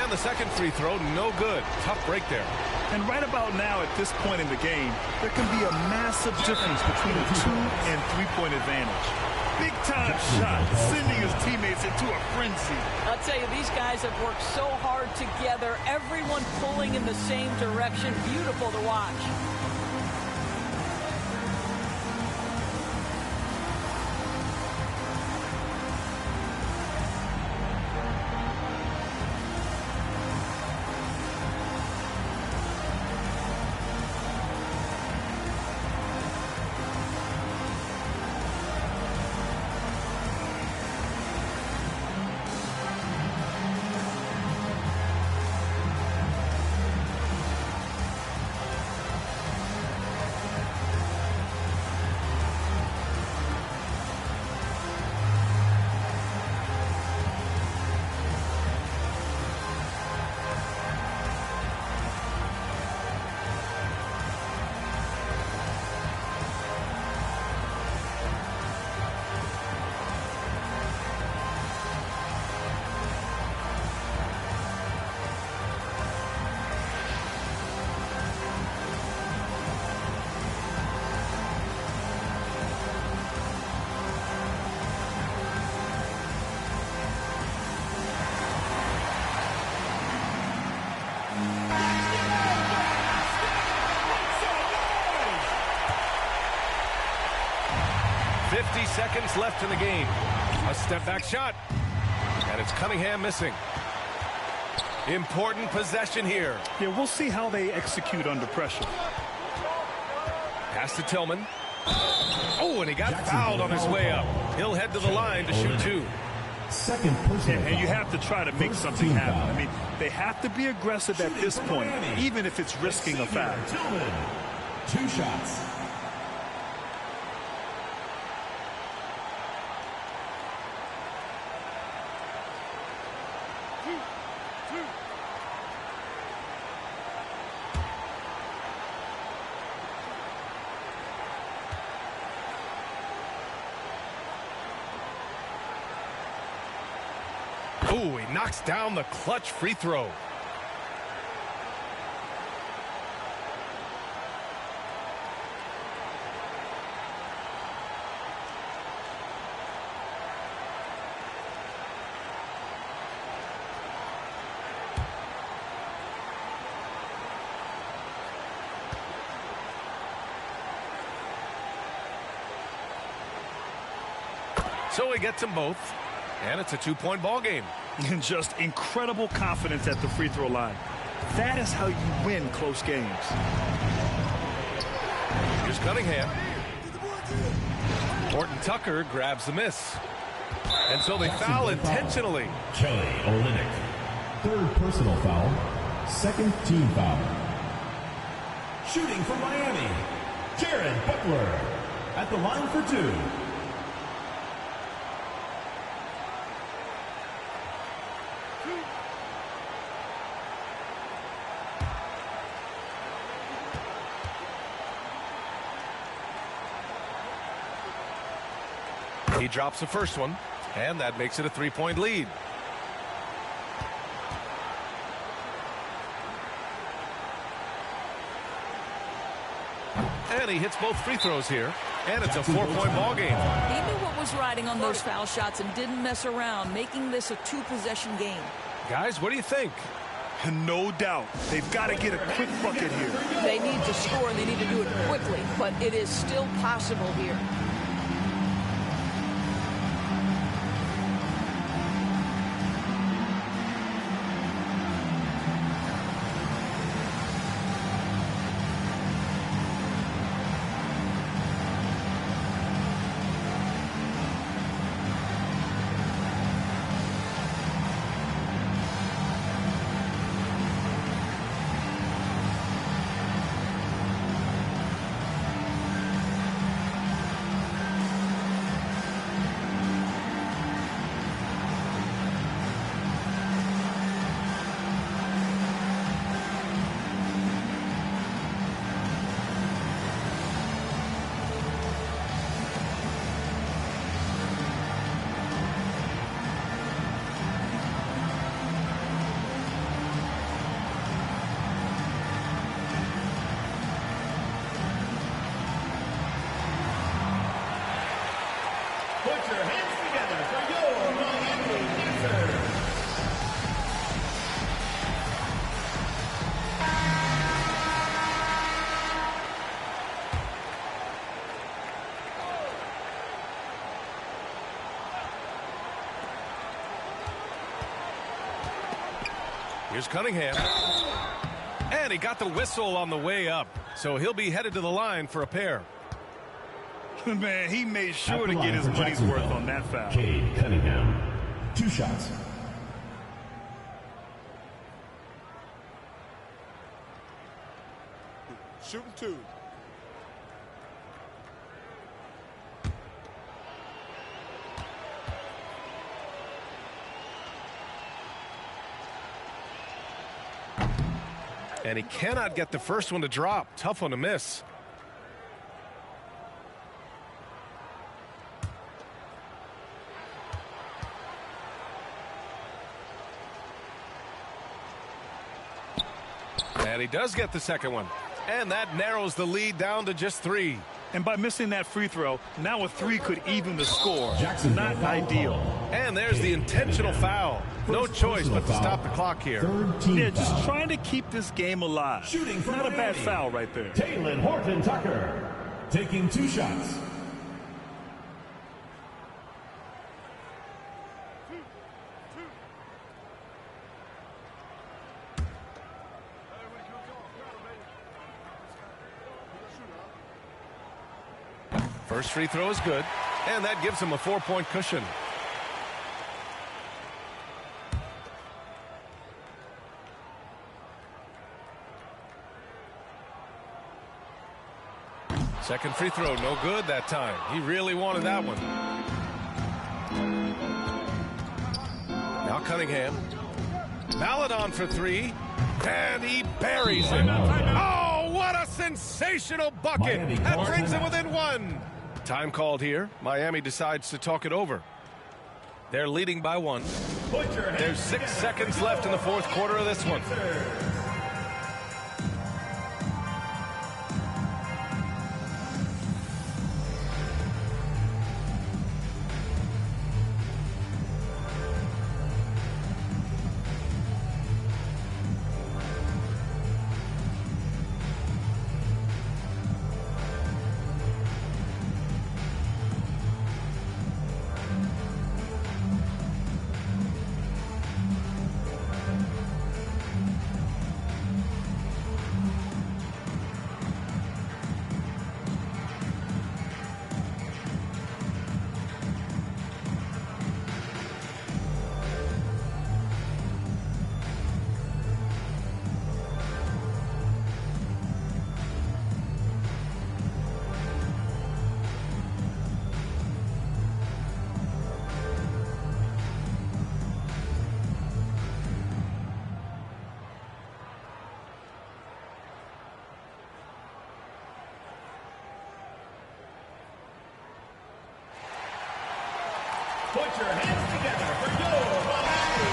And the second free throw, no good. Tough break there. And right about now, at this point in the game, there can be a massive difference between a 2- and 3-point advantage. Big-time shot, sending his teammates into a frenzy. I'll tell you, these guys have worked so hard together, everyone pulling in the same direction. Beautiful to watch. Seconds left in the game. A step back shot. And it's Cunningham missing. Important possession here. Yeah, we'll see how they execute under pressure. Pass to Tillman. Oh, and he got fouled on his way up. He'll head to the line to shoot 2. Second personal and you have to try to make something happen. I mean, they have to be aggressive at this point, even if it's risking a foul. Tillman. 2 shots. Ooh, he knocks down the clutch free throw. So he gets them both, and it's a 2-point ball game. And just incredible confidence at the free throw line. That is how you win close games. Here's Cunningham. Horton Tucker grabs the miss. And so they foul intentionally. Kelly Olynyk. 3rd personal foul. 2nd team foul. Shooting for Miami, Jared Butler. at the line for 2. He drops the first one, and that makes it a 3-point lead. And he hits both free throws here, and it's a 4-point ball game. He knew what was riding on those foul shots and didn't mess around, making this a 2-possession game. Guys, what do you think? No doubt. They've got to get a quick bucket here. They need to score, and they need to do it quickly, but it is still possible here. Here's Cunningham. And he got the whistle on the way up. So he'll be headed to the line for a pair. Man, he made sure to get his money's worth on that foul. Cade Cunningham. 2 shots. Shooting 2. And he cannot get the first one to drop. Tough one to miss. And he does get the second one. And that narrows the lead down to just 3. And by missing that free throw, now a 3 could even the score. Not ideal. And there's the intentional foul. No choice but to stop the clock here. Yeah, just trying to keep this game alive. Shooting from Not a bad foul right there. Talen Horton-Tucker taking 2 shots. First free throw is good, and that gives him a 4-point cushion. Second free throw, no good that time. He really wanted that one. Now Cunningham. Maledon for 3, and he buries it. Oh, what a sensational bucket! That brings him within 1. Time called here. Miami decides to talk it over. They're leading by 1. There's 6 seconds left in the 4th quarter of this one. Put your hands together for your Miami.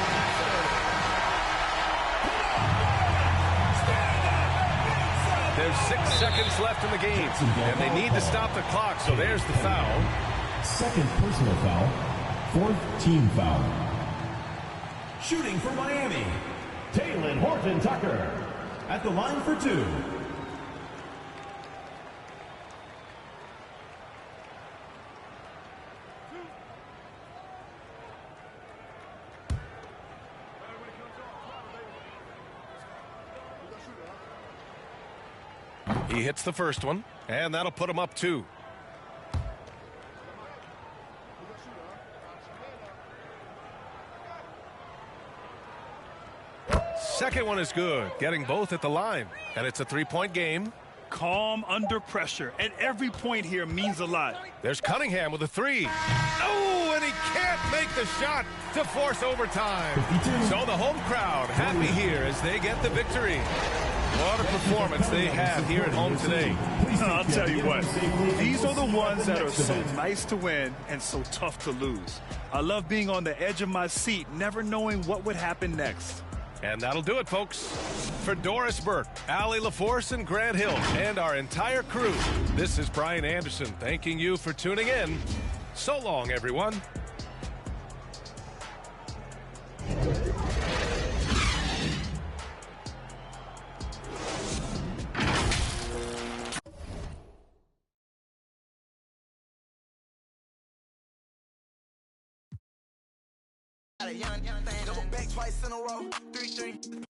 There's 6 seconds left in the game, and they need to stop the clock, so there's the foul. Second personal foul. Fourth team foul. Shooting for Miami, Talen Horton-Tucker at the line for 2. He hits the first one, and that'll put him up 2. Second one is good, getting both at the line, and it's a 3-point game. Calm under pressure, and every point here means a lot. There's Cunningham with a 3. Oh, and he can't make the shot to force overtime. So the home crowd happy here as they get the victory. What a performance they have here at home today. I'll tell you what, these are the ones that are so nice to win and so tough to lose. I love being on the edge of my seat, never knowing what would happen next. And that'll do it, folks. For Doris Burke, Allie LaForce, and Grant Hill, and our entire crew, this is Brian Anderson thanking you for tuning in. So long, everyone. Double back twice in a row, 3-3.